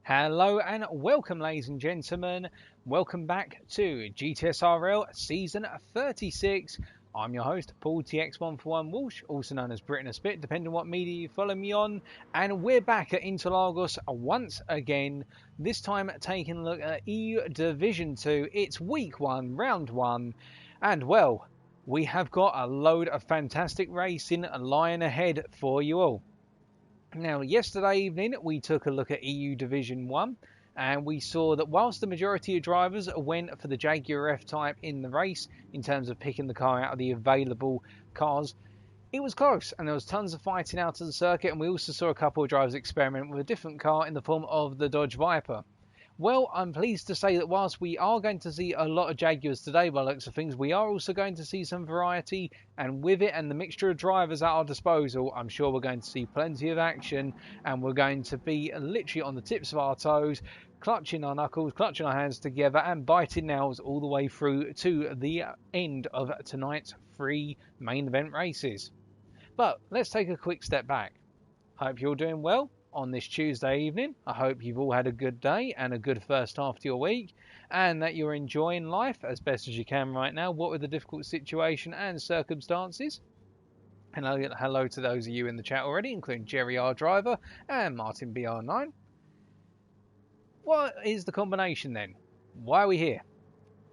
Hello and welcome, ladies and gentlemen. Welcome back to GTSRL Season 36. I'm your host, Paul TX141 Walsh, also known as Britain a Spit, depending on what media you follow me on. And we're back at Interlagos once again, this time taking a look at EU Division 2. It's week 1, round 1. And well, we have got a load of fantastic racing lying ahead for you all. Now, yesterday evening, we took a look at EU Division 1, and we saw that whilst the majority of drivers went for the Jaguar F-Type in the race, in terms of picking the car out of the available cars, it was close, and there was tons of fighting out of the circuit, and we also saw a couple of drivers experiment with a different car in the form of the Dodge Viper. Well, I'm pleased to say that whilst we are going to see a lot of Jaguars today by the looks of things, we are also going to see some variety, and with it and the mixture of drivers at our disposal, I'm sure we're going to see plenty of action, and we're going to be literally on the tips of our toes, clutching our knuckles, clutching our hands together, and biting nails all the way through to the end of tonight's 3 main event races. But let's take a quick step back. Hope you're doing well on this Tuesday evening. I hope you've all had a good day and a good first half to your week, and that you're enjoying life as best as you can right now, what with the difficult situation and circumstances. And hello to those of you in the chat already, including Jerry R. Driver and Martin BR9. What is the combination then? Why are we here,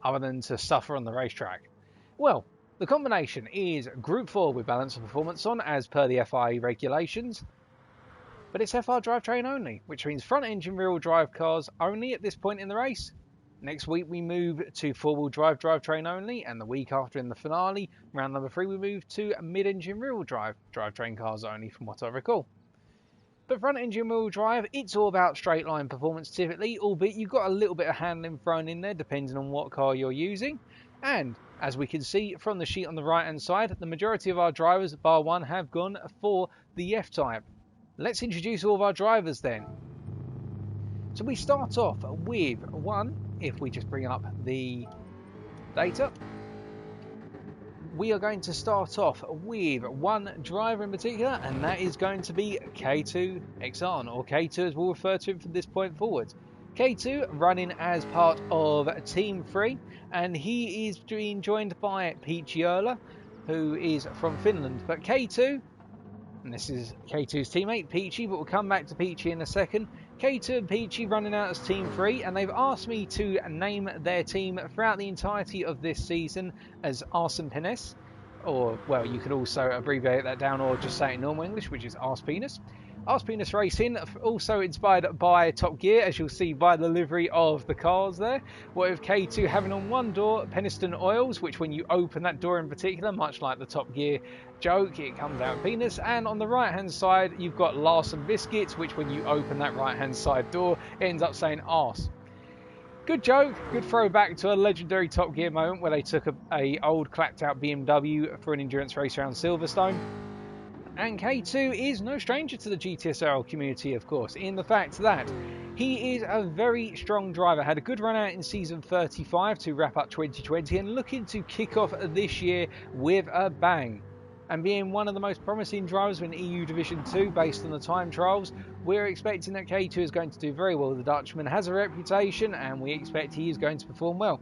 other than to suffer on the racetrack? Well, the combination is Group 4 with balance of performance on as per the FIA regulations, but it's FR drivetrain only, which means front engine rear-wheel drive cars only at this point in the race. Next week we move to four-wheel drive drivetrain only, and the week after in the finale, round number 3, we move to mid-engine rear-wheel drive drivetrain cars only, from what I recall. But front engine rear-wheel drive, it's all about straight line performance typically, albeit you've got a little bit of handling thrown in there depending on what car you're using. And as we can see from the sheet on the right hand side, the majority of our drivers, bar one, have gone for the F-Type. Let's introduce all of our drivers then. So we start off with one, if we just bring up the data, we are going to start off with one driver in particular, and that is going to be K2 Exxon, or K2 as we'll refer to him from this point forward. K2 running as part of Team 3, and he is being joined by Peachy Erla, who is from Finland. But K2, and this is K2's teammate, Peachy, but we'll come back to Peachy in a second. K2 and Peachy running out as Team 3, and they've asked me to name their team throughout the entirety of this season as Arsen Penis, or, well, you could also abbreviate that down or just say it in normal English, which is Arse Penis. Arse Penis Racing, also inspired by Top Gear, as you'll see by the livery of the cars there. With K2 having on one door Peniston Oils, which when you open that door in particular, much like the Top Gear joke, it comes out penis. And on the right hand side, you've got Larson Biscuits, which when you open that right hand side door, it ends up saying arse. Good joke, good throwback to a legendary Top Gear moment where they took a old clapped out BMW for an endurance race around Silverstone. And K2 is no stranger to the GTSRL community, of course, in the fact that he is a very strong driver. Had a good run out in season 35 to wrap up 2020 and looking to kick off this year with a bang. And being one of the most promising drivers in EU Division 2 based on the time trials, we're expecting that K2 is going to do very well. The Dutchman has a reputation and we expect he is going to perform well.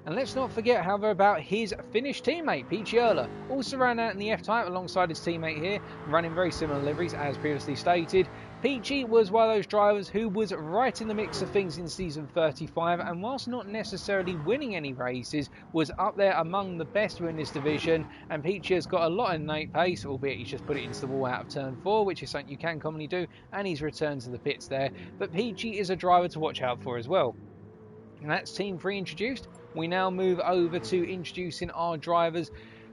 And let's not forget, however, about his Finnish teammate, Peachy Erla. Also ran out in the F-Type alongside his teammate here, running very similar liveries as previously stated. Peachy was one of those drivers who was right in the mix of things in season 35, and whilst not necessarily winning any races, was up there among the best in this division. And Peachy has got a lot of innate pace, albeit he's just put it into the wall out of turn 4, which is something you can commonly do, and he's returned to the pits there. But Peachy is a driver to watch out for as well. And that's Team 3 introduced. We now move over to introducing our drivers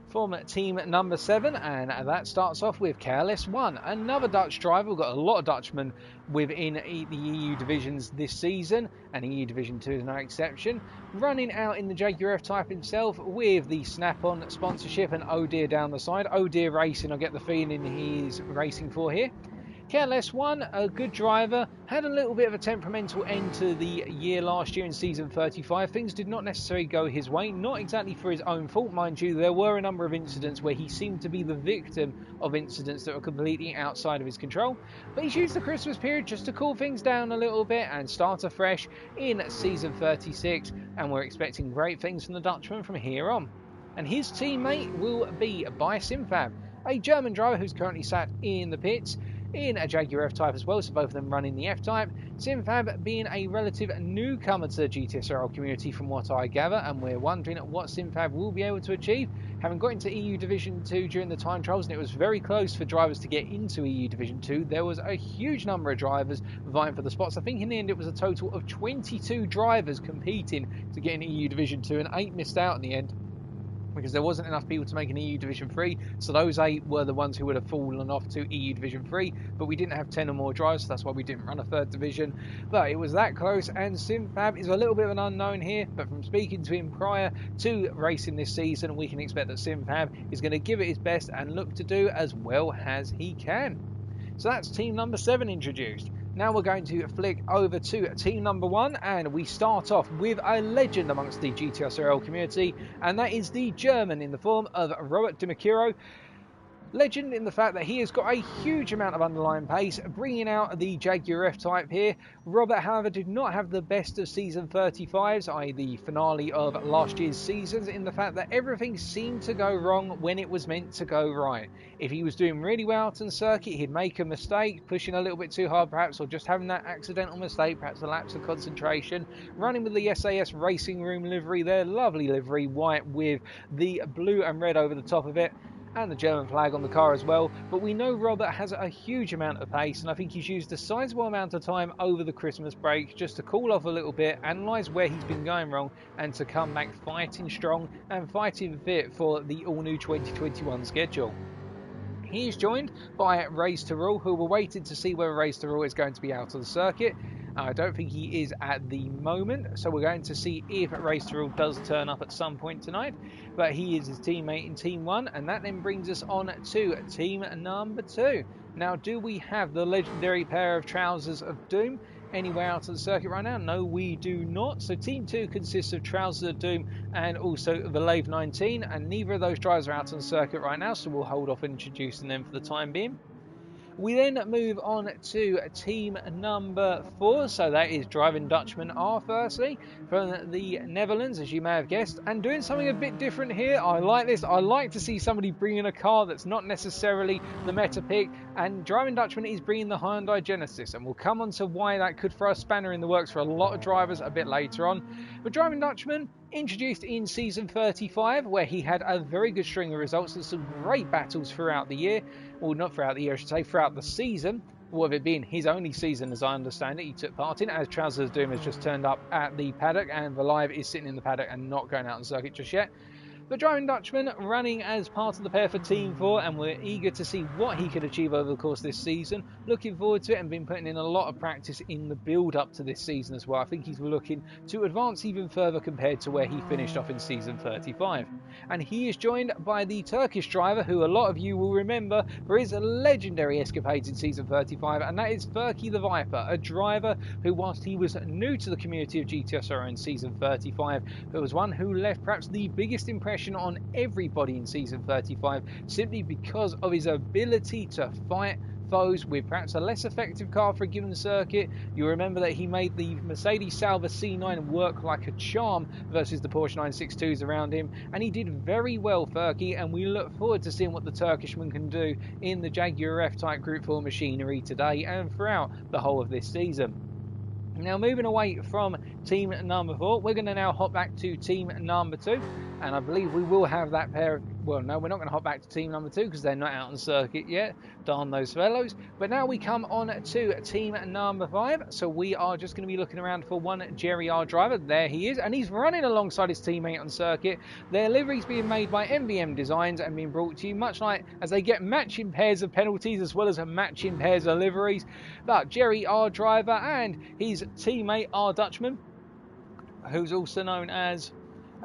from team number 7, and that starts off with KLS1, another Dutch driver. We've got a lot of Dutchmen within the EU divisions this season, and EU Division 2 is no exception. Running out in the Jaguar F-Type himself with the Snap-on sponsorship and Oh Dear down the side. Oh Dear Racing, I get the feeling he's racing for here. Careless one, a good driver, had a little bit of a temperamental end to the year last year in season 35. Things did not necessarily go his way, not exactly for his own fault, mind you. There were a number of incidents where he seemed to be the victim of incidents that were completely outside of his control. But he's used the Christmas period just to cool things down a little bit and start afresh in season 36, and we're expecting great things from the Dutchman from here on. And his teammate will be by Simfab, a German driver who's currently sat in the pits in a Jaguar F-Type as well, so both of them running the F-Type. Simfab being a relative newcomer to the GTSRL community from what I gather, and we're wondering what Simfab will be able to achieve. Having got into EU Division 2 during the time trials, and it was very close for drivers to get into EU Division 2, there was a huge number of drivers vying for the spots. I think in the end it was a total of 22 drivers competing to get in EU Division 2, and 8 missed out in the end, because there wasn't enough people to make an EU Division 3, so those 8 were the ones who would have fallen off to EU Division 3, but we didn't have 10 or more drivers, so that's why we didn't run a 3rd division. But it was that close, and Simfab is a little bit of an unknown here, but from speaking to him prior to racing this season, we can expect that Simfab is going to give it his best and look to do as well as he can. So that's team number 7 introduced. Now we're going to flick over to team number 1, and we start off with a legend amongst the GTSRL community, and that is the German in the form of Robert Di Macuro. Legend in the fact that he has got a huge amount of underlying pace, bringing out the Jaguar F-Type here. Robert, however, did not have the best of season 35s, i.e. the finale of last year's seasons, in the fact that everything seemed to go wrong when it was meant to go right. If he was doing really well out on circuit, he'd make a mistake, pushing a little bit too hard perhaps, or just having that accidental mistake, perhaps a lapse of concentration. Running with the SAS Racing Room livery, their lovely livery, white with the blue and red over the top of it, and the German flag on the car as well. But we know Robert has a huge amount of pace, and I think he's used a sizable amount of time over the Christmas break just to cool off a little bit, analyse where he's been going wrong, and to come back fighting strong and fighting fit for the all-new 2021 schedule. He is joined by Race to Rule, who we're waiting to see whether Race to Rule is going to be out on the circuit. I don't think he is at the moment, so we're going to see if Race to Rule does turn up at some point tonight. But he is his teammate in Team 1, and that then brings us on to Team number 2. Now, do we have the legendary pair of Trousers of Doom anywhere out on the circuit right now? No, we do not. So Team 2 consists of Trousers of Doom and also the Lave 19, and neither of those drivers are out on the circuit right now, so we'll hold off introducing them for the time being. We then move on to team number 4, so that is Driving Dutchman R firstly, from the Netherlands, as you may have guessed, and doing something a bit different here. I like this. I like to see somebody bringing a car that's not necessarily the meta pick, and Driving Dutchman is bringing the Hyundai Genesis, and we'll come on to why that could throw a spanner in the works for a lot of drivers a bit later on. But Driving Dutchman, introduced in season 35, where he had a very good string of results and some great battles throughout the year. Well, not throughout the year, I should say, throughout the season. With it being his only season, as I understand it, he took part in, as Trousers of Doom has just turned up at the paddock, and the Live is sitting in the paddock and not going out on the circuit just yet. But Driving Dutchman running as part of the pair for Team 4, and we're eager to see what he could achieve over the course of this season. Looking forward to it, and been putting in a lot of practice in the build-up to this season as well. I think he's looking to advance even further compared to where he finished off in season 35. And he is joined by the Turkish driver, who a lot of you will remember for his legendary escapades in season 35, and that is Furky the Viper, a driver who, whilst he was new to the community of GTSRL in season 35, but was one who left perhaps the biggest impression on everybody in season 35, simply because of his ability to fight foes with perhaps a less effective car for a given circuit. You remember that he made the Mercedes Sauber C9 work like a charm versus the Porsche 962s around him, and he did very well, Furky, and we look forward to seeing what the Turkishman can do in the Jaguar F-Type Group 4 machinery today and throughout the whole of this season. Now, moving away from team number 4, we're going to now hop back to team number 2, and I believe we will have that pair of, well, no, we're not going to hop back to team number 2 because they're not out on circuit yet, darn those fellows. But now we come on to team number 5, so we are just going to be looking around for one Jerry R driver. There he is, and he's running alongside his teammate on circuit. Their livery's being made by MVM Designs and being brought to you much like as they get matching pairs of penalties as well as matching pairs of liveries. But Jerry R driver and his teammate R Dutchman, who's also known as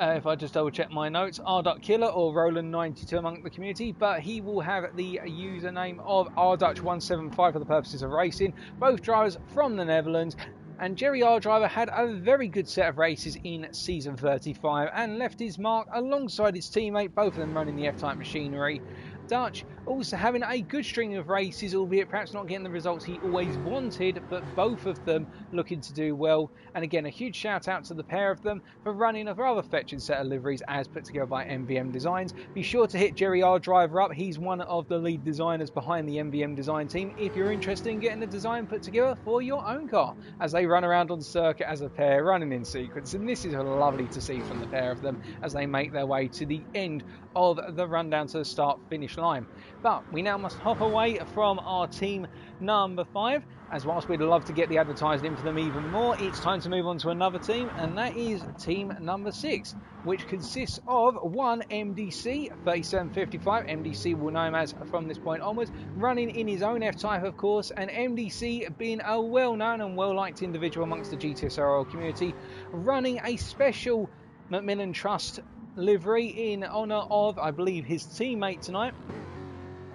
If I just double check my notes, R.Killer or Roland92 among the community, but he will have the username of RDutch175 for the purposes of racing. Both drivers from the Netherlands. And Jerry R. Driver had a very good set of races in season 35 and left his mark alongside his teammate, both of them running the F-Type machinery. Dutch also having a good string of races, albeit perhaps not getting the results he always wanted, but both of them looking to do well. And again, a huge shout out to the pair of them for running a rather fetching set of liveries as put together by MVM Designs. Be sure to hit Jerry R. Driver up. He's one of the lead designers behind the MVM design team if you're interested in getting a design put together for your own car as they run around on the circuit as a pair running in sequence. And this is lovely to see from the pair of them as they make their way to the end of the rundown to the start finish line. But we now must hop away from our team number 5, as whilst we'd love to get the advertising in for them even more, it's time to move on to another team, and that is team number 6, which consists of one MDC 3755. MDC will know him as from this point onwards, running in his own F-Type of course, and MDC being a well-known and well-liked individual amongst the GTSRL community, running a special Macmillan Trust livery in honour of, I believe, his teammate tonight,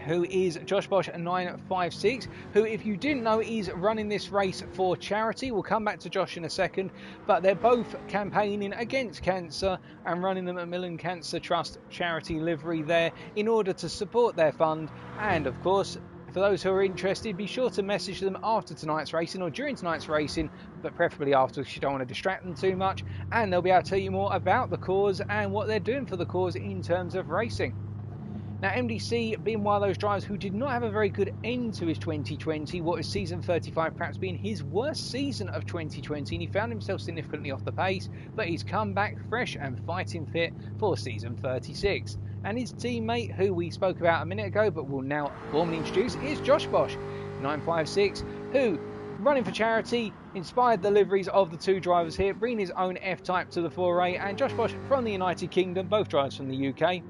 who is Josh Bosch 956, who, if you didn't know, is running this race for charity. We'll come back to Josh in a second, but they're both campaigning against cancer and running the Macmillan Cancer Trust charity livery there in order to support their fund. And of course, for those who are interested, be sure to message them after tonight's racing or during tonight's racing, but preferably afterwards, you don't want to distract them too much, and they'll be able to tell you more about the cause and what they're doing for the cause in terms of racing. Now, MDC being one of those drivers who did not have a very good end to his 2020, what is season 35 perhaps being his worst season of 2020, and he found himself significantly off the pace, but he's come back fresh and fighting fit for season 36. And his teammate, who we spoke about a minute ago but will now formally introduce, is Josh Bosch 956, who, running for charity, inspired the liveries of the two drivers here, bringing his own F-Type to the foray, and Josh Bosch from the United Kingdom, both drivers from the UK.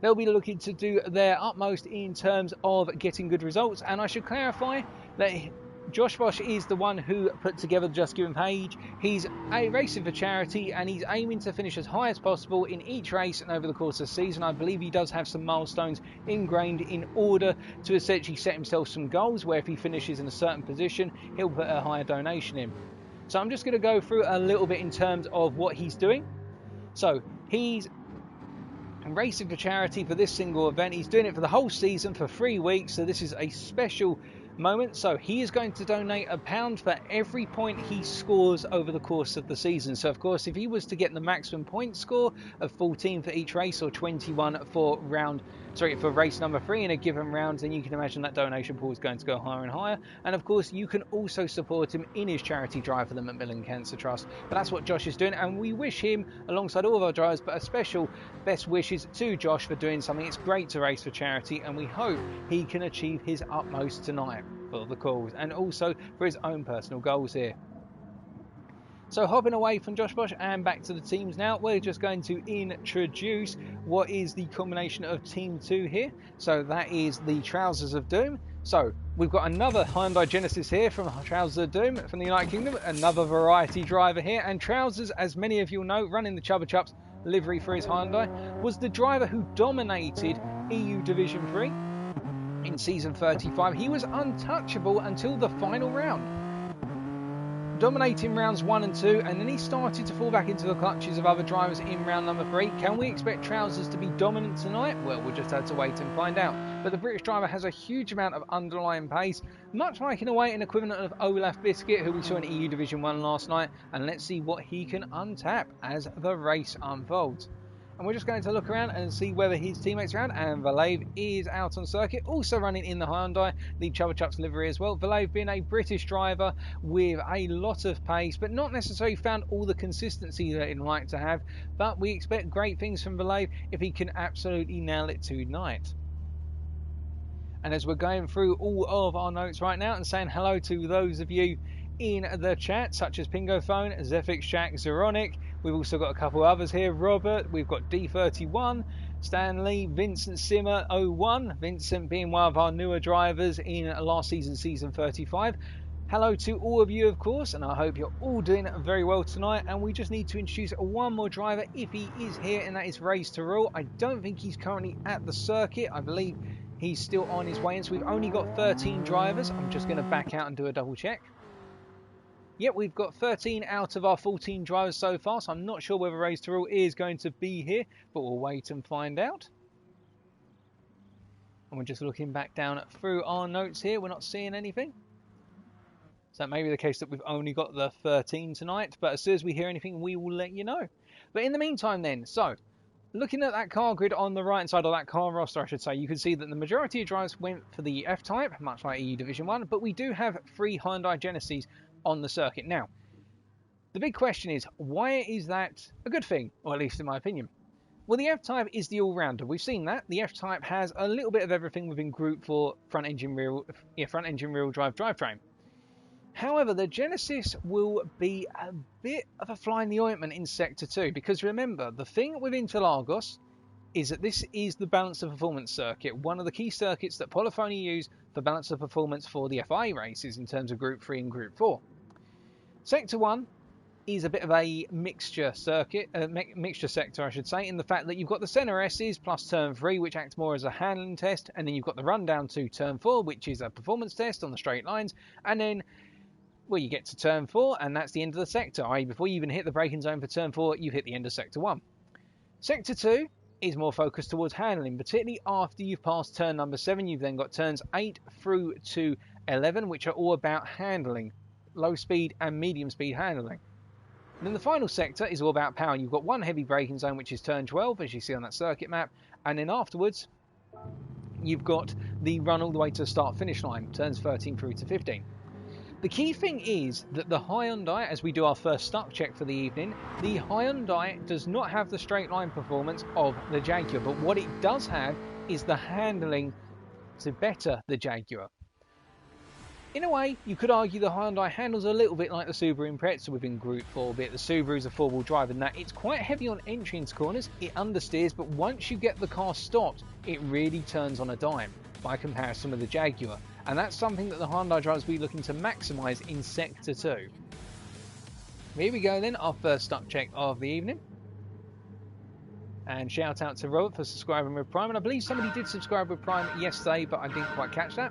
They'll be looking to do their utmost in terms of getting good results, and I should clarify that Josh Bosch is the one who put together the Just Given page. He's racing for charity and he's aiming to finish as high as possible in each race and over the course of the season. I believe he does have some milestones ingrained in order to essentially set himself some goals where if he finishes in a certain position, he'll put a higher donation in. So I'm just going to go through a little bit in terms of what he's doing. So he's racing for charity for this single event. He's doing it for the whole season for 3 weeks, so this is a special moment. So he is going to donate £1 for every point he scores over the course of the season. So of course, if he was to get the maximum point score of 14 for each race or 21 for race number 3 in a given round, then you can imagine that donation pool is going to go higher and higher. And of course, you can also support him in his charity drive for the Macmillan Cancer Trust. But that's what Josh is doing, and we wish him, alongside all of our drivers, but a special best wishes to Josh for doing something. It's great to race for charity, and we hope he can achieve his utmost tonight for the cause and also for his own personal goals here. So hopping away from Josh Bosch and back to the teams now, we're just going to introduce what is the combination of Team 2 here. So that is the Trousers of Doom. So we've got another Hyundai Genesis here from Trousers of Doom from the United Kingdom, another variety driver here. And Trousers, as many of you know, running the Chubba Chups livery for his Hyundai, was the driver who dominated EU Division 3 in season 35. He was untouchable until the final round, dominating rounds 1 and 2, and then he started to fall back into the clutches of other drivers in round number 3. Can we expect Trousers to be dominant tonight? Well, we'll just have to wait and find out. But the British driver has a huge amount of underlying pace, much like in a way an equivalent of Olaf Biscuit, who we saw in EU Division 1 last night, and let's see what he can untap as the race unfolds. And we're just going to look around and see whether his teammates are around. And Valave is out on circuit, also running in the Hyundai, the Chubba Chups livery as well. Valave being a British driver with a lot of pace, but not necessarily found all the consistency that he'd like to have. But we expect great things from Valave if he can absolutely nail it tonight. And as we're going through all of our notes right now and saying hello to those of you in the chat, such as Pingophone, Zephyx Jack, Zeronic. We've also got a couple others here. Robert, we've got D31, Stanley, Vincent Simmer 01. Vincent being one of our newer drivers in last season, season 35. Hello to all of you, of course, and I hope you're all doing very well tonight. And we just need to introduce one more driver if he is here, and that is Race to Rule. I don't think he's currently at the circuit. I believe he's still on his way in, so we've only got 13 drivers. I'm just going to back out and do a double check. Yep, we've got 13 out of our 14 drivers so far, so I'm not sure whether Race to Rule is going to be here, but we'll wait and find out. And we're just looking back down through our notes here. We're not seeing anything. So that may be the case that we've only got the 13 tonight, but as soon as we hear anything, we will let you know. But in the meantime then, so looking at that car grid on the right-hand side of that car roster, I should say, you can see that the majority of drivers went for the F-Type, much like EU Division 1, but we do have 3 Hyundai Genesis on the circuit. Now, the big question is, why is that a good thing, or at least in my opinion? Well, the F-Type is the all-rounder. We've seen that. The F-Type has a little bit of everything within Group 4 front-engine rear drive drivetrain. However, the Genesis will be a bit of a fly in the ointment in Sector 2, because remember, the thing with Interlagos is that this is the balance of performance circuit, one of the key circuits that Polifoni use for balance of performance for the FIA races in terms of Group 3 and Group 4. Sector 1 is a bit of a mixture circuit, mixture sector, I should say, in the fact that you've got the centre S's plus turn 3, which acts more as a handling test, and then you've got the rundown to turn 4, which is a performance test on the straight lines, and then well, you get to turn 4, and that's the end of the sector. I.e., before you even hit the braking zone for turn 4, you've hit the end of Sector 1. Sector 2 is more focused towards handling, particularly after you've passed turn number 7. You've then got turns 8 through to 11, which are all about handling, low speed and medium speed handling. And then the final sector is all about power. You've got one heavy braking zone, which is turn 12, as you see on that circuit map, and then afterwards, you've got the run all the way to the start-finish line, turns 13 through to 15. The key thing is that the Hyundai, as we do our first stock check for the evening, the Hyundai does not have the straight line performance of the Jaguar, but what it does have is the handling to better the Jaguar. In a way, you could argue the Hyundai handles a little bit like the Subaru Impreza within Group 4, bit the Subaru's a four-wheel drive in that it's quite heavy on entry into corners, it understeers, but once you get the car stopped, it really turns on a dime by comparison with the Jaguar. And that's something that the Hyundai drivers will be looking to maximise in Sector 2. Here we go then, our first stock check of the evening. And shout out to Robert for subscribing with Prime. And I believe somebody did subscribe with Prime yesterday, but I didn't quite catch that.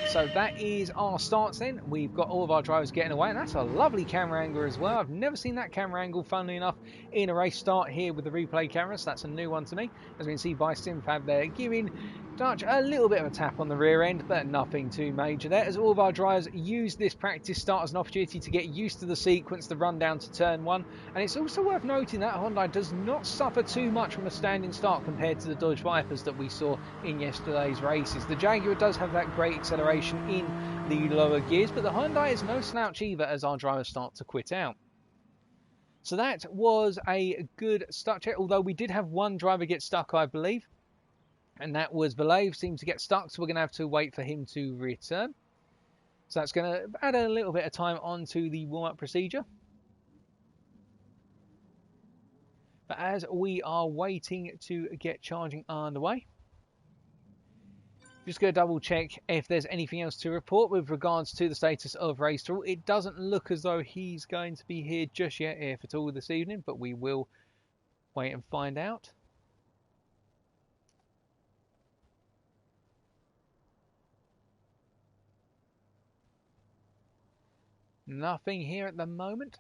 So that is our starts then. We've got all of our drivers getting away, and that's a lovely camera angle as well. I've never seen that camera angle, funnily enough, in a race start here with the replay camera, so that's a new one to me. As we can see by SimFab there, giving Dutch a little bit of a tap on the rear end, but nothing too major there, as all of our drivers use this practice start as an opportunity to get used to the sequence, the run down to turn 1. And it's also worth noting that Hyundai does not suffer too much from a standing start compared to the Dodge Vipers that we saw in yesterday's races. The Jaguar does have that great acceleration in the lower gears, but the Hyundai is no slouch either as our drivers start to quit out. So that was a good start check, although we did have one driver get stuck, I believe, and that was Vallejo, seemed to get stuck, so we're going to have to wait for him to return. So that's going to add a little bit of time onto the warm-up procedure. But as we are waiting to get charging underway, just going to double check if there's anything else to report with regards to the status of Race to Rule. It doesn't look as though he's going to be here just yet, if at all, this evening, but we will wait and find out. Nothing here at the moment.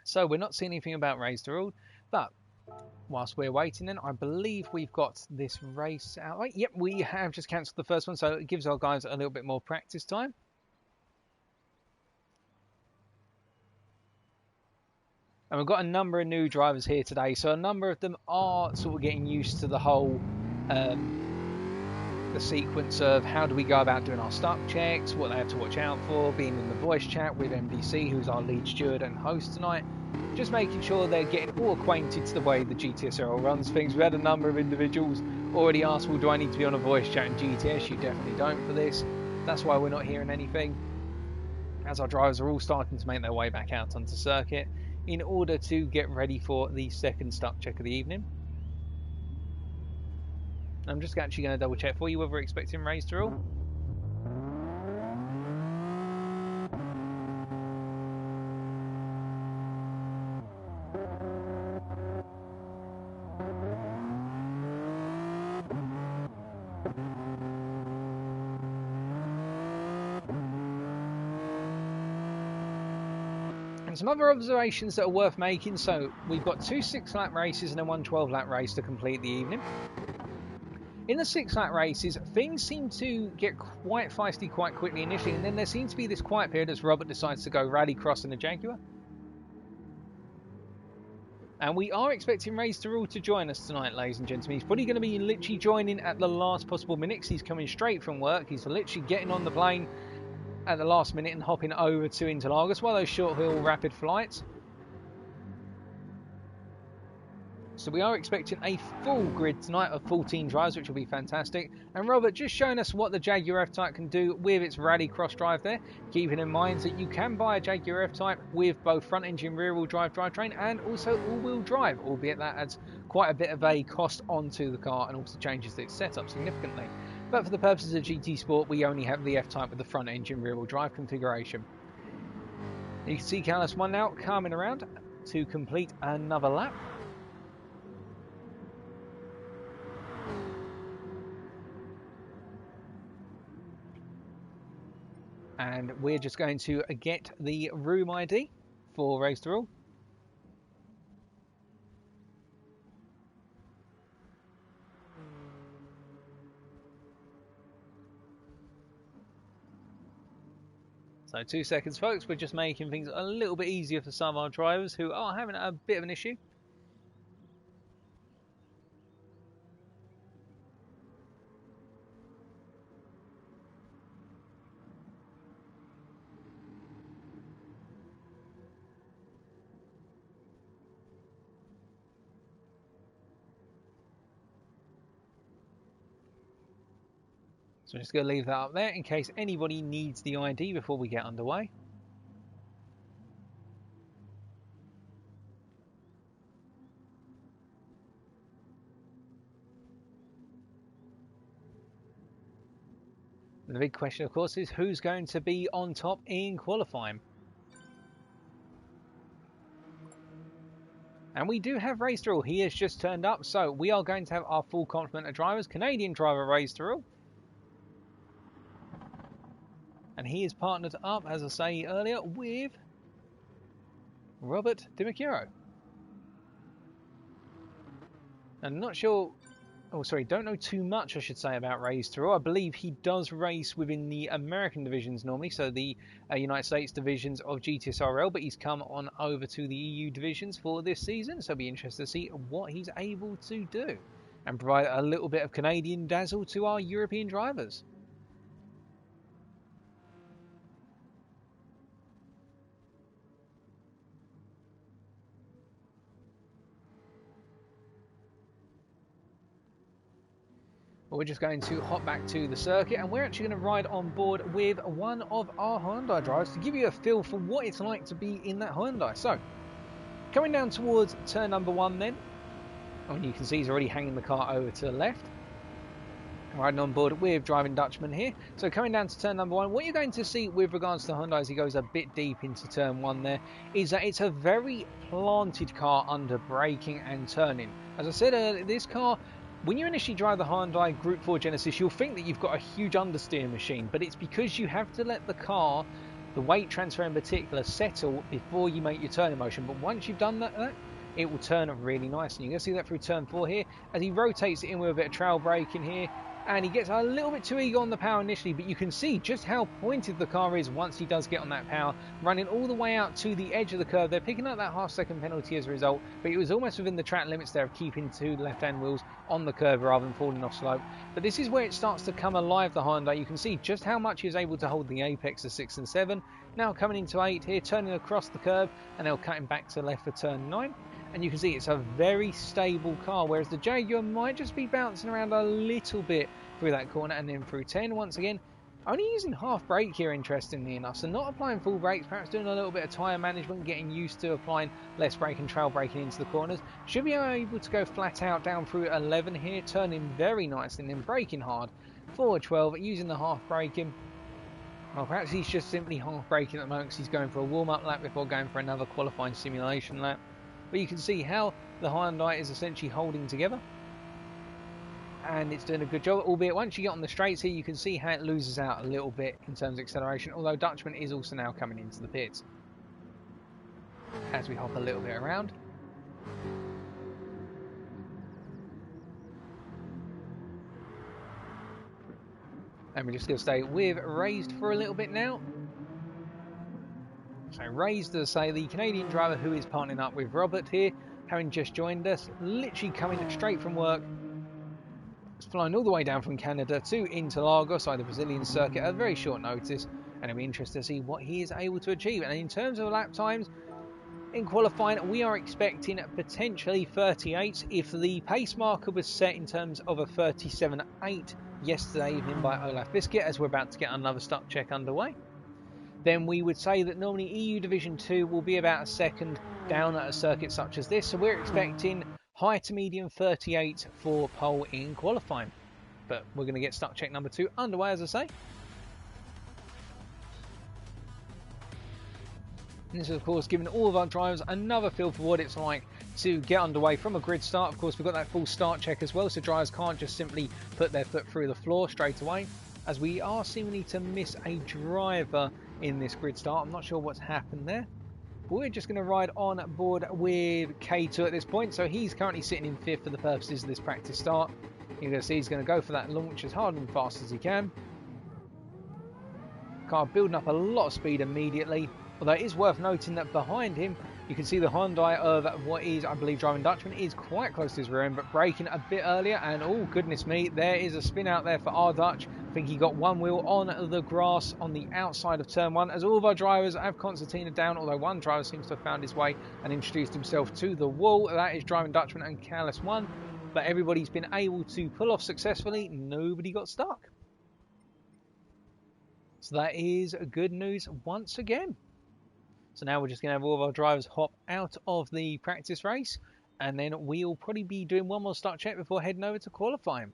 So we're not seeing anything about Race to Rule, but whilst we're waiting then, I believe we've got this race out. Yep, we have just cancelled the first one, so it gives our guys a little bit more practice time. And we've got a number of new drivers here today, so a number of them are sort of getting used to the whole the sequence of how do we go about doing our stock checks, what they have to watch out for, being in the voice chat with MDC, who's our lead steward and host tonight. Just making sure they're getting all acquainted to the way the GTSRL runs things. We had a number of individuals already ask, well, do I need to be on a voice chat in GTS? You definitely don't for this. That's why we're not hearing anything, as our drivers are all starting to make their way back out onto circuit in order to get ready for the second stock check of the evening. I'm just actually going to double check for you whether we're expecting Race to Rule. And some other observations that are worth making. So we've got 2 6-lap races and then 1 12-lap race to complete the evening. In the 6-lap races, things seem to get quite feisty quite quickly initially, and then there seems to be this quiet period as Robert decides to go rallycross in the Jaguar. And we are expecting GTSRL to join us tonight, ladies and gentlemen. He's probably going to be literally joining at the last possible minute because he's coming straight from work. He's literally getting on the plane at the last minute and hopping over to Interlagos, one of those short-haul rapid flights. So we are expecting a full grid tonight of 14 drives, which will be fantastic. And Robert just showing us what the Jaguar F-Type can do with its rallycross drive there, keeping in mind that you can buy a Jaguar F-Type with both front-engine rear-wheel drive drivetrain and also all-wheel drive, albeit that adds quite a bit of a cost onto the car and also changes its setup significantly. But for the purposes of GT Sport, we only have the F-Type with the front-engine rear-wheel drive configuration. You can see Carlos 1 now coming around to complete another lap. And we're just going to get the room ID for GTSRL. So 2 seconds, folks. We're just making things a little bit easier for some of our drivers who are having a bit of an issue. So I'm just going to leave that up there in case anybody needs the ID before we get underway. The big question, of course, is who's going to be on top in qualifying. And we do have GTSRL. He has just turned up, so we are going to have our full complement of drivers. Canadian driver GTSRL. And he is partnered up, as I say earlier, with Robert Di Mercuro. I'm not sure... Oh, sorry, don't know too much, I should say, about GTSRL. I believe he does race within the American divisions normally, so the United States divisions of GTSRL, but he's come on over to the EU divisions for this season, so it'll be interesting to see what he's able to do and provide a little bit of Canadian dazzle to our European drivers. We're just going to hop back to the circuit and we're actually going to ride on board with one of our Hyundai drivers to give you a feel for what it's like to be in that Hyundai. So, coming down towards turn number 1 then, and you can see he's already hanging the car over to the left. Riding on board with Driving Dutchman here. So coming down to turn number 1, what you're going to see with regards to Hyundai as he goes a bit deep into turn 1 there, is that it's a very planted car under braking and turning. As I said earlier, this car, when you initially drive the Hyundai Group 4 Genesis, you'll think that you've got a huge understeer machine, but it's because you have to let the car, the weight transfer in particular, settle before you make your turning motion. But once you've done that, it will turn really nice. And you're going to see that through turn 4 here, as he rotates it in with a bit of trail braking here. And he gets a little bit too eager on the power initially, but you can see just how pointed the car is once he does get on that power, running all the way out to the edge of the curve. They're picking up that half-second penalty as a result, but it was almost within the track limits there of keeping two left-hand wheels on the curve rather than falling off slope. But this is where it starts to come alive, the Hyundai. You can see just how much he was able to hold the apex of 6 and 7. Now coming into 8 here, turning across the curve, and they'll cut him back to left for turn 9. And you can see it's a very stable car, whereas the Jaguar might just be bouncing around a little bit through that corner and then through 10. Once again, only using half brake here, interestingly enough, so not applying full brakes, perhaps doing a little bit of tyre management, getting used to applying less brake and trail braking into the corners. Should be able to go flat out down through 11 here, turning very nicely and then braking hard for 12, using the half braking. Well, perhaps he's just simply half braking at the moment because he's going for a warm-up lap before going for another qualifying simulation lap. But you can see how the Hyundai is essentially holding together. And it's doing a good job, albeit once you get on the straights here, you can see how it loses out a little bit in terms of acceleration, although Dutchman is also now coming into the pits. as we hop a little bit around. And we're just going to stay with Raised for a little bit now. So Raised, as I say, the Canadian driver who is partnering up with Robert here, having just joined us, literally coming straight from work. It's flying all the way down from Canada to Interlagos, the Brazilian circuit, at very short notice. And it'll be interesting to see what he is able to achieve. And in terms of lap times, in qualifying, we are expecting potentially 38. If the pace marker was set in terms of a 37.8 yesterday evening by Olaf Biscuit, as we're about to get another start check underway, then we would say that normally EU Division 2 will be about a second down at a circuit such as this. So we're expecting high to medium 38 for pole in qualifying. But we're going to get start check number 2 underway, as I say. And this is, of course, giving all of our drivers another feel for what it's like to get underway from a grid start. Of course, we've got that full start check as well, so drivers can't just simply put their foot through the floor straight away, as we are seemingly to miss a driver in this grid start. I'm not sure what's happened there. But we're just going to ride on board with K2 at this point. So he's currently sitting in 5th for the purposes of this practice start. You're going to see he's going to go for that launch as hard and fast as he can. Car building up a lot of speed immediately. Although it is worth noting that behind him, you can see the Hyundai of what is, I believe, driving Dutchman is quite close to his rear end, but braking a bit earlier. And oh, goodness me, there is a spin out there for our Dutch. I think he got one wheel on the grass on the outside of turn 1, as all of our drivers have Concertina down, although one driver seems to have found his way and introduced himself to the wall. That is driving Dutchman and Callis 1. But everybody's been able to pull off successfully. Nobody got stuck. So that is good news once again. So now we're just going to have all of our drivers hop out of the practice race, and then we'll probably be doing one more start check before heading over to qualifying.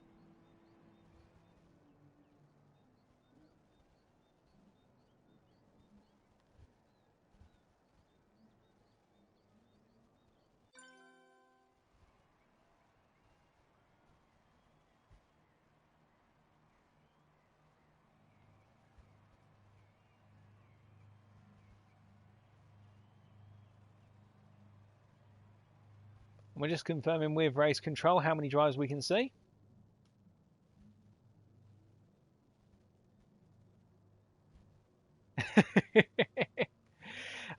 We're just confirming with race control how many drivers we can see.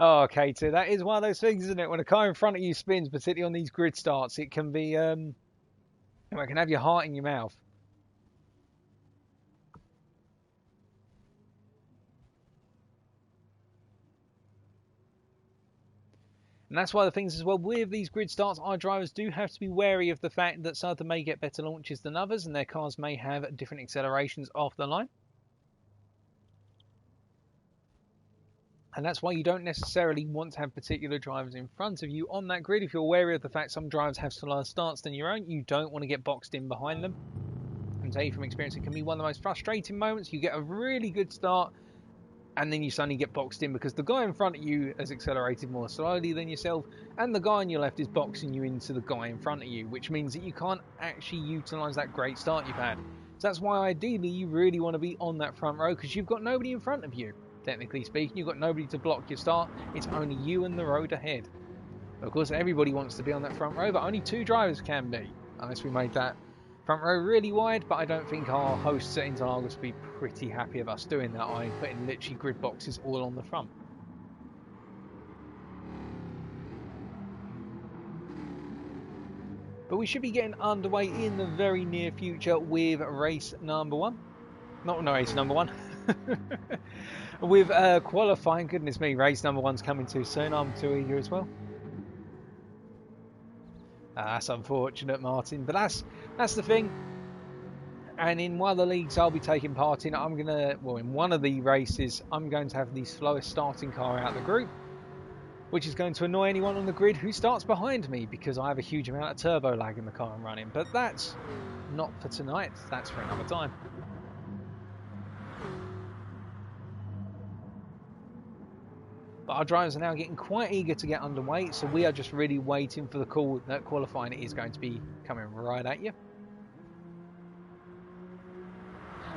Oh, okay, so that is one of those things, isn't it? When a car in front of you spins, particularly on these grid starts, it can be, it can have your heart in your mouth. And that's why the things as well with these grid starts, our drivers do have to be wary of the fact that some of them may get better launches than others, and their cars may have different accelerations off the line. And that's why you don't necessarily want to have particular drivers in front of you on that grid. If you're wary of the fact some drivers have slower starts than your own, you don't want to get boxed in behind them. And tell you from experience, it can be one of the most frustrating moments. You get a really good start, and then you suddenly get boxed in because the guy in front of you has accelerated more slowly than yourself, and the guy on your left is boxing you into the guy in front of you, which means that you can't actually utilise that great start you've had. So that's why ideally you really want to be on that front row, because you've got nobody in front of you. Technically speaking, you've got nobody to block your start. It's only you and the road ahead. Of course, everybody wants to be on that front row, but only 2 drivers can be, unless we made that front row really wide. But I don't think our hosts at Interlagos would be pretty happy of us doing that. I'm putting literally grid boxes all on the front. But we should be getting underway in the very near future with race number 1. Not race number 1. With qualifying. Goodness me, race number 1's coming too soon. I'm too eager as well. That's unfortunate, Martin, but that's the thing. And in one of the leagues I'll be taking part in, in one of the races, I'm going to have the slowest starting car out of the group, which is going to annoy anyone on the grid who starts behind me, because I have a huge amount of turbo lag in the car I'm running. But that's not for tonight, that's for another time. But our drivers are now getting quite eager to get underway, so we are just really waiting for the call that qualifying is going to be coming right at you.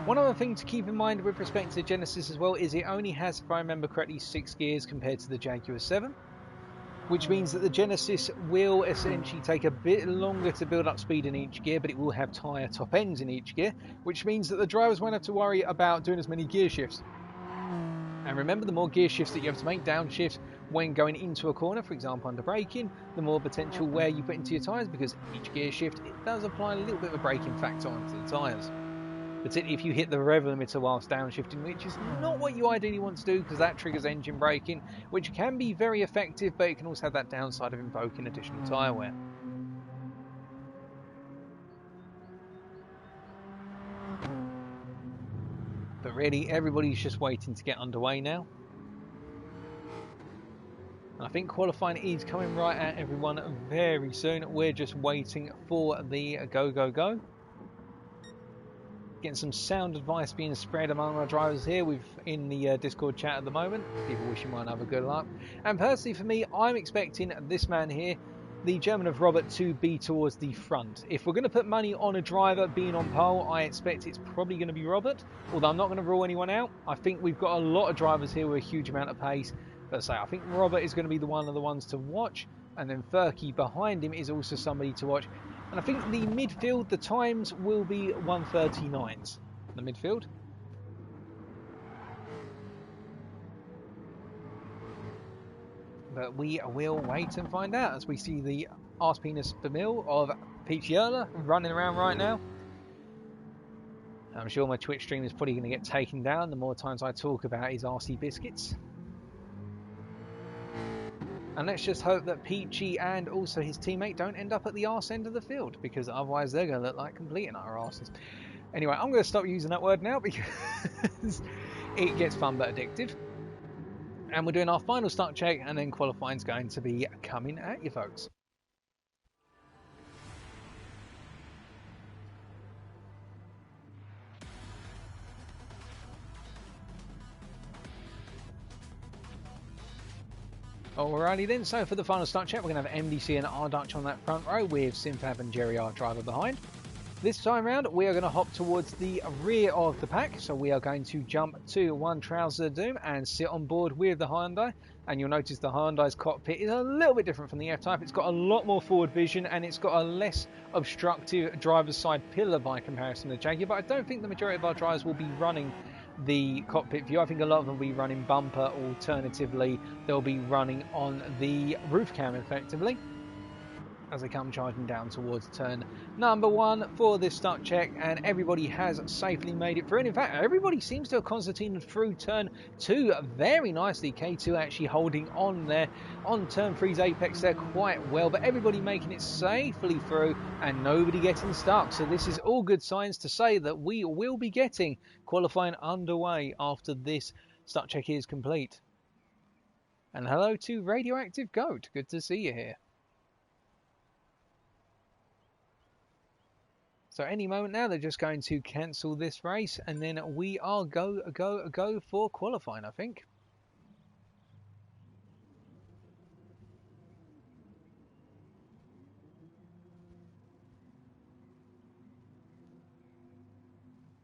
One other thing to keep in mind with respect to Genesis as well is it only has, if I remember correctly, 6 gears compared to the Jaguar 7. which means that the Genesis will essentially take a bit longer to build up speed in each gear, but it will have tyre top ends in each gear, which means that the drivers won't have to worry about doing as many gear shifts. And remember, the more gear shifts that you have to make, downshifts, when going into a corner, for example under braking, the more potential wear you put into your tyres, because each gear shift, it does apply a little bit of a braking factor onto the tyres. Particularly if you hit the rev limiter whilst downshifting, which is not what you ideally want to do, because that triggers engine braking, which can be very effective, but it can also have that downside of invoking additional tyre wear. But really, everybody's just waiting to get underway now. And I think qualifying is coming right at everyone very soon. We're just waiting for the go, go, go. Getting some sound advice being spread among our drivers here in the Discord chat at the moment. People wishing one another good luck. And personally for me, I'm expecting this man here, the German of Robert, to be towards the front. If we're going to put money on a driver being on pole, I expect it's probably going to be Robert. Although I'm not going to rule anyone out. I think we've got a lot of drivers here with a huge amount of pace. But I think Robert is going to be one of the ones to watch. And then Furky behind him is also somebody to watch. And I think the midfield, the times will be 1:39s. The midfield. But we will wait and find out as we see the arse penis Vermil of Peachiola running around right now. I'm sure my Twitch stream is probably going to get taken down the more times I talk about his arsey biscuits. And let's just hope that Peachy and also his teammate don't end up at the arse end of the field, because otherwise they're going to look like complete and utter arses. Anyway, I'm going to stop using that word now because it gets fun but addictive. And we're doing our final start check, and then qualifying's going to be coming at you folks. Alrighty then, so for the final start check, we're going to have MDC and R Dutch on that front row with Simfab and Jerry R driver behind. This time round, we are going to hop towards the rear of the pack, so we are going to jump to one Trouser Doom and sit on board with the Hyundai. And you'll notice the Hyundai's cockpit is a little bit different from the F-Type. It's got a lot more forward vision and it's got a less obstructive driver's side pillar by comparison to Jaguar, but I don't think the majority of our drivers will be running the cockpit view. I think a lot of them will be running bumper. Alternatively, they'll be running on the roof cam effectively as they come charging down towards turn number 1 for this start check, and everybody has safely made it through. And in fact, everybody seems to have concertinaed through turn 2 very nicely. K2 actually holding on there on turn 3's apex there quite well, but everybody making it safely through and nobody getting stuck. So this is all good signs to say that we will be getting qualifying underway after this start check is complete. And hello to Radioactive Goat, good to see you here. So any moment now, they're just going to cancel this race, and then we are go for qualifying, I think.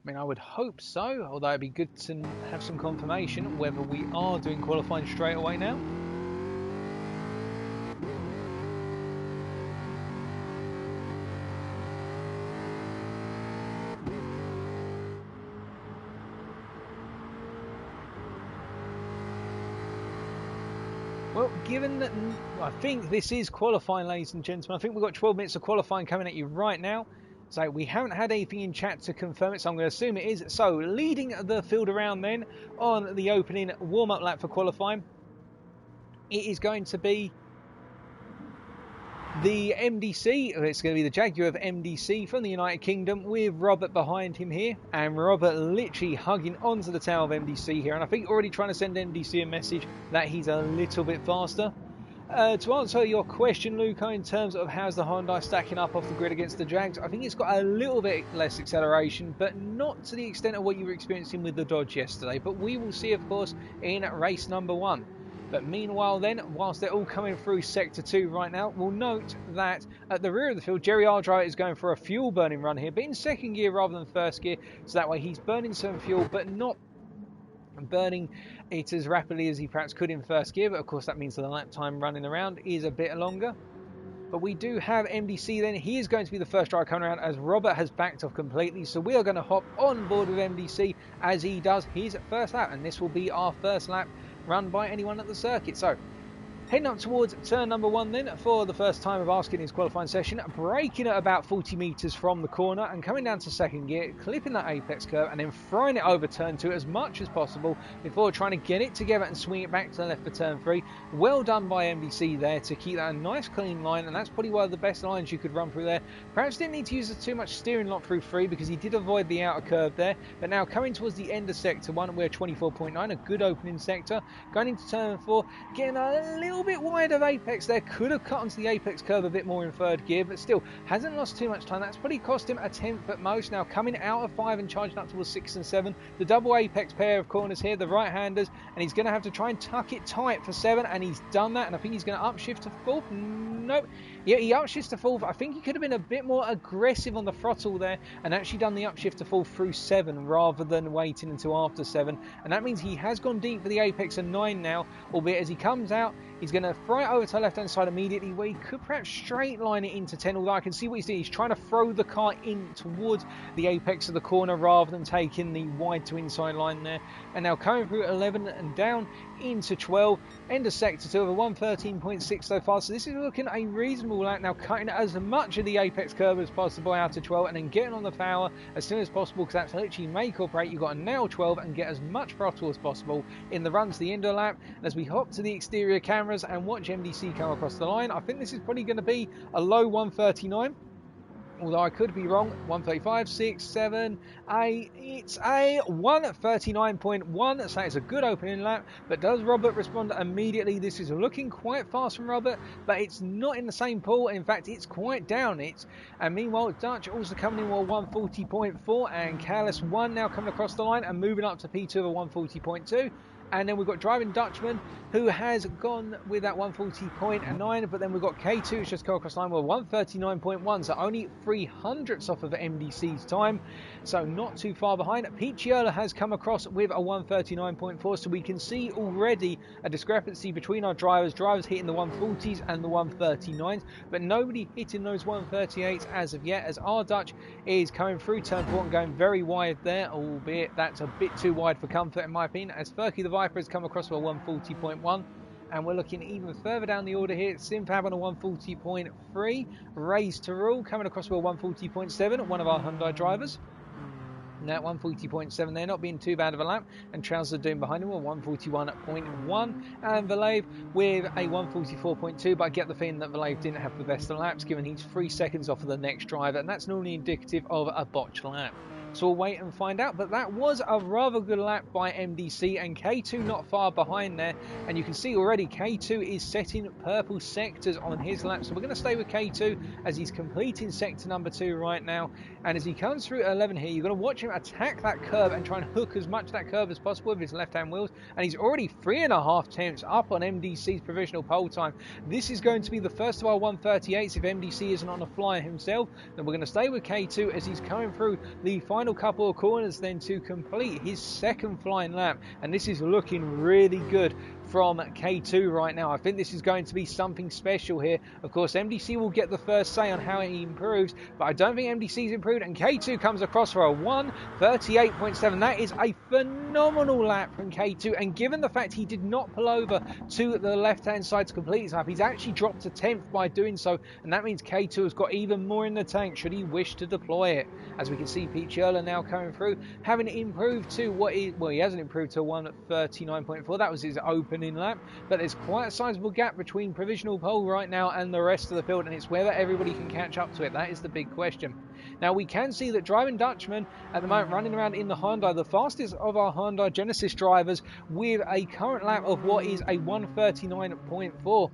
I mean, I would hope so, although it'd be good to have some confirmation whether we are doing qualifying straight away now. Well, given that I think this is qualifying, ladies and gentlemen, I think we've got 12 minutes of qualifying coming at you right now. So we haven't had anything in chat to confirm it, so I'm going to assume it is. So leading the field around then on the opening warm-up lap for qualifying, it is going to be the MDC. It's going to be the Jaguar of MDC from the United Kingdom with Robert behind him here. And Robert literally hugging onto the tail of MDC here. And I think already trying to send MDC a message that he's a little bit faster. To answer your question, Luca, in terms of how's the Hyundai stacking up off the grid against the Jags, I think it's got a little bit less acceleration, but not to the extent of what you were experiencing with the Dodge yesterday. But we will see, of course, in race number 1. But meanwhile then, whilst they're all coming through Sector 2 right now, we'll note that at the rear of the field, Jerry Ardriver is going for a fuel burning run here, but in second gear rather than first gear, so that way he's burning some fuel, but not burning it as rapidly as he perhaps could in first gear, but of course that means the lap time running around is a bit longer. But we do have MDC then. He is going to be the first driver coming around as Robert has backed off completely. So we are going to hop on board with MDC as he does his first lap. And this will be our first lap run by anyone at the circuit. So heading up towards turn number 1 then for the first time of Ask in his qualifying session, braking at about 40 metres from the corner and coming down to second gear, clipping that apex curve and then throwing it over turn 2 as much as possible before trying to get it together and swing it back to the left for turn 3. Well done by MDC there to keep that a nice clean line, and that's probably one of the best lines you could run through there. Perhaps didn't need to use too much steering lock through 3 because he did avoid the outer curve there, but now coming towards the end of sector 1, we're 24.9, a good opening sector. Going into turn 4, getting a little bit wide of apex there, could have cut onto the apex curve a bit more in third gear, but still hasn't lost too much time. That's probably cost him a 10th at most. Now coming out of 5 and charging up towards 6 and 7, the double apex pair of corners here, the right-handers, and he's going to have to try and tuck it tight for 7, and he's done that, and I think he's going to upshift to 4th. Nope. Yeah, he upshifts to 4th. I think he could have been a bit more aggressive on the throttle there and actually done the upshift to 4th through 7 rather than waiting until after 7, and that means he has gone deep for the apex of 9 now, albeit as he comes out, he's going to throw it over to the left-hand side immediately, where he could perhaps straight line it into 10, although I can see what he's doing. He's trying to throw the car in towards the apex of the corner rather than taking the wide to inside line there. And now coming through 11 and down into 12, end of sector 2 of a 113.6 so far. So this is looking a reasonable lap now, cutting as much of the apex curve as possible out to 12 and then getting on the power as soon as possible, because that's literally make or break. You've got to nail 12 and get as much throttle as possible in the run to the end of the lap. And as we hop to the exterior cameras and watch MDC come across the line, I think this is probably going to be a low 139. Although I could be wrong. 135, 6, 7, 8. It's a 139.1. So it's a good opening lap. But does Robert respond immediately? This is looking quite fast from Robert, but it's not in the same pool. In fact, it's quite down. And meanwhile, Dutch also coming in with 140.4, and Careless 1 now coming across the line and moving up to P2 of a 140.2. And then we've got Driving Dutchman, who has gone with that 140.9, but then we've got K2, who's just come across the line with 139.1, so only 300ths off of MDC's time, so not too far behind. Picciola has come across with a 139.4, so we can see already a discrepancy between our drivers hitting the 140s and the 139s, but nobody hitting those 138s as of yet, as our Dutch is coming through turn 4 and going very wide there, albeit that's a bit too wide for comfort in my opinion, as Furky the Viper has come across with a 140.1, and we're looking even further down the order here. Simfab on a 140.3, Raise to Rule coming across with a 140.7, one of our Hyundai drivers. Now 140.7 there, not being too bad of a lap, and Trouser Doom behind him with 141.1, and Valave with a 144.2, but I get the feeling that Valave didn't have the best of laps, given he's 3 seconds off of the next driver, and that's normally indicative of a botched lap. So we'll wait and find out, but that was a rather good lap by MDC, and K2 not far behind there, and you can see already K2 is setting purple sectors on his lap, so we're going to stay with K2 as he's completing sector number 2 right now, and as he comes through 11 here, you're going to watch him attack that curve and try and hook as much of that curve as possible with his left-hand wheels, and he's already 3.5 tenths up on MDC's provisional pole time. This is going to be the first of our 138s if MDC isn't on a flyer himself. Then we're going to stay with K2 as he's coming through the final couple of corners then to complete his second flying lap, and this is looking really good from K2 right now. I think this is going to be something special here. Of course, MDC will get the first say on how he improves, but I don't think MDC's improved, and K2 comes across for a 138.7. That is a phenomenal lap from K2, and given the fact he did not pull over to the left-hand side to complete his lap, he's actually dropped to 10th by doing so, and that means K2 has got even more in the tank should he wish to deploy it. As we can see, Picciola now coming through, having improved to what is, well, he hasn't improved to 139.4. That was his opening lap, but there's quite a sizable gap between provisional pole right now and the rest of the field, and it's whether everybody can catch up to it. That is the big question. Now we can see that Driving Dutchman at the moment running around in the Hyundai, the fastest of our Hyundai Genesis drivers, with a current lap of what is a 139.4.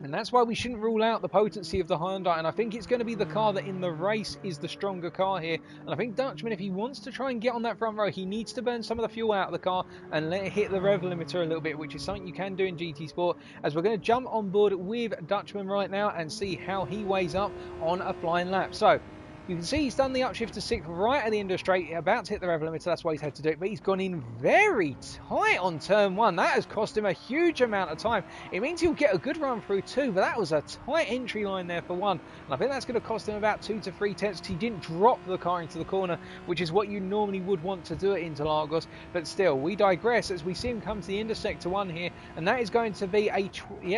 And that's why we shouldn't rule out the potency of the Hyundai, and I think it's going to be the car that in the race is the stronger car here. And I think Dutchman, if he wants to try and get on that front row, he needs to burn some of the fuel out of the car and let it hit the rev limiter a little bit, which is something you can do in GT Sport. As we're going to jump on board with Dutchman right now and see how he weighs up on a flying lap. So You can see he's done the upshift to 6th right at the end of the straight, about to hit the rev limiter, that's why he's had to do it, but he's gone in very tight on turn 1. That has cost him a huge amount of time. It means he'll get a good run through 2, but that was a tight entry line there for 1. And I think that's going to cost him about 2 to 3 tenths because he didn't drop the car into the corner, which is what you normally would want to do at Interlagos. But still, we digress as we see him come to the end of sector 1 here, and that is going to be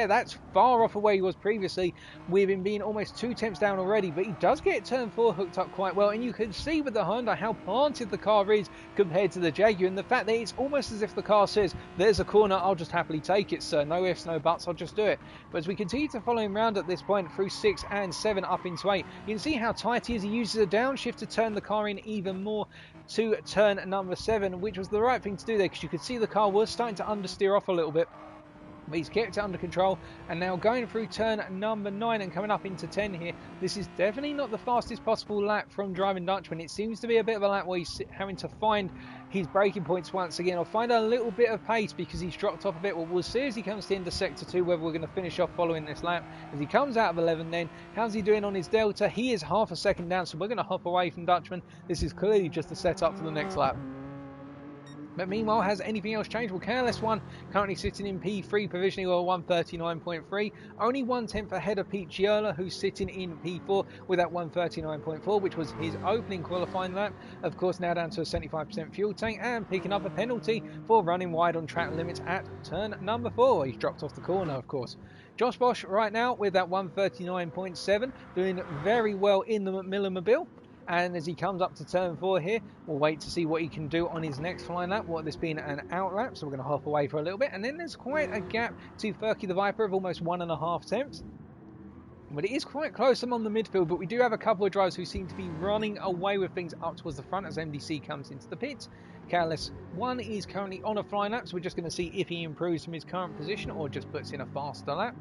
that's far off of where he was previously, with him being almost 2 tenths down already, but he does get turn 4 hooked up quite well, and you can see with the Honda how planted the car is compared to the Jaguar, and the fact that it's almost as if the car says, there's a corner, I'll just happily take it, sir, no ifs, no buts, I'll just do it. But as we continue to follow him around at this point through 6 and 7 up into 8, you can see how tight he is. He uses a downshift to turn the car in even more to turn number 7, which was the right thing to do there because you could see the car was starting to understeer off a little bit. But he's kept it under control, and now going through turn number 9 and coming up into 10 here. This is definitely not the fastest possible lap from Driving Dutchman. It seems to be a bit of a lap where he's having to find his braking points once again, or find a little bit of pace because he's dropped off a bit. Well, we'll see as he comes to the end of sector 2 whether we're going to finish off following this lap. As he comes out of 11 then, how's he doing on his delta? He is half a second down, so we're going to hop away from Dutchman. This is clearly just a setup for the next lap. But meanwhile, has anything else changed? Well, KLS1 currently sitting in P3 provisionally, or 139.3, only 1 tenth ahead of Pete Giola, who's sitting in P4 with that 139.4, which was his opening qualifying lap. Of course, now down to a 75% fuel tank and picking up a penalty for running wide on track limits at turn number 4. He's dropped off the corner, of course. Josh Bosch right now with that 139.7, doing very well in the Macmillan Mobile. And as he comes up to turn 4 here, we'll wait to see what he can do on his next flying lap, what this being an out lap, so we're going to hop away for a little bit. And then there's quite a gap to Furky the Viper of almost 1.5 tenths. But it is quite close among the midfield, but we do have a couple of drivers who seem to be running away with things up towards the front as MDC comes into the pits. KLS1 is currently on a flying lap, so we're just going to see if he improves from his current position or just puts in a faster lap.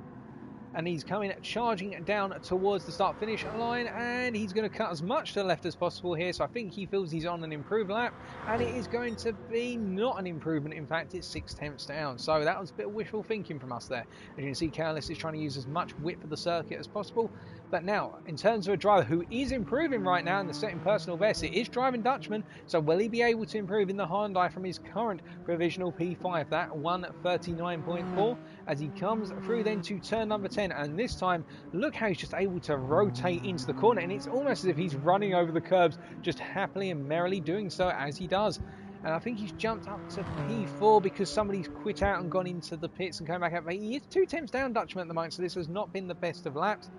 And he's coming charging down towards the start finish line, and he's going to cut as much to the left as possible here, so I think he feels he's on an improved lap, and it is going to be not an improvement. In fact, it's 6 tenths down, so that was a bit of wishful thinking from us there. As you can see, KLS is trying to use as much width of the circuit as possible. But now, in terms of a driver who is improving right now in the setting personal best, it is Driving Dutchman. So will he be able to improve in the Hyundai from his current provisional P5, that 139.4, as he comes through then to turn number 10. And this time, look how he's just able to rotate into the corner, and it's almost as if he's running over the curbs, just happily and merrily doing so as he does. And I think he's jumped up to P4 because somebody's quit out and gone into the pits and come back up. But he is 2 tenths down Dutchman at the moment, so this has not been the best of laps.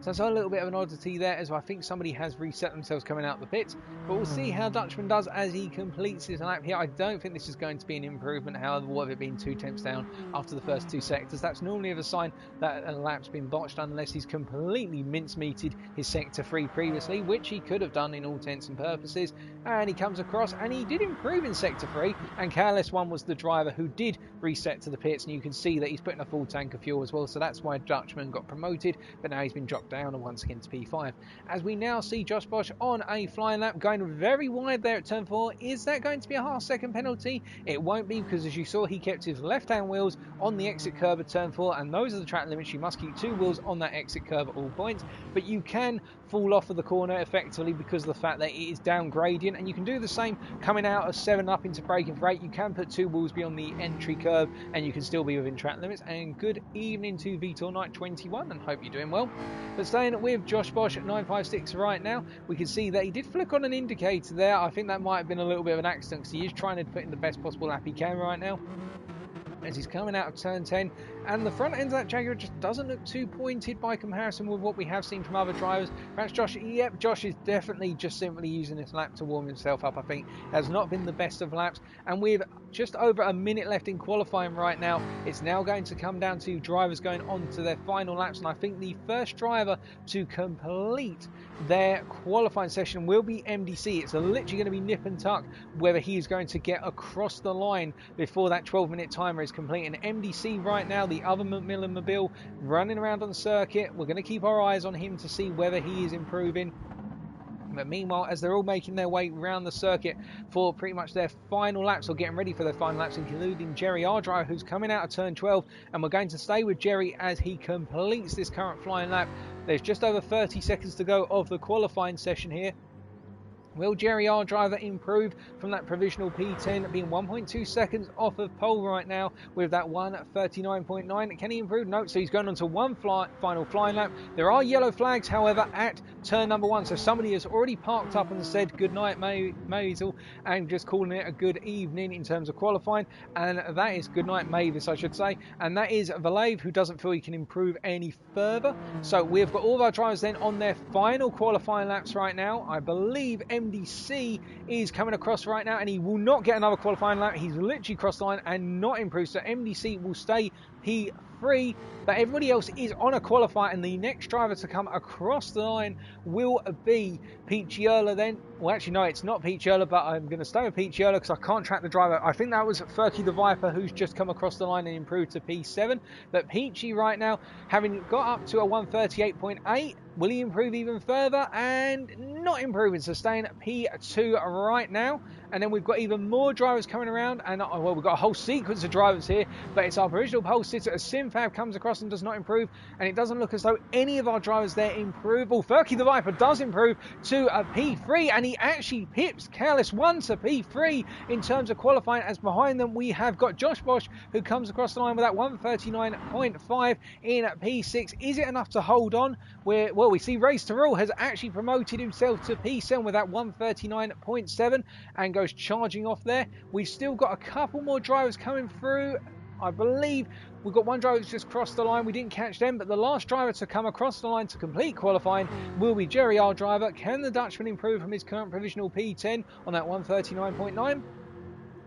So that's a little bit of an oddity there, as I think somebody has reset themselves coming out the pits. But we'll see how Dutchman does as he completes his lap here. I don't think this is going to be an improvement, however, what have it been 2 tenths down after the first 2 sectors. That's normally a sign that a lap's been botched, unless he's completely mincemeated his sector 3 previously, which he could have done in all intents and purposes. And he comes across, and he did improve in sector 3, and KLS1 was the driver who did reset to the pits, and you can see that he's putting a full tank of fuel as well, so that's why Dutchman got promoted, but now he's been dropped down and once again to P5. As we now see Josh Bosch on a flying lap, going very wide there at turn 4. Is that going to be a half-second penalty? It won't be, because as you saw, he kept his left-hand wheels on the exit curb at turn 4, and those are the track limits. You must keep 2 wheels on that exit curb at all points, but you can fall off of the corner effectively because of the fact that it is down gradient, and you can do the same coming out of 7 up into braking for 8. You can put 2 wheels beyond the entry curb, and you can still be within track limits. And good evening to Vitor Knight 21, and hope you're doing well. But staying with Josh Bosch at 956 right now, we can see that he did flick on an indicator there. I think that might have been a little bit of an accident, because he is trying to put in the best possible lap he can right now as he's coming out of turn 10, and the front end of that Jaguar just doesn't look too pointed by comparison with what we have seen from other drivers. Perhaps Josh, yep, Josh is definitely just simply using this lap to warm himself up. I think has not been the best of laps, and with just over a minute left in qualifying right now, it's now going to come down to drivers going on to their final laps, and I think the first driver to complete their qualifying session will be MDC. It's literally going to be nip and tuck whether he is going to get across the line before that 12-minute timer is complete. And MDC right now, the other Macmillan Mobile, running around on the circuit. We're going to keep our eyes on him to see whether he is improving. But meanwhile, as they're all making their way around the circuit for pretty much their final laps, or getting ready for their final laps, including Jerry Ardriver, who's coming out of turn 12, and we're going to stay with Jerry as he completes this current flying lap. There's just over 30 seconds to go of the qualifying session here. Will Jerry Ardriver improve from that provisional P10, being 1.2 seconds off of pole right now with that 1:39.9? Can he improve? No, so he's going on to one final flying lap. There are yellow flags, however, at turn number 1. So somebody has already parked up and said good night, Maisel, and just calling it a good evening in terms of qualifying. And that is good night, Mavis, I should say. And that is Valave, who doesn't feel he can improve any further. So we've got all of our drivers then on their final qualifying laps right now. I believe MDC is coming across right now, and he will not get another qualifying lap. He's literally crossed the line and not improved, so MDC will stay P3, but everybody else is on a qualifier, and the next driver to come across the line will be Picciola then. Well, actually, no, it's not Picciola, but I'm going to stay with Picciola because I can't track the driver. I think that was Furky the Viper, who's just come across the line and improved to P7. But Peachy right now, having got up to a 1:38.8, will he improve even further? And not improving, so staying at P2 right now. And then we've got even more drivers coming around, and well, we've got a whole sequence of drivers here, but it's our provisional pole sitter as Simfab comes across and does not improve, and it doesn't look as though any of our drivers there improve. Well, Furky the Viper does improve to a P3, and he actually pips Careless 1 to P3 in terms of qualifying, as behind them we have got Josh Bosch, who comes across the line with that 1:39.5 in P6. Is it enough to hold on? Well, we see Race to Rule has actually promoted himself to P7 with that 1:39.7 and goes charging off there. We've still got a couple more drivers coming through. I believe we've got one driver that's just crossed the line. We didn't catch them, but the last driver to come across the line to complete qualifying will be Jerry Ardriver. Can the Dutchman improve from his current provisional P10 on that 1:39.9?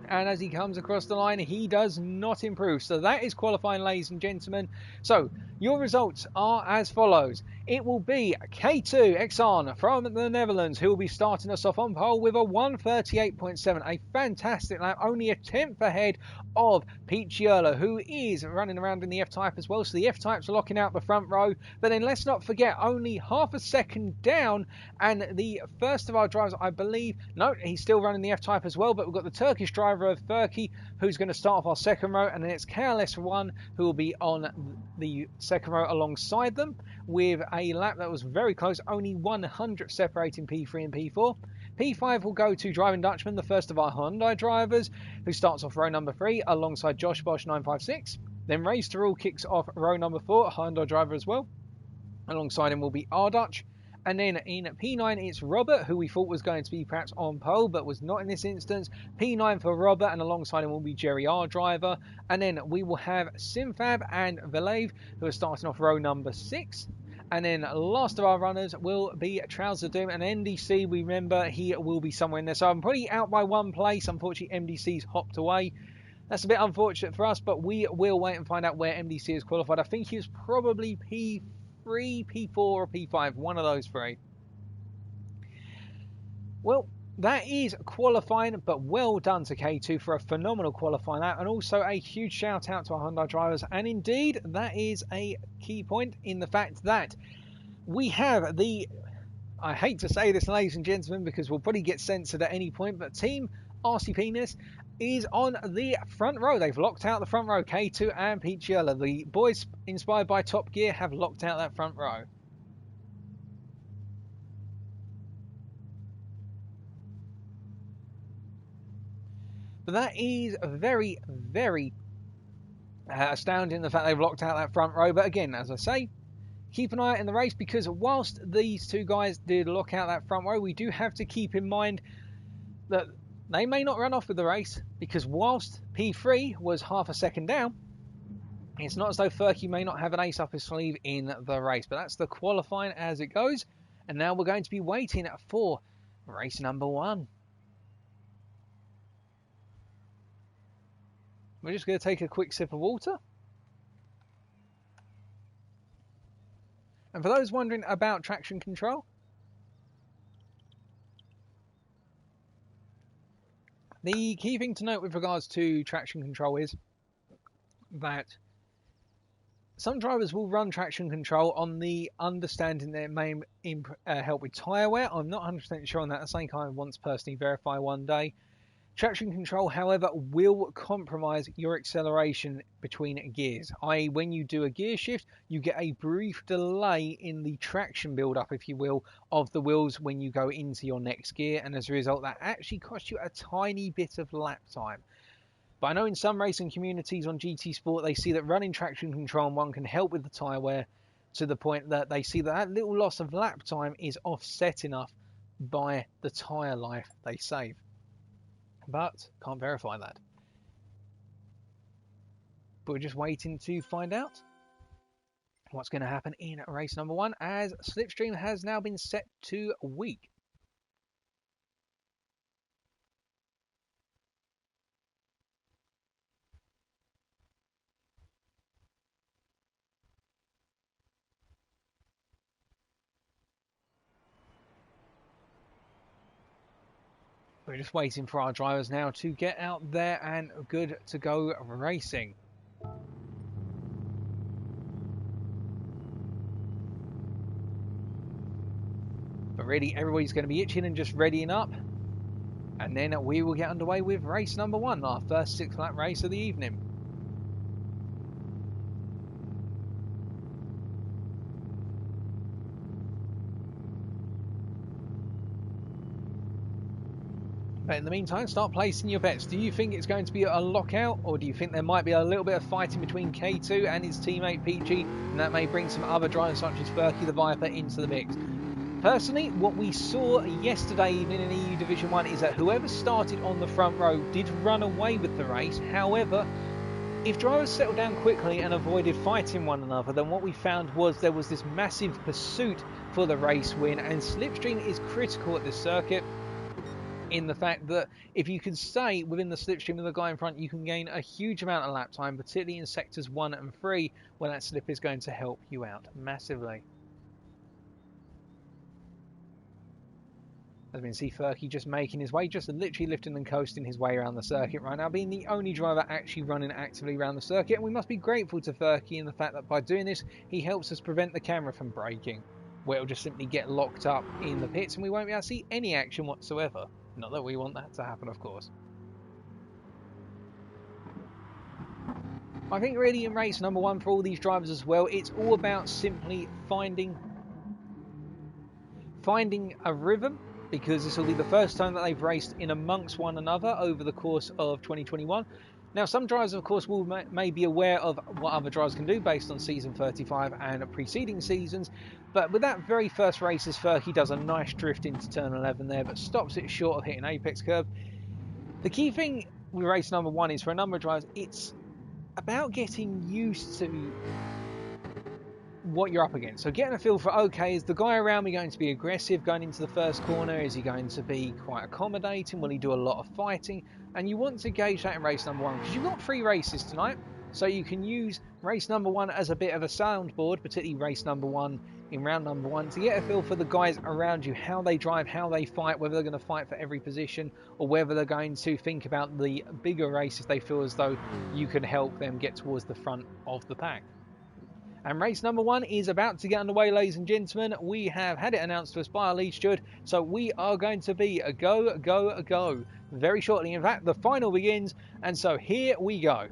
And as he comes across the line, he does not improve. So that is qualifying, ladies and gentlemen. So your results are as follows. It will be K2 Exxon from the Netherlands, who will be starting us off on pole with a 1:38.7. A fantastic lap, only a tenth ahead of Picciola, who is running around in the F-Type as well. So the F-Type's locking out the front row. But then let's not forget, only half a second down. And the first of our drivers, I believe, no, he's still running the F-Type as well. But we've got the Turkish driver of Furky, who's going to start off our second row. And then it's KLS1, who will be on the second row alongside them, with a lap that was very close, only 100 separating P3 and P4. P5 will go to Driving Dutchman, the first of our Hyundai drivers, who starts off row number 3 alongside Josh Bosch 956. Then Race to Rule kicks off row number 4, a Hyundai driver as well. Alongside him will be Ardutch. And then in P9 it's Robert, who we thought was going to be perhaps on pole, but was not in this instance. P9 for Robert, and alongside him will be Jerry Ardriver. And then we will have Simfab and Valave, who are starting off row number 6. And then last of our runners will be Trouser Doom, and MDC, we remember he will be somewhere in there. So I'm probably out by one place. Unfortunately, MDC's hopped away. That's a bit unfortunate for us, but we will wait and find out where MDC is qualified. I think he was probably P3, P4 or P5, one of those three. Well, that is qualifying, but well done to K2 for a phenomenal qualifying lap, and also a huge shout out to our Hyundai drivers. And indeed, that is a key point in the fact that we have the, I hate to say this, ladies and gentlemen, because we'll probably get censored at any point, but Team RC Penis is on the front row. They've locked out the front row. K2 and Picciola, the boys inspired by Top Gear, have locked out that front row. But that is very, very astounding, the fact they've locked out that front row. But again, as I say, keep an eye out in the race, because whilst these two guys did lock out that front row, we do have to keep in mind that they may not run off with the race, because whilst P3 was half a second down, it's not as though Furky may not have an ace up his sleeve in the race. But that's the qualifying as it goes. And now we're going to be waiting for race number 1. We're just going to take a quick sip of water. And for those wondering about traction control, the key thing to note with regards to traction control is that some drivers will run traction control on the understanding that it may help with tyre wear. I'm not 100% sure on that. That's something I want to personally verify one day. Traction control, however, will compromise your acceleration between gears, i.e. when you do a gear shift, you get a brief delay in the traction build-up, if you will, of the wheels when you go into your next gear, and as a result, that actually costs you a tiny bit of lap time. But I know in some racing communities on GT Sport, they see that running traction control on one can help with the tyre wear to the point that they see that little loss of lap time is offset enough by the tyre life they save. But can't verify that. But we're just waiting to find out what's going to happen in race number 1, as Slipstream has now been set to weak. We're just waiting for our drivers now to get out there and good to go racing. But really, everybody's going to be itching and just readying up. And then we will get underway with race number 1, our first 6-lap race of the evening. But in the meantime, start placing your bets. Do you think it's going to be a lockout, or do you think there might be a little bit of fighting between K2 and his teammate PG, and that may bring some other drivers such as Furky the Viper into the mix? Personally, what we saw yesterday evening in EU Division 1 is that whoever started on the front row did run away with the race. However, if drivers settled down quickly and avoided fighting one another, then what we found was there was this massive pursuit for the race win, and Slipstream is critical at this circuit in the fact that if you can stay within the slipstream of the guy in front, you can gain a huge amount of lap time, particularly in sectors 1 and 3, when that slip is going to help you out massively. As we can see, Furky just making his way, just literally lifting and coasting his way around the circuit right now, being the only driver actually running actively around the circuit. And we must be grateful to Furky in the fact that by doing this, he helps us prevent the camera from breaking, where it'll just simply get locked up in the pits and we won't be able to see any action whatsoever. Not that we want that to happen, of course. I think really in race number 1 for all these drivers as well, it's all about simply finding a rhythm, because this will be the first time that they've raced in amongst one another over the course of 2021. Now, some drivers, of course, may be aware of what other drivers can do based on season 35 and preceding seasons, but with that very first race, as Furky does a nice drift into turn 11 there, but stops it short of hitting apex curb. The key thing with race number 1 is, for a number of drivers, it's about getting used to what you're up against. So getting a feel for, okay, is the guy around me going to be aggressive going into the first corner? Is he going to be quite accommodating? Will he do a lot of fighting? And you want to gauge that in race number 1, because you've got 3 races tonight, so you can use race number 1 as a bit of a soundboard, particularly race number 1 in round number 1, to get a feel for the guys around you, how they drive, how they fight, whether they're going to fight for every position, or whether they're going to think about the bigger races they feel as though you can help them get towards the front of the pack. And race number 1 is about to get underway, ladies and gentlemen. We have had it announced to us by our lead steward, so we are going to be a go, go, go very shortly. In fact, the final begins, and so here we go.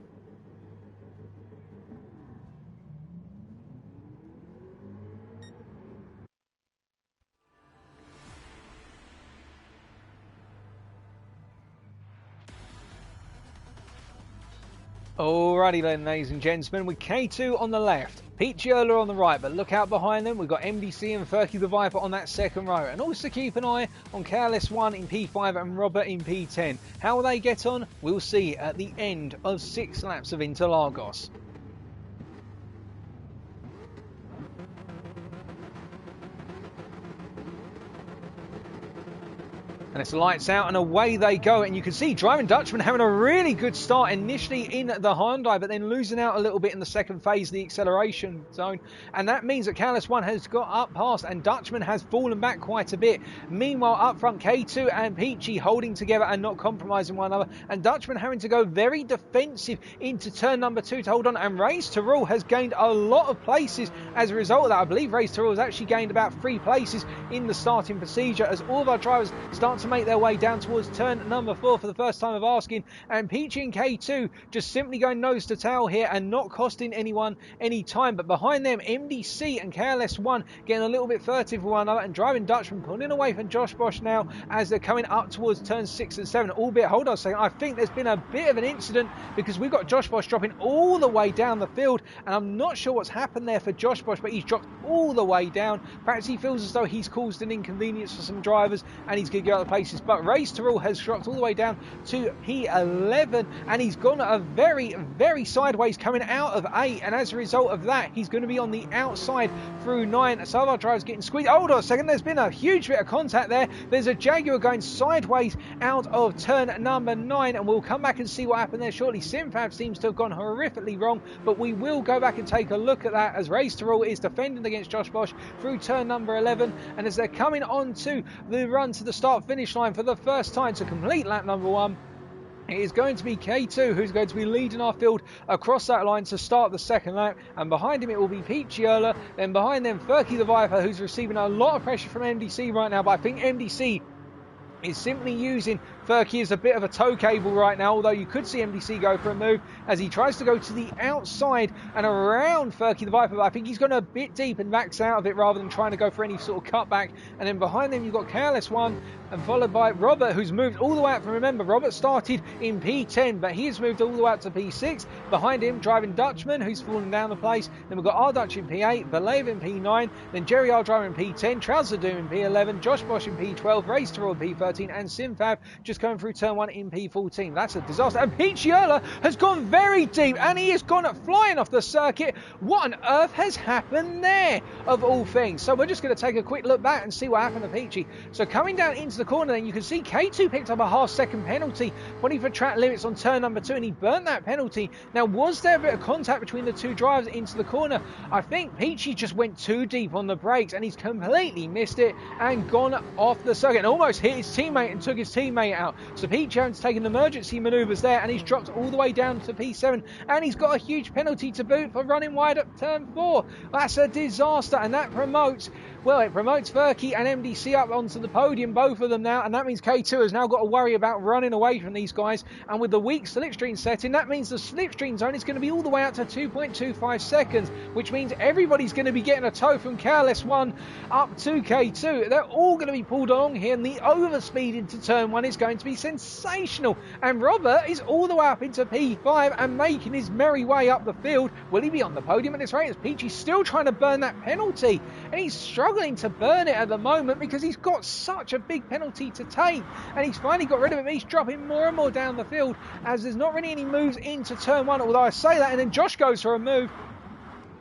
Alrighty then, ladies and gentlemen, with K2 on the left, Pete Giurla on the right, but look out behind them, we've got MDC and Furky the Viper on that second row. And also keep an eye on KLS1 in P5 and Robert in P10. How will they get on? We'll see at the end of 6 laps of Interlagos. And it's lights out and away they go. And you can see Driving Dutchman having a really good start initially in the Hyundai, but then losing out a little bit in the second phase of the acceleration zone. And that means that Careless One has got up past and Dutchman has fallen back quite a bit. Meanwhile, up front, K2 and Peachy holding together and not compromising one another. And Dutchman having to go very defensive into turn number 2 to hold on. And Race to Rule has gained a lot of places as a result of that. I believe Race to Rule has actually gained about 3 places in the starting procedure as all of our drivers start to make their way down towards turn number 4 for the first time of asking, and Peachy and K2 just simply going nose to tail here and not costing anyone any time. But behind them, MDC and KLS1 getting a little bit furtive with one another, and Driving Dutchman pulling away from Josh Bosch now as they're coming up towards turn 6 and 7. Albeit, hold on a second, I think there's been a bit of an incident because we've got Josh Bosch dropping all the way down the field, and I'm not sure what's happened there for Josh Bosch, but he's dropped all the way down. Perhaps he feels as though he's caused an inconvenience for some drivers and he's going to go other places. But Race to Rule has dropped all the way down to P11, and he's gone a very, very sideways coming out of 8, and as a result of that, he's going to be on the outside through 9. Some of our drivers getting squeezed. Hold on a second, there's been a huge bit of contact there. There's a Jaguar going sideways out of turn number 9, and we'll come back and see what happened there shortly. Simfab seems to have gone horrifically wrong, but we will go back and take a look at that as Race to Rule is defending against Josh Bosch through turn number 11, and as they're coming on to the run to the start-finish line for the first time to complete lap number 1, it is going to be K2 who's going to be leading our field across that line to start the second lap, and behind him it will be Peachy Erler, then behind them Furky the Viper, who's receiving a lot of pressure from MDC right now, but I think MDC is simply using Furky as a bit of a tow cable right now, although you could see MDC go for a move as he tries to go to the outside and around Furky the Viper, but I think he's gone a bit deep and backs out of it rather than trying to go for any sort of cutback. And then behind them you've got KLS1 and followed by Robert, who's moved all the way up. Remember, Robert started in P10, but he has moved all the way up to P6. Behind him, Driving Dutchman, who's fallen down the place. Then we've got R Dutch in P8, Valev in P9, then Jerry R Driver in P10, Trouser Doom in P11, Josh Bosch in P12, Race to Rule in P13, and Simfab just going through turn 1 in P14. That's a disaster. And Peachy Erler has gone very deep, and he has gone flying off the circuit. What on earth has happened there, of all things? So we're just going to take a quick look back and see what happened to Peachy. So coming down into the corner, then you can see K2 picked up a half-second penalty, putting for track limits on turn number 2, and he burnt that penalty. Now, was there a bit of contact between the two drivers into the corner? I think Peachy just went too deep on the brakes, and he's completely missed it and gone off the circuit and almost hit his teammate and took his teammate out. So Peachy has taken emergency manoeuvres there, and he's dropped all the way down to P7, and he's got a huge penalty to boot for running wide at turn 4. That's a disaster, and that promotes, well, it promotes Furky and MDC up onto the podium, both of them now, and that means K2 has now got to worry about running away from these guys. And with the weak slipstream setting, that means the slipstream zone is going to be all the way out to 2.25 seconds, which means everybody's going to be getting a tow from KLS1 up to K2. They're all going to be pulled along here, and the overspeed into turn 1 is going to be sensational. And Robert is all the way up into P5 and making his merry way up the field. Will he be on the podium at this rate? As Peachy's still trying to burn that penalty, and he's struggling to burn it at the moment because he's got such a big penalty to take, and he's finally got rid of it. He's dropping more and more down the field as there's not really any moves into turn 1, although I say that, and then Josh goes for a move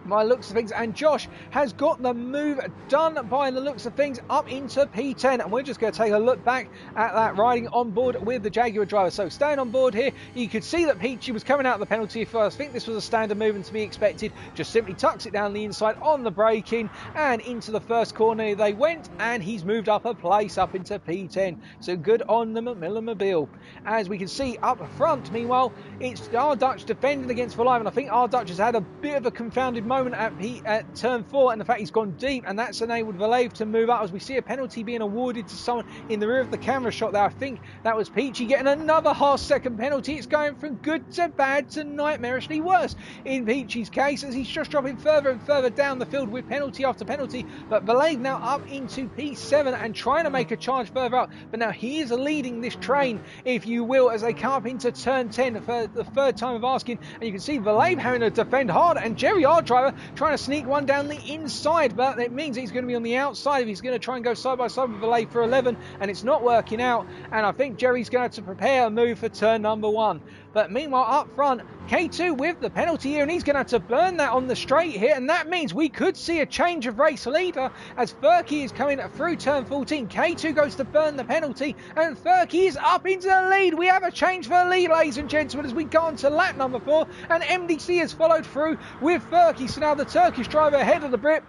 by the looks of things, and Josh has got the move done by the looks of things up into P10, and we're just going to take a look back at that riding on board with the Jaguar driver. So staying on board here, you could see that Peachy was coming out of the penalty first. I think this was a standard move and to be expected. Just simply tucks it down the inside on the braking, and into the first corner they went, and he's moved up a place up into P10. So good on the Macmillan Mobile. As we can see up front, meanwhile, it's R Dutch defending against Valive, and I think R Dutch has had a bit of a confounded moment at turn 4, and the fact he's gone deep, and that's enabled Valev to move up as we see a penalty being awarded to someone in the rear of the camera shot there. I think that was Peachy getting another half-second penalty. It's going from good to bad to nightmarishly worse in Peachy's case, as he's just dropping further and further down the field with penalty after penalty. But Valev now up into P7 and trying to make a charge further up, but now he is leading this train, if you will, as they come up into turn 10 for the third time of asking, and you can see Valev having to defend hard, and Jerry R Driver trying to sneak one down the inside, but it means he's going to be on the outside if he's going to try and go side by side with Valev for 11, and it's not working out, and I think Jerry's going to have to prepare a move for turn number 1. But meanwhile, up front, K2 with the penalty here, and he's going to have to burn that on the straight here, and that means we could see a change of race leader as Furky is coming through turn 14. K2 goes to burn the penalty, and Furky is up into the lead. We have a change for the lead, ladies and gentlemen, as we go on to lap number 4, and MDC has followed through with Furky, so now the Turkish driver ahead of the Brit.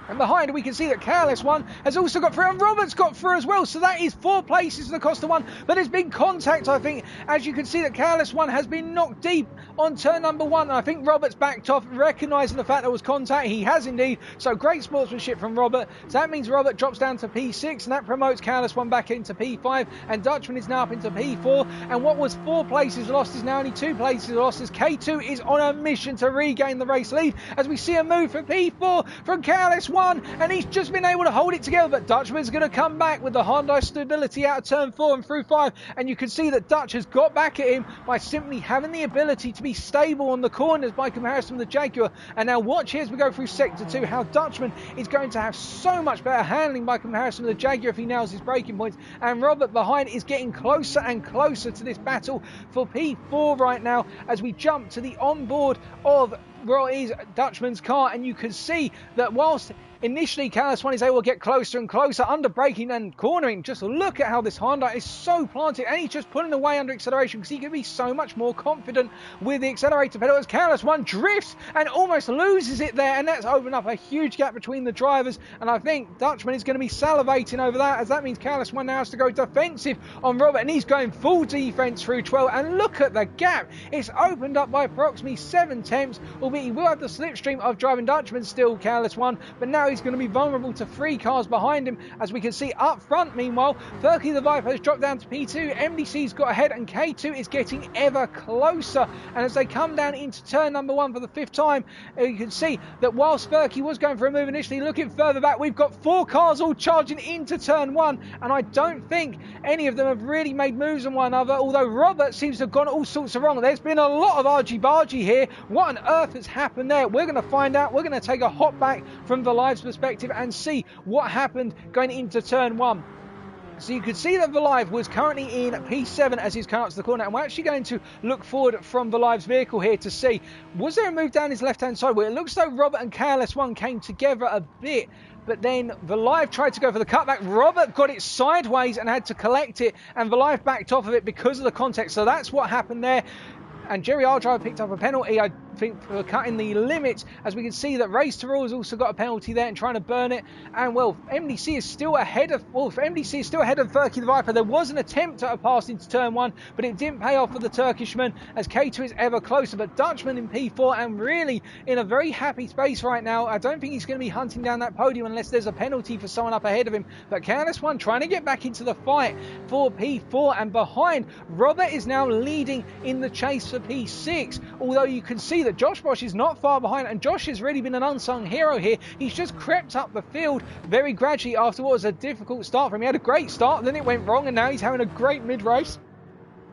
And behind we can see that Careless One has also got through, and Robert's got through as well. So that is 4 places to the Costa One. But there's been contact, I think, as you can see that Careless One has been knocked deep on turn number 1. And I think Robert's backed off, recognising the fact there was contact. He has indeed. So great sportsmanship from Robert. So that means Robert drops down to P6, and that promotes Careless One back into P5. And Dutchman is now up into P4. And what was 4 places lost is now only 2 places lost, as K2 is on a mission to regain the race lead. As we see a move for P4 from Careless One, and he's just been able to hold it together, but Dutchman's going to come back with the Hyundai stability out of turn 4 and through 5, and you can see that Dutch has got back at him by simply having the ability to be stable on the corners by comparison with the Jaguar. And now watch here as we go through sector 2 how Dutchman is going to have so much better handling by comparison with the Jaguar if he nails his braking points, and Robert behind is getting closer and closer to this battle for P4 right now as we jump to the onboard of Roy's Dutchman's car, and you can see that whilst initially Careless One is able to get closer and closer under braking and cornering, just look at how this Honda is so planted, and he's just pulling away under acceleration because he can be so much more confident with the accelerator pedal as Careless One drifts and almost loses it there, and that's opened up a huge gap between the drivers. And I think Dutchman is going to be salivating over that, as that means Careless One now has to go defensive on Robert, and he's going full defense through 12, and look at the gap. It's opened up by approximately 7 tenths, albeit he will have the slipstream of driving Dutchman still, Careless One, but now he's going to be vulnerable to 3 cars behind him. As we can see up front, meanwhile, Furky the Viper has dropped down to P2, MDC's got ahead, and K2 is getting ever closer. And as they come down into turn number 1 for the 5th time, you can see that whilst Furky was going for a move initially, looking further back, we've got 4 cars all charging into turn 1, and I don't think any of them have really made moves on one another, although Robert seems to have gone all sorts of wrong. There's been a lot of argy-bargy here. What on earth has happened there? We're going to find out. We're going to take a hop back from the live's perspective and see what happened going into turn 1. So you could see that Valive was currently in P7 as he's coming up to the corner, and we're actually going to look forward from Valive's vehicle here to see, was there a move down his left-hand side where it looks like Robert and Careless One came together a bit, but then Valive tried to go for the cutback. Robert got it sideways and had to collect it, and Valive backed off of it because of the context. So that's what happened there. And Jerry R. Driver picked up a penalty, I think, for cutting the limits, as we can see that Race to Rule has also got a penalty there and trying to burn it. And well, MDC is still ahead of Furky the Viper. There was an attempt at a pass into turn 1, but it didn't pay off for the Turkishman, as K2 is ever closer. But Dutchman in P4 and really in a very happy space right now. I don't think he's going to be hunting down that podium unless there's a penalty for someone up ahead of him. But Careless One trying to get back into the fight for P4, and behind, Robert is now leading in the chase for P6, although you can see that Josh Bosch is not far behind, and Josh has really been an unsung hero here. He's just crept up the field very gradually after what was a difficult start for him. He had a great start, then it went wrong, and now he's having a great mid-race.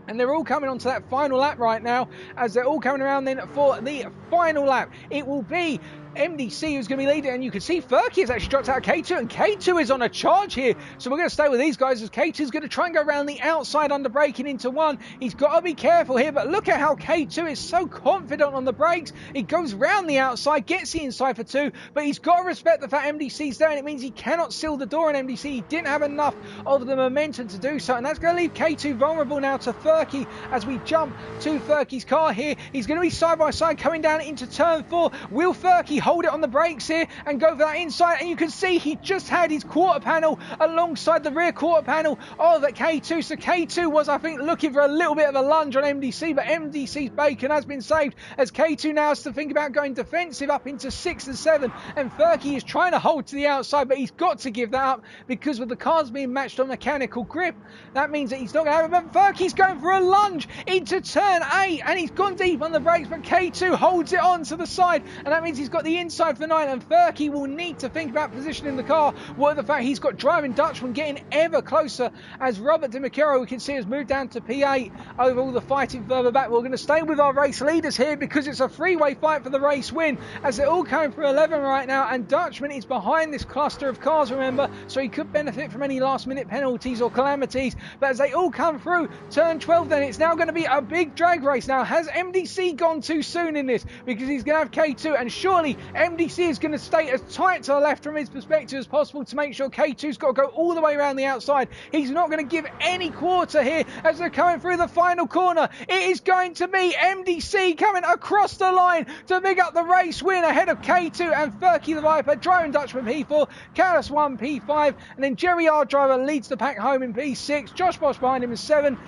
And they're all coming onto that final lap right now, as they're all coming around then for the final lap. It will be MDC who's going to be leading, and you can see Furky has actually dropped out of K2, and K2 is on a charge here, so we're going to stay with these guys as K2 is going to try and go around the outside under braking into 1. He's got to be careful here, but look at how K2 is so confident on the brakes. He goes round the outside, gets the inside for 2, but he's got to respect the fact MDC's there, and it means he cannot seal the door on MDC. He didn't have enough of the momentum to do so, and that's going to leave K2 vulnerable now to Furky as we jump to Furky's car here. He's going to be side by side coming down into turn 4. Will Furky hold it on the brakes here and go for that inside? And you can see he just had his quarter panel alongside the rear quarter panel of K2. So K2 was, I think, looking for a little bit of a lunge on MDC, but MDC's bacon has been saved as K2 now has to think about going defensive up into 6 and 7, and Furky is trying to hold to the outside, but he's got to give that up because with the cars being matched on mechanical grip, that means that he's not going to have it. But Furky's going for a lunge into turn 8, and he's gone deep on the brakes, but K2 holds puts it on to the side, and that means he's got the inside for 9, and Furky will need to think about positioning the car. What the fact he's got driving Dutchman getting ever closer as Robert De Macaro, we can see, has moved down to P8 over all the fighting further back. We're going to stay with our race leaders here because it's a three-way fight for the race win as they're all coming for 11 right now, and Dutchman is behind this cluster of cars, remember, so he could benefit from any last-minute penalties or calamities. But as they all come through turn 12, then it's now going to be a big drag race. Now, has MDC gone too soon in this? Because he's going to have K2, and surely MDC is going to stay as tight to the left from his perspective as possible to make sure K2's got to go all the way around the outside. He's not going to give any quarter here as they're coming through the final corner. It is going to be MDC coming across the line to pick up the race win ahead of K2 and Furky the Viper, driving Dutchman P4, Callus 1 P5, and then Jerry R Driver leads the pack home in P6, Josh Bosch behind him in 7,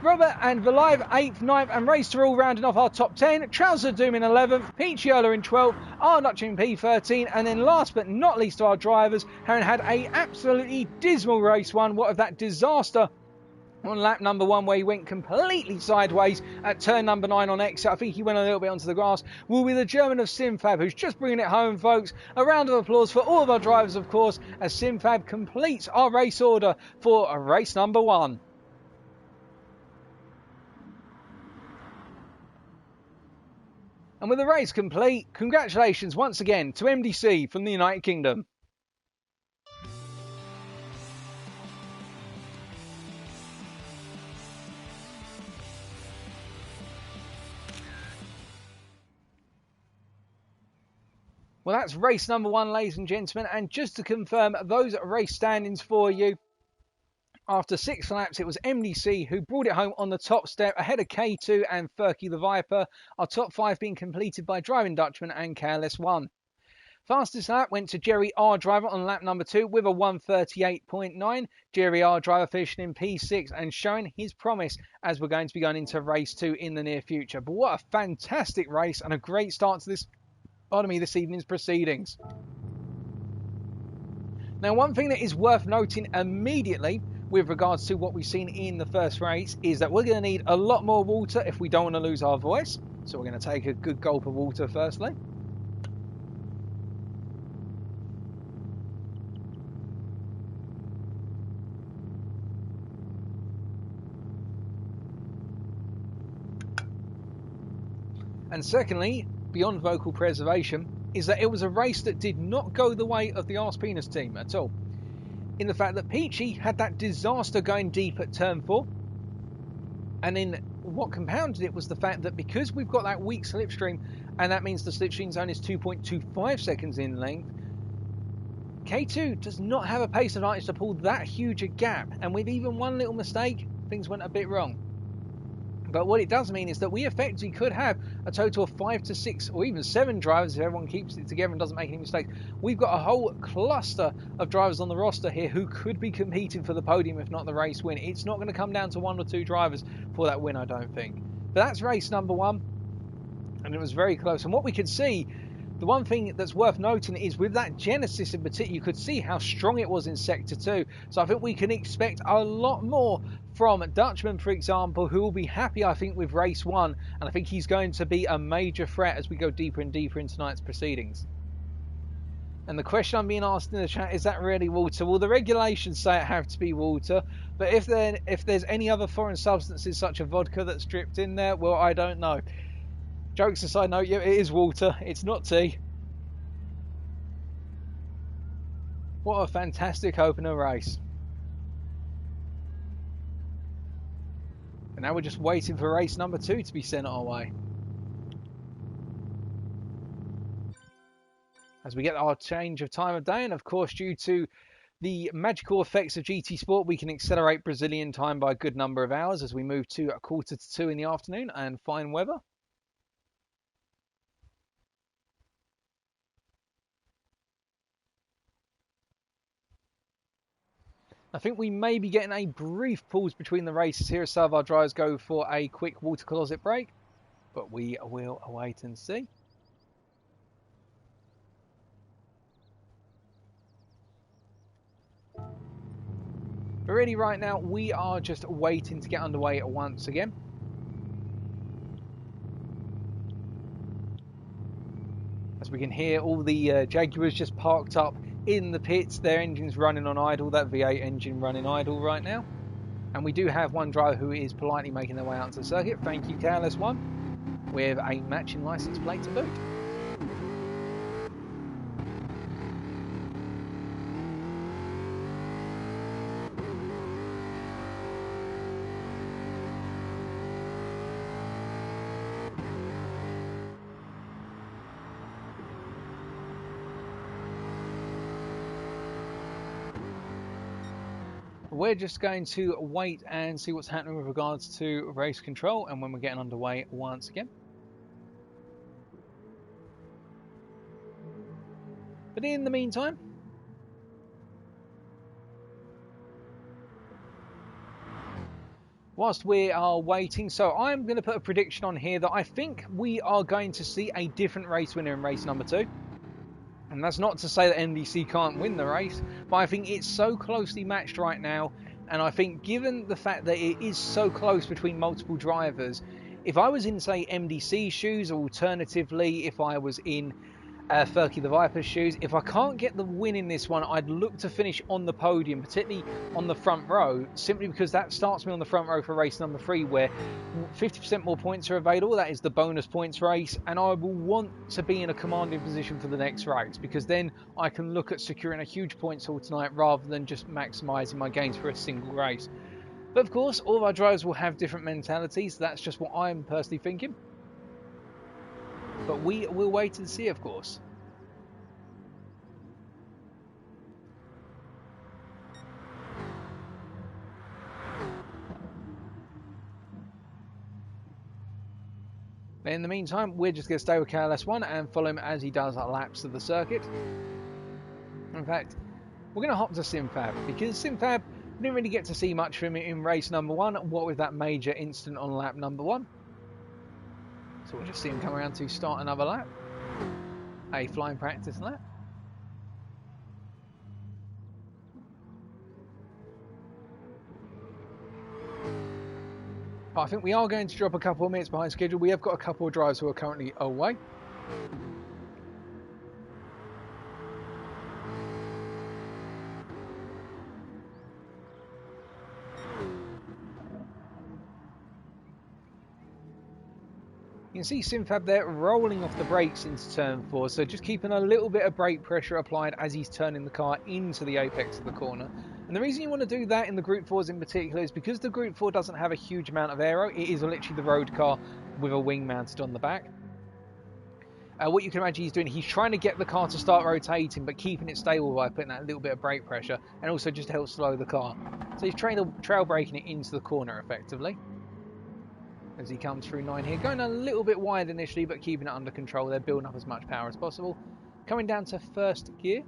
Robert and Valive 8th, 9th, and Race to All rounding off our top 10. Trouser Doom in 11th, Peachiola in 12th, Arnutch in P13, and then last but not least our drivers, having had a absolutely dismal race one. What of that disaster on lap number 1 where he went completely sideways at turn number 9 on exit. I think he went a little bit onto the grass. Will be the German of Simfab, who's just bringing it home, folks. A round of applause for all of our drivers, of course, as Simfab completes our race order for race number 1. And with the race complete, congratulations once again to MDC from the United Kingdom. Well, that's race number 1, ladies and gentlemen. And just to confirm those race standings for you, after 6 laps, it was MDC who brought it home on the top step ahead of K2 and Furky the Viper. Our top 5 being completed by Driving Dutchman and Careless 1. Fastest lap went to Jerry R Driver on lap number 2 with a 1:38.9. Jerry R Driver finishing in P6 and showing his promise as we're going to be going into race 2 in the near future. But what a fantastic race and a great start to this evening's proceedings. Now, one thing that is worth noting immediately with regards to what we've seen in the first race is that we're going to need a lot more water if we don't want to lose our voice. So we're going to take a good gulp of water firstly. And secondly, beyond vocal preservation, is that it was a race that did not go the way of the Arse Penis team at all. In the fact that Peachy had that disaster going deep at turn 4. And then what compounded it was the fact that because we've got that weak slipstream, and that means the slipstream zone is 2.25 seconds in length, K2 does not have a pace advantage to pull that huge a gap. And with even one little mistake, things went a bit wrong. But what it does mean is that we effectively could have a total of 5 to 6 or even 7 drivers if everyone keeps it together and doesn't make any mistakes. We've got a whole cluster of drivers on the roster here who could be competing for the podium if not the race win. It's not going to come down to 1 or 2 drivers for that win, I don't think. But that's race number 1, and it was very close. And what we could see, the one thing that's worth noting is with that Genesis in particular, you could see how strong it was in Sector 2. So I think we can expect a lot more from Dutchman, for example, who will be happy, I think, with race 1. And I think he's going to be a major threat as we go deeper and deeper into tonight's proceedings. And the question I'm being asked in the chat, is that really water? Well, the regulations say it have to be water. But if there's any other foreign substances such as vodka that's dripped in there, well, I don't know. Jokes aside, no, yeah, it is water. It's not tea. What a fantastic opener race. And now we're just waiting for race number 2 to be sent our way. As we get our change of time of day, and of course due to the magical effects of GT Sport, we can accelerate Brazilian time by a good number of hours as we move to 1:45 in the afternoon and fine weather. I think we may be getting a brief pause between the races here as some of our drivers go for a quick water closet break, but we will wait and see. But really right now we are just waiting to get underway once again. as we can hear all the Jaguars just parked up in the pits. Their engine's running on idle, that V8 engine running idle right now. And we do have one driver who is politely making their way out to the circuit. Thank you, KLS1, with a matching license plate to boot. We're just going to wait and see what's happening with regards to race control and when we're getting underway once again. But in the meantime, whilst we are waiting, so I'm going to put a prediction on here that I think we are going to see a different race winner in race number 2. And that's not to say that MDC can't win the race, but I think it's so closely matched right now. And I think given the fact that it is so close between multiple drivers, if I was in, say, MDC's shoes, or alternatively, if I was in Furky the Viper's shoes, if I can't get the win in this one, I'd look to finish on the podium, particularly on the front row, simply because that starts me on the front row for race number 3, where 50% more points are available. That is the bonus points race, and I will want to be in a commanding position for the next race, because then I can look at securing a huge points haul tonight rather than just maximising my gains for a single race. But of course, all of our drivers will have different mentalities. That's just what I'm personally thinking. But we will wait and see, of course. But in the meantime, we're just going to stay with KLS1 and follow him as he does laps of the circuit. In fact, we're going to hop to Simfab, because Simfab, we didn't really get to see much from him in race number 1, what with that major incident on lap number 1. So we'll just see him come around to start another lap. A flying practice lap. But I think we are going to drop a couple of minutes behind schedule. We have got a couple of drivers who are currently away. You can see Simfab there rolling off the brakes into turn 4, so just keeping a little bit of brake pressure applied as he's turning the car into the apex of the corner. And the reason you want to do that in the Group 4s in particular is because the Group 4 doesn't have a huge amount of aero. It is literally the road car with a wing mounted on the back. What you can imagine he's doing, he's trying to get the car to start rotating, but keeping it stable by putting that little bit of brake pressure, and also just to help slow the car. So he's trail braking it into the corner effectively. As he comes through 9 here, going a little bit wide initially, but keeping it under control. They're building up as much power as possible. Coming down to first gear.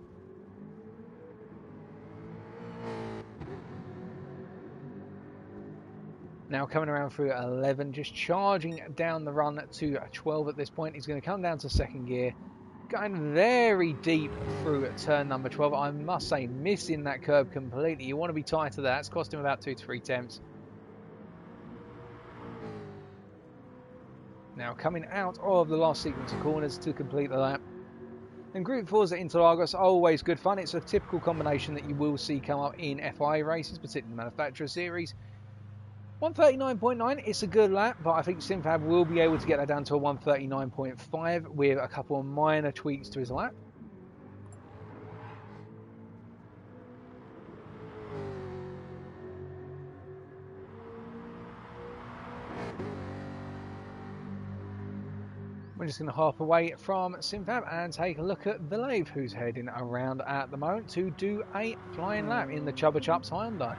Now coming around through 11, just charging down the run to 12 at this point. He's going to come down to second gear, going very deep through turn number 12. I must say, missing that curb completely. You want to be tight to that. It's cost him about 2 to 3 attempts. Now coming out of the last sequence of corners to complete the lap. And Group 4s at Interlagos are always good fun. It's a typical combination that you will see come up in FIA races, particularly the Manufacturer Series. 139.9, it's a good lap, but I think Simfab will be able to get that down to a 139.5 with a couple of minor tweaks to his lap. We're just going to hop away from Simfab and take a look at Villeneuve, who's heading around at the moment to do a flying lap in the Chupa Chups Hyundai.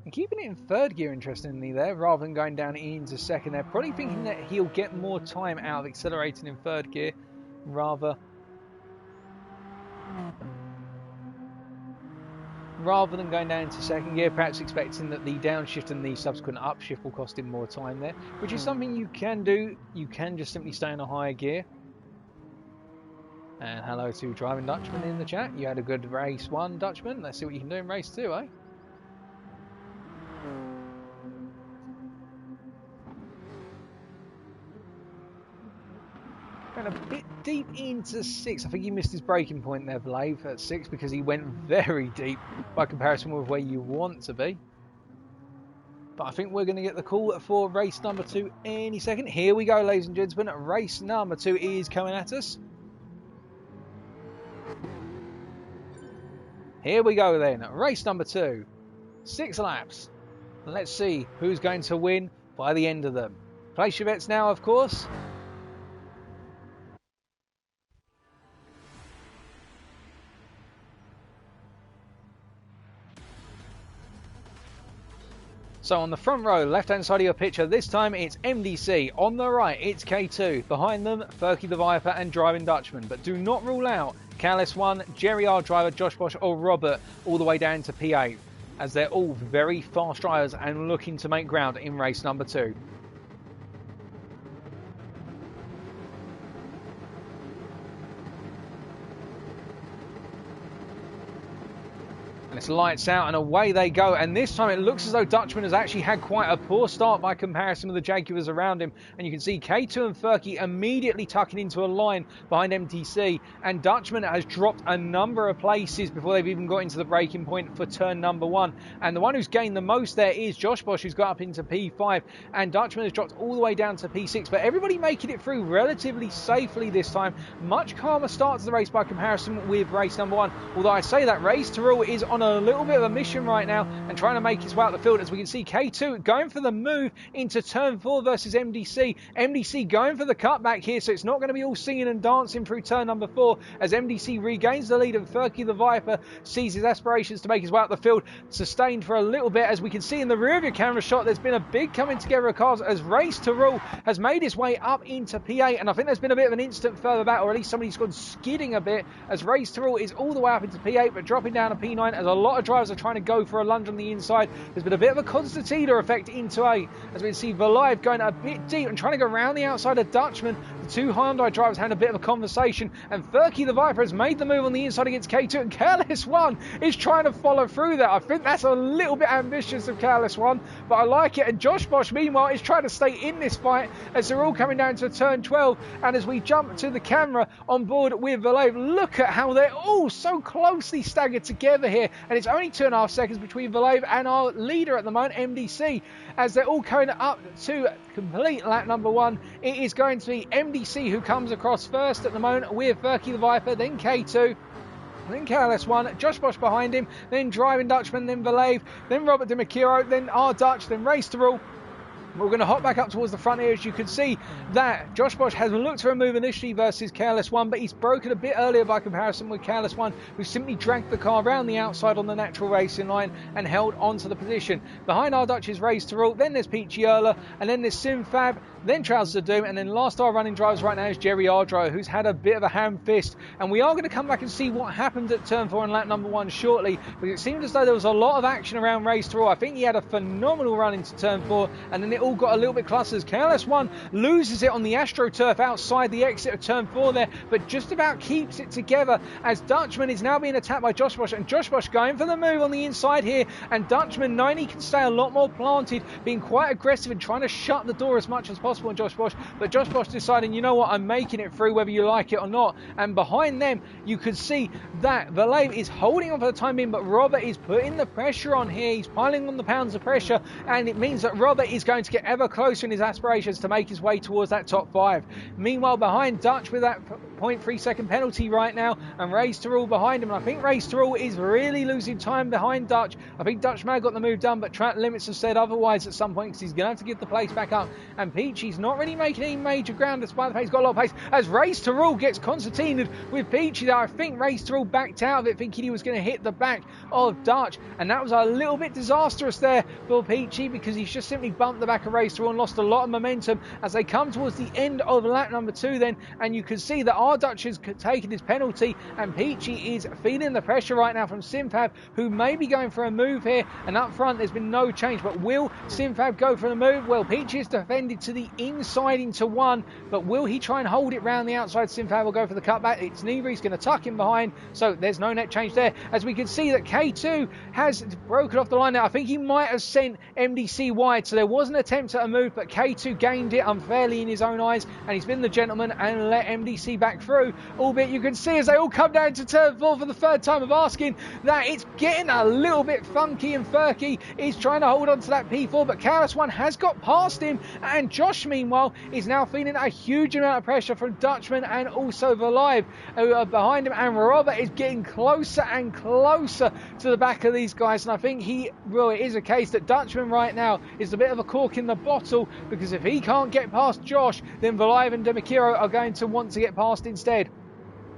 And keeping it in third gear, interestingly, there, rather than going down into second there. Probably thinking that he'll get more time out of accelerating in third gear, rather than going down into second gear, perhaps expecting that the downshift and the subsequent upshift will cost him more time there, which is something you can do. You can just simply stay in a higher gear. And hello to Driving Dutchman in the chat. You had a good race 1, Dutchman. Let's see what you can do in race 2, eh? Going a bit deep into 6. I think he missed his braking point there, Vlave, at 6 because he went very deep by comparison with where you want to be. But I think we're going to get the call for race number 2 any second. Here we go, ladies and gentlemen. Race number 2 is coming at us. Here we go then. Race number 2. 6 laps. Let's see who's going to win by the end of them. Place your bets now, of course. So on the front row, left-hand side of your picture, this time it's MDC. On the right, it's K2. Behind them, Ferky the Viper and Driving Dutchman. But do not rule out KLS1, Jerry R driver, Josh Bosch or Robert all the way down to P8, as they're all very fast drivers and looking to make ground in race number 2. And it's lights out and away they go, and this time it looks as though Dutchman has actually had quite a poor start by comparison with the Jaguars around him, and you can see K2 and Ferky immediately tucking into a line behind MTC, and Dutchman has dropped a number of places before they've even got into the braking point for turn number 1, and the one who's gained the most there is Josh Bosch, who's got up into P5, and Dutchman has dropped all the way down to P6, but everybody making it through relatively safely this time. Much calmer start to the race by comparison with race number 1, although I say that Race to Rule is on a little bit of a mission right now and trying to make his way out the field, as we can see K2 going for the move into turn 4 versus MDC. MDC going for the cutback here, so it's not going to be all singing and dancing through turn number 4 as MDC regains the lead and Ferky the Viper sees his aspirations to make his way out the field sustained for a little bit. As we can see in the rear of your camera shot, there's been a big coming together of cars as Race to Rule has made his way up into P8, and I think there's been a bit of an instant further back, or at least somebody's gone skidding a bit as Race to Rule is all the way up into P8 but dropping down to P9 as a lot of drivers are trying to go for a lunge on the inside. There's been a bit of a concertina effect into 8 as we can see Valive going a bit deep and trying to go around the outside of Dutchman. The two Hyundai drivers had a bit of a conversation, and Ferky the Viper has made the move on the inside against K2, and KLS1 is trying to follow through that. I think that's a little bit ambitious of KLS1, but I like it. And Josh Bosch meanwhile is trying to stay in this fight as they're all coming down to turn 12, and as we jump to the camera on board with Valive, look at how they're all so closely staggered together here, and it's only 2.5 seconds between Valive and our leader at the moment, MDC, as they're all coming up to complete lap number 1. It is going to be MDC who comes across first at the moment with Ferky the Viper, then K2, then KLS1, Josh Bosch behind him, then Driving Dutchman, then Valive, then Robert DiMacchio, then R Dutch, then Race to Rule. We're going to hop back up towards the front here, as you can see that Josh Bosch has looked for a move initially versus KLS1, but he's broken a bit earlier by comparison with KLS1, who simply dragged the car around the outside on the natural racing line and held onto the position. Behind our Dutch is Race to Rule, then there's Peachy Erla, and then there's Simfab, then Trousers of Doom, and then last our running drivers right now is Jerry Ardro, who's had a bit of a ham fist. And we are going to come back and see what happened at turn 4 and lap number 1 shortly, because it seemed as though there was a lot of action around Race to Rule. I think he had a phenomenal run into turn 4, and then it all got a little bit clustered. KLS1 loses it on the AstroTurf outside the exit of turn 4 there, but just about keeps it together as Dutchman is now being attacked by Josh Bosch, and Josh Bosch going for the move on the inside here, and Dutchman, knowing he can stay a lot more planted, being quite aggressive and trying to shut the door as much as possible on Josh Bosch, but Josh Bosch deciding, you know what, I'm making it through whether you like it or not. And behind them you could see that Valive is holding on for the time being, but Robert is putting the pressure on here. He's piling on the pounds of pressure, and it means that Robert is going to get ever closer in his aspirations to make his way towards that top 5. Meanwhile, behind Dutch with that 0.3 second penalty right now, and Race to Rule behind him, and I think Race to Rule is really losing time behind Dutch. I think Dutch may have got the move done, but track limits have said otherwise at some point, because he's going to have to give the place back up, and Peachy's not really making any major ground despite the fact he's got a lot of pace, as Race to Rule gets concertinaed with Peachy there. I think Race to Rule backed out of it thinking he was going to hit the back of Dutch, and that was a little bit disastrous there for Peachy, because he's just simply bumped the back of Race to Rule and lost a lot of momentum as they come towards the end of lap number 2 then, and you can see that Our Dutch has taken his penalty, and Peachy is feeling the pressure right now from Simfab, who may be going for a move here. And up front, there's been no change. But will Simfab go for the move? Well, Peachy is defended to the inside into one, but will he try and hold it round the outside? Simfab will go for the cutback. It's neither. He's going to tuck him behind, so there's no net change there. As we can see that K2 has broken off the line now. I think he might have sent MDC wide, so there was an attempt at a move, but K2 gained it unfairly in his own eyes, and he's been the gentleman and let MDC back through. Albeit you can see as they all come down to turn 4 for the third time of asking that it's getting a little bit funky, and Furky is trying to hold on to that P4, but Careless One has got past him, and Josh meanwhile is now feeling a huge amount of pressure from Dutchman and also Valive, who are behind him, and Robert is getting closer and closer to the back of these guys. And I think it is a case that Dutchman right now is a bit of a cork in the bottle, because if he can't get past Josh, then Valive and Demakiro are going to want to get past instead.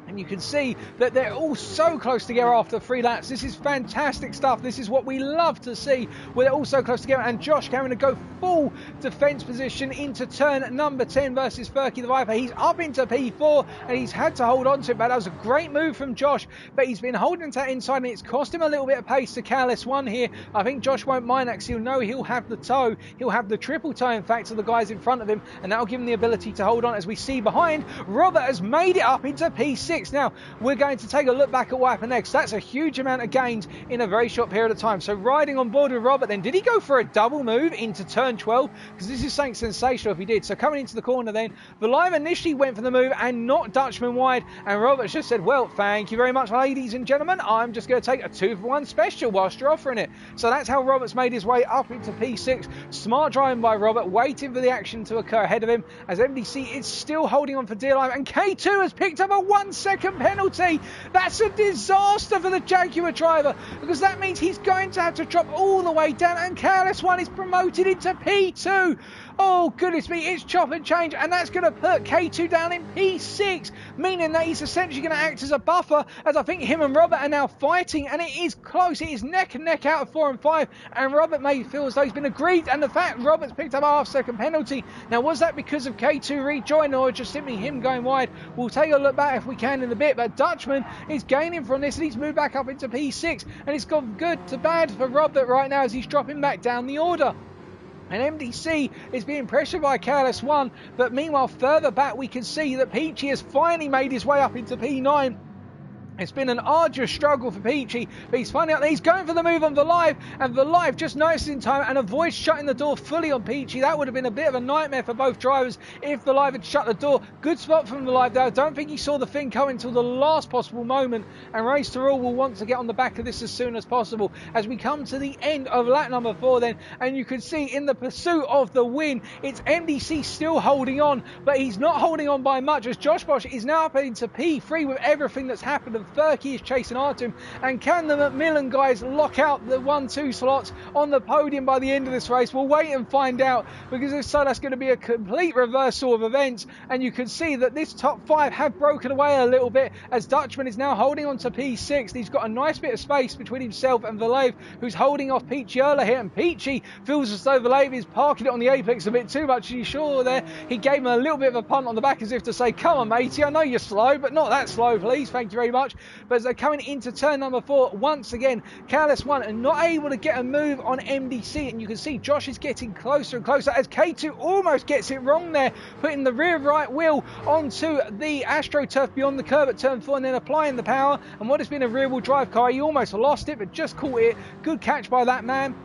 And you can see that they're all so close together after 3 laps. This is fantastic stuff. This is what we love to see, where they're all so close together. And Josh having to go full defence position into turn number 10 versus Furky the Viper. He's up into P4 and he's had to hold on to it. But that was a great move from Josh. But he's been holding to that inside, and it's cost him a little bit of pace to Careless One here. I think Josh won't mind that, because he'll know he'll have the toe. He'll have the triple toe, in fact, of the guys in front of him. And that'll give him the ability to hold on. As we see behind, Robert has made it up into P6. Now, we're going to take a look back at what happened next. That's a huge amount of gains in a very short period of time. So riding on board with Robert then, did he go for a double move into turn 12? Because this is something sensational if he did. So coming into the corner then, Valive initially went for the move and knocked Dutchman wide, and Robert's just said, well, thank you very much, ladies and gentlemen. I'm just going to take a 2-for-1 special whilst you're offering it. So that's how Robert's made his way up into P6. Smart driving by Robert, waiting for the action to occur ahead of him, as MDC is still holding on for dear life, and K2 has picked up a 1-second penalty. That's a disaster for the Jaguar driver, because that means he's going to have to drop all the way down, and Careless One is promoted into P2. Oh, goodness me, it's chop and change, and that's going to put K2 down in P6, meaning that he's essentially going to act as a buffer, as I think him and Robert are now fighting, and it is close. It is neck and neck out of 4 and 5, and Robert may feel as though he's been aggrieved, and the fact Robert's picked up a half-second penalty. Now, was that because of K2 rejoining, or just simply him going wide? We'll take a look back if we can in a bit, but Dutchman is gaining from this, and he's moved back up into P6, and it's gone good to bad for Robert right now as he's dropping back down the order. And MDC is being pressured by Careless One, but meanwhile further back we can see that Peachy has finally made his way up into P9. It's been an arduous struggle for Peachy, but he's finding out that he's going for the move on Valive, and Valive just notices in time and avoids shutting the door fully on Peachy. That would have been a bit of a nightmare for both drivers if Valive had shut the door. Good spot from Valive though. I don't think he saw the thing coming until the last possible moment, and Race to Rule will want to get on the back of this as soon as possible as we come to the end of lap number 4 then, and you can see in the pursuit of the win, it's MDC still holding on, but he's not holding on by much, as Josh Bosch is now up into P3 with everything that's happened, and Furky is chasing after him. And can the Macmillan guys lock out the 1-2 slots on the podium by the end of this race? We'll wait and find out, because if so, that's going to be a complete reversal of events. And you can see that this top 5 have broken away a little bit, as Dutchman is now holding on to P6. He's got a nice bit of space between himself and Valave, who's holding off Peachy earlier here, and Peachy feels as though Valave is parking it on the apex a bit too much. He's sure there. He gave him a little bit of a punt on the back as if to say, come on matey, I know you're slow, but not that slow please, thank you very much. But as they're coming into turn number 4, once again, Careless One and not able to get a move on MDC, and you can see Josh is getting closer and closer as K2 almost gets it wrong there, putting the rear right wheel onto the AstroTurf beyond the curb at turn 4 and then applying the power, and what has been a rear wheel drive car, he almost lost it but just caught it. Good catch by that man.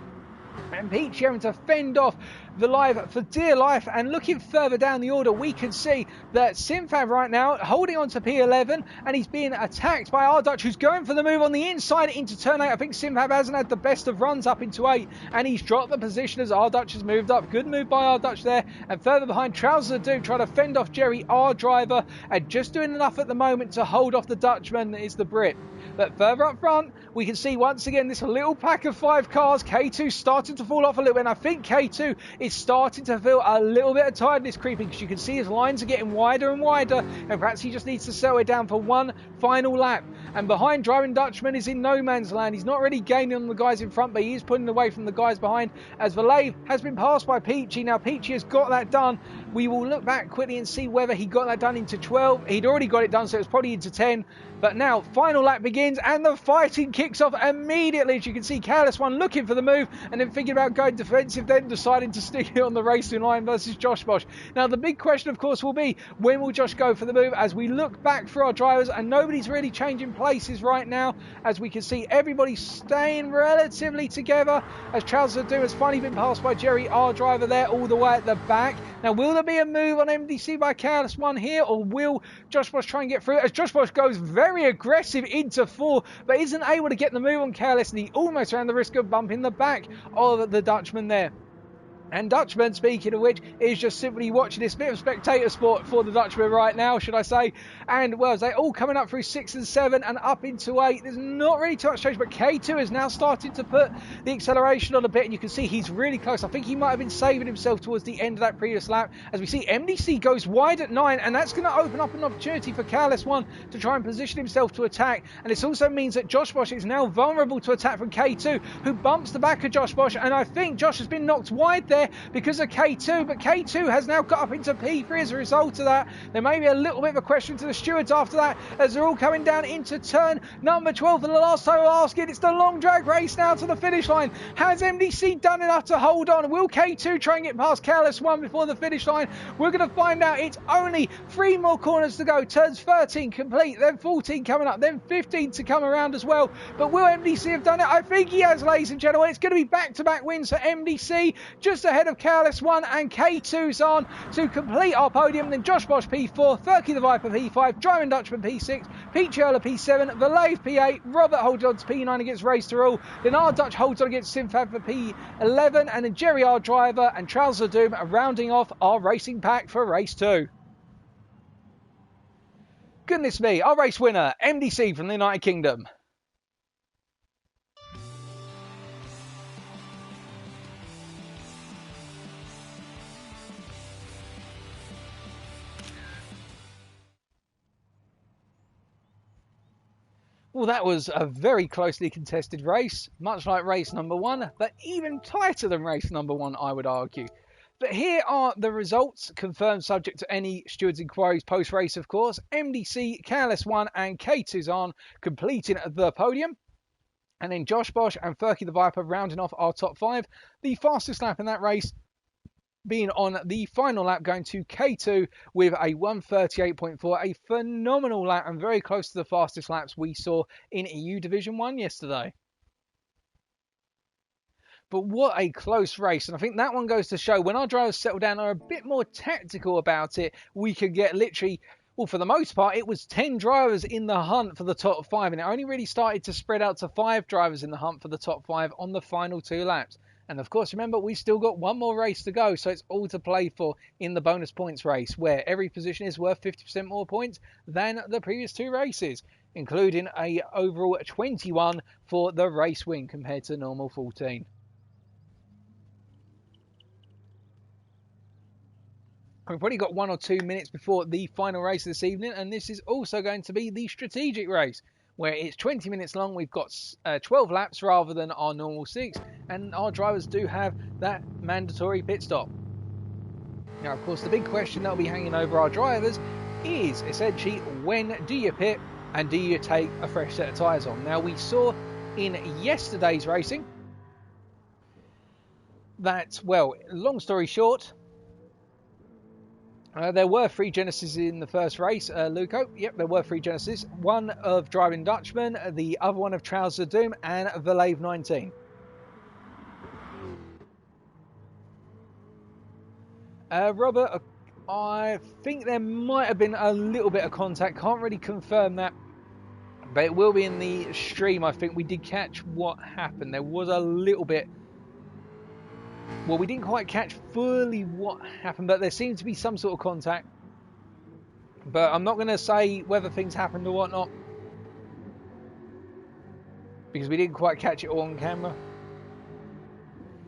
And Peachy having to fend off Valive for dear life. And looking further down the order, we can see that Simfab right now holding on to P11, and he's being attacked by Ardutch, who's going for the move on the inside into turn 8. I think Simfab hasn't had the best of runs up into 8, and he's dropped the position as Ardutch has moved up. Good move by Ardutch there. And further behind, Trousers of Doom trying to fend off Jerry, our driver, and just doing enough at the moment to hold off the Dutchman is the Brit. But further up front, we can see once again this little pack of 5 cars. K2 starting to fall off a little bit, and I think K2 is starting to feel a little bit of tiredness creeping, because you can see his lines are getting wider and wider, and perhaps he just needs to settle it down for one final lap. And behind, Driving Dutchman is in no man's land. He's not really gaining on the guys in front, but he is pulling away from the guys behind, as Valave has been passed by Peachy. Now Peachy has got that done. We will look back quickly and see whether he got that done into 12. He'd already got it done, so it was probably into 10. But now, final lap begins, and the fighting kicks off immediately. As you can see, Careless One looking for the move, and then thinking about going defensive, then deciding to stick it on the racing line versus Josh Bosch. Now, the big question, of course, will be, when will Josh go for the move? As we look back for our drivers, and nobody's really changing places right now. As we can see, everybody staying relatively together, as Charles Doom has finally been passed by Jerry, our driver there, all the way at the back. Now, will there be a move on MDC by Careless One here, or will Josh Bosch try and get through? As Josh Bosch goes very aggressive into 4, but isn't able to get the move on Careless, and he almost ran the risk of bumping the back of the Dutchman there. And Dutchman, speaking of which, is just simply watching this bit of spectator sport for the Dutchman right now, should I say. And, well, they're all coming up through 6 and 7 and up into 8. There's not really too much change, but K2 is now starting to put the acceleration on a bit, and you can see he's really close. I think he might have been saving himself towards the end of that previous lap. As we see, MDC goes wide at 9, and that's going to open up an opportunity for Careless One to try and position himself to attack. And this also means that Josh Bosch is now vulnerable to attack from K2, who bumps the back of Josh Bosch, and I think Josh has been knocked wide there because of K2, but K2 has now got up into P3 as a result of that. There may be a little bit of a question to the stewards after that, as they're all coming down into turn number 12 for the last time I'll ask it. It's the long drag race now to the finish line. Has MDC done enough to hold on? Will K2 try and get past Careless One before the finish line? We're going to find out. It's only 3 more corners to go. Turns 13 complete, then 14 coming up, then 15 to come around as well. But will MDC have done it? I think he has, ladies and gentlemen. It's going to be back-to-back wins for MDC, just ahead of Careless One, and K2's on to complete our podium. Then Josh Bosch P4, Ferky the Viper P5, Driving Dutchman P6, Peachy Earler P7, Valave P8, Robert holds on to P9 against Race to Rule, then our Dutch holds on against Simfab for P11, and then Jerry, our driver, and Trouser Doom rounding off our racing pack for Race 2. Goodness me, our race winner, MDC from the United Kingdom. Well, that was a very closely contested race, much like race number 1, but even tighter than race number 1, I would argue. But here are the results, confirmed subject to any stewards' inquiries post-race, of course. MDC, Careless One, and K2's on, completing the podium. And then Josh Bosch and Ferky the Viper rounding off our top 5. The fastest lap in that race being on the final lap, going to K2 with a 1:38.4, a phenomenal lap and very close to the fastest laps we saw in EU Division 1 yesterday. But what a close race, and I think that one goes to show when our drivers settle down and are a bit more tactical about it, we could get literally, well, for the most part, it was 10 drivers in the hunt for the top 5, and it only really started to spread out to 5 drivers in the hunt for the top 5 on the final 2 laps. And of course, remember, we've still got one more race to go, so it's all to play for in the bonus points race, where every position is worth 50% more points than the previous 2 races, including a overall 21 for the race win compared to normal 14. We've probably got 1 or 2 minutes before the final race this evening, and this is also going to be the strategic race, where it's 20 minutes long. We've got 12 laps rather than our normal 6, and our drivers do have that mandatory pit stop. Now, of course, the big question that will be hanging over our drivers is essentially, when do you pit and do you take a fresh set of tyres on? Now, we saw in yesterday's racing that, well, long story short, there were 3 Genesis in the first race, Luco. Yep, there were 3 Genesis. One of Driving Dutchman, the other one of Trouser Doom, and Valave 19. Robert, I think there might have been a little bit of contact. Can't really confirm that, but it will be in the stream. I think we did catch what happened. There was a little bit. Well, we didn't quite catch fully what happened, but there seemed to be some sort of contact. But I'm not going to say whether things happened or whatnot, because we didn't quite catch it all on camera.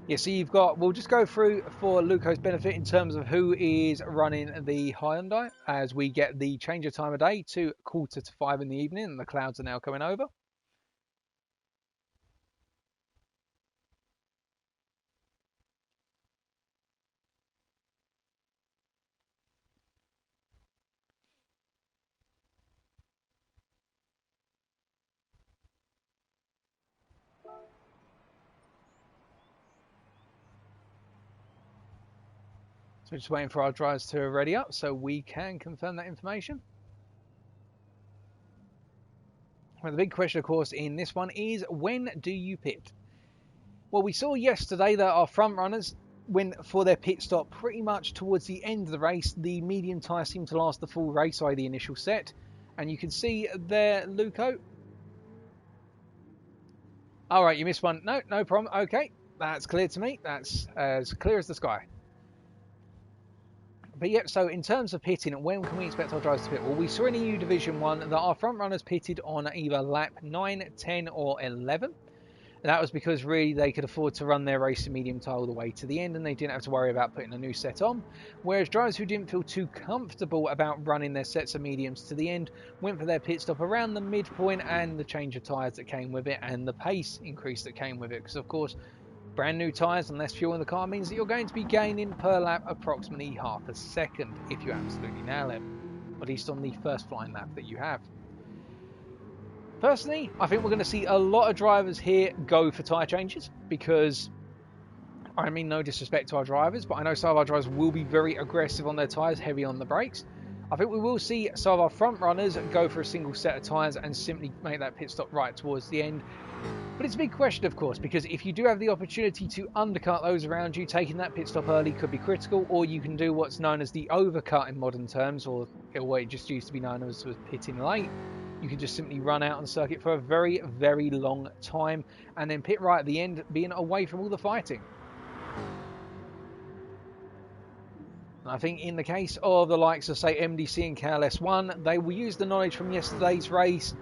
Yeah, so you've got, we'll just go through for Luco's benefit in terms of who is running the Hyundai as we get the change of time of day to 4:45 in the evening and the clouds are now coming over. So we're just waiting for our drivers to ready up so we can confirm that information. Well, the big question, of course, in this one is, when do you pit? Well, we saw yesterday that our front runners went for their pit stop pretty much towards the end of the race. The medium tyre seemed to last the full race, i.e. the initial set. And you can see there, Luco. All right, you missed one. No, no problem. Okay, that's clear to me. That's as clear as the sky. But yeah, so in terms of pitting, when can we expect our drivers to pit? Well, we saw in EU Division 1 that our front runners pitted on either lap 9, 10 or 11. And that was because really they could afford to run their race in medium tyre all the way to the end and they didn't have to worry about putting a new set on. Whereas drivers who didn't feel too comfortable about running their sets of mediums to the end went for their pit stop around the midpoint and the change of tyres that came with it and the pace increase that came with it. Because of course, brand new tyres and less fuel in the car means that you're going to be gaining per lap approximately half a second if you absolutely nail it, at least on the first flying lap that you have. Personally, I think we're going to see a lot of drivers here go for tyre changes because, I mean no disrespect to our drivers, but I know some of our drivers will be very aggressive on their tyres, heavy on the brakes. I think we will see some of our front runners go for a single set of tyres and simply make that pit stop right towards the end. But it's a big question, of course, because if you do have the opportunity to undercut those around you, taking that pit stop early could be critical, or you can do what's known as the overcut in modern terms, or what it just used to be known as pitting late. You can just simply run out on the circuit for a very, very long time and then pit right at the end, being away from all the fighting. And I think in the case of the likes of, say, MDC and KLS1, they will use the knowledge from yesterday's race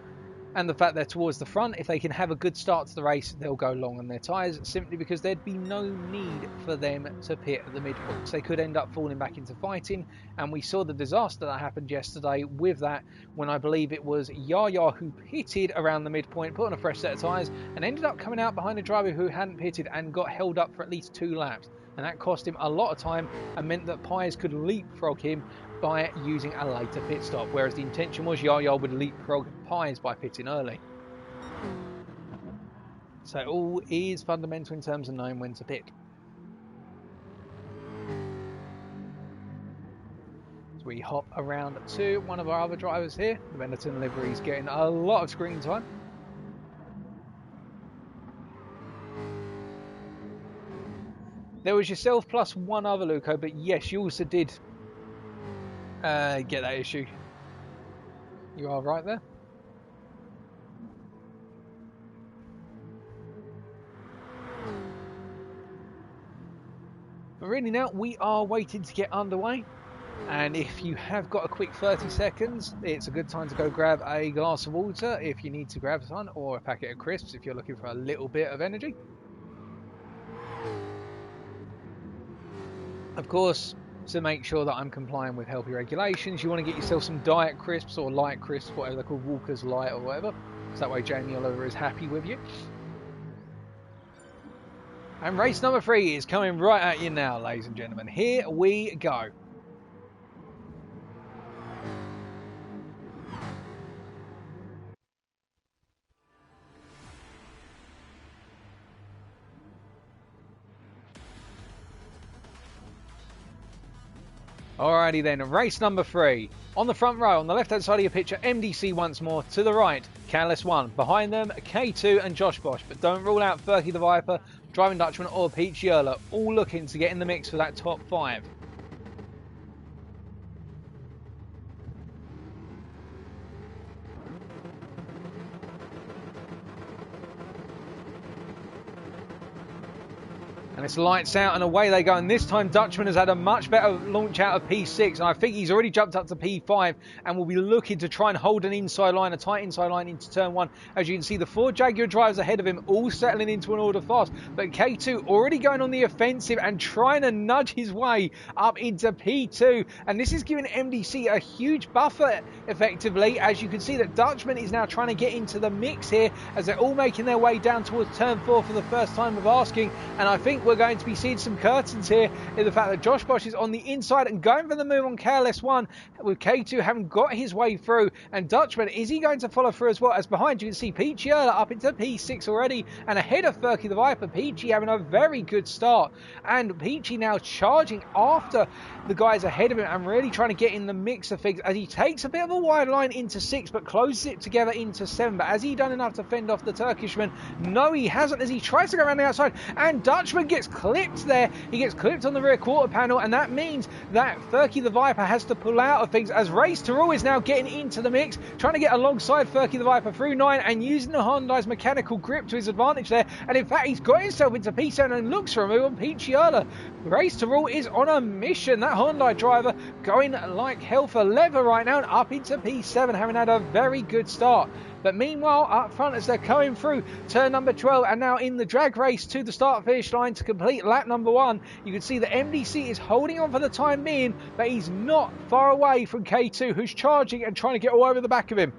and the fact they're towards the front. If they can have a good start to the race, they'll go long on their tyres, simply because there'd be no need for them to pit at the midpoint. They could end up falling back into fighting, and we saw the disaster that happened yesterday with that, when I believe it was Yaya who pitted around the midpoint, put on a fresh set of tyres, and ended up coming out behind a driver who hadn't pitted and got held up for at least 2 laps. And that cost him a lot of time and meant that Pies could leapfrog him by using a later pit stop, whereas the intention was Yaya would leapfrog Pies by pitting early. So it all is fundamental in terms of knowing when to pit. So we hop around to one of our other drivers here. The Benetton livery is getting a lot of screen time. There was yourself plus one other, Luco, but yes, you also did get that issue. You are right there. But really now, we are waiting to get underway. And if you have got a quick 30 seconds, it's a good time to go grab a glass of water if you need to grab some, or a packet of crisps if you're looking for a little bit of energy. Of course, to make sure that I'm complying with healthy regulations, you want to get yourself some diet crisps or light crisps, whatever they're called, Walker's Light or whatever, so that way Jamie Oliver is happy with you. And race number 3 is coming right at you now, ladies and gentlemen. Here we go. Alrighty then, race number 3. On the front row, on the left-hand side of your picture, MDC once more. To the right, KLS1. Behind them, K2 and Josh Bosch. But don't rule out Fergie the Viper, Driving Dutchman or Pete Yerler, all looking to get in the mix for that top 5. And it's lights out and away they go, and this time Dutchman has had a much better launch out of P6, and I think he's already jumped up to P5 and will be looking to try and hold an inside line, a tight inside line into turn 1. As you can see, the 4 Jaguar drivers ahead of him all settling into an order fast, but K2 already going on the offensive and trying to nudge his way up into P2, and this is giving MDC a huge buffer effectively. As you can see that Dutchman is now trying to get into the mix here as they're all making their way down towards turn 4 for the first time of asking, and I think we're going to be seeing some curtains here in the fact that Josh Bosch is on the inside and going for the move on KLS1, with K2 having got his way through, and Dutchman, is he going to follow through as well? As behind you can see Peachy Erla up into P6 already and ahead of Furky the Viper. Peachy having a very good start, and Peachy now charging after the guys ahead of him and really trying to get in the mix of things as he takes a bit of a wide line into 6 but closes it together into 7. But has he done enough to fend off the Turkishman? No, he hasn't, as he tries to go around the outside, and Dutchman gets clipped there. He gets clipped on the rear quarter panel, and that means that Furky the Viper has to pull out of things as Race to Rule is now getting into the mix, trying to get alongside Furky the Viper through 9 and using the Hyundai's mechanical grip to his advantage there. And in fact, he's got himself into P7 and looks for a move on Peachy Erla. Race to Rule is on a mission. That Hyundai driver going like hell for leather right now and up into P7, having had a very good start. But meanwhile, up front as they're going through turn number 12 and now in the drag race to the start-finish line to complete lap number 1, you can see that MDC is holding on for the time being, but he's not far away from K2, who's charging and trying to get all over the back of him.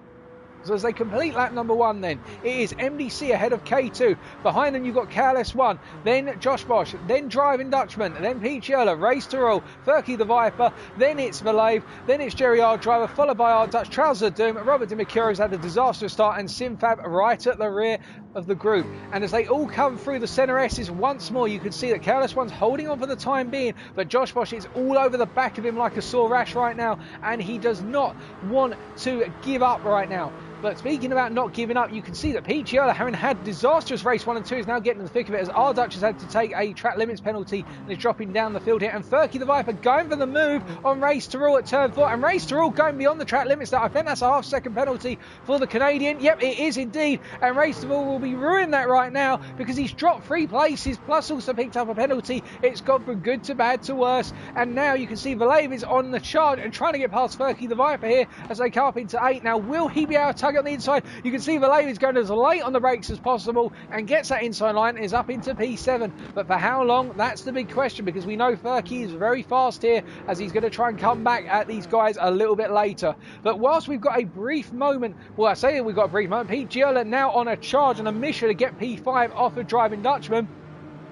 So as they complete lap number 1 then, it is MDC ahead of K2. Behind them you've got KLS1, then Josh Bosch, then Driving Dutchman, then Peachy Erla, Race to Rule, Furky the Viper, then it's Valave, then it's Jerry R Driver, followed by our Dutch Trouser Doom. Robert DiMercuro's had a disastrous start, and Simfab right at the rear of the group. And as they all come through the centre S's once more, you can see that KLS1's holding on for the time being, but Josh Bosch is all over the back of him like a sore rash right now, and he does not want to give up right now. But speaking about not giving up, you can see that Peachy Erla, having had disastrous race 1 and 2, is now getting in the thick of it as our Dutch has had to take a track limits penalty and is dropping down the field here. And Furky the Viper going for the move on Race to Rule at turn 4, and Race to Rule going beyond the track limits there. I think that's a half-second penalty for the Canadian. Yep, it is indeed. And Race to Rule will be ruining that right now because he's dropped 3 places plus also picked up a penalty. It's gone from good to bad to worse. And now you can see Valave is on the charge and trying to get past Furky the Viper here as they come up into 8. Now, will he be able to tug on the inside? You can see Valave is going as late on the brakes as possible and gets that inside line and is up into P7. But for how long? That's the big question, because we know Furky is very fast here as he's going to try and come back at these guys a little bit later. But whilst we've got a brief moment, well, I say we've got a brief moment, Peachy Erla now on a charge and a mission to get P5 off of Driving Dutchman.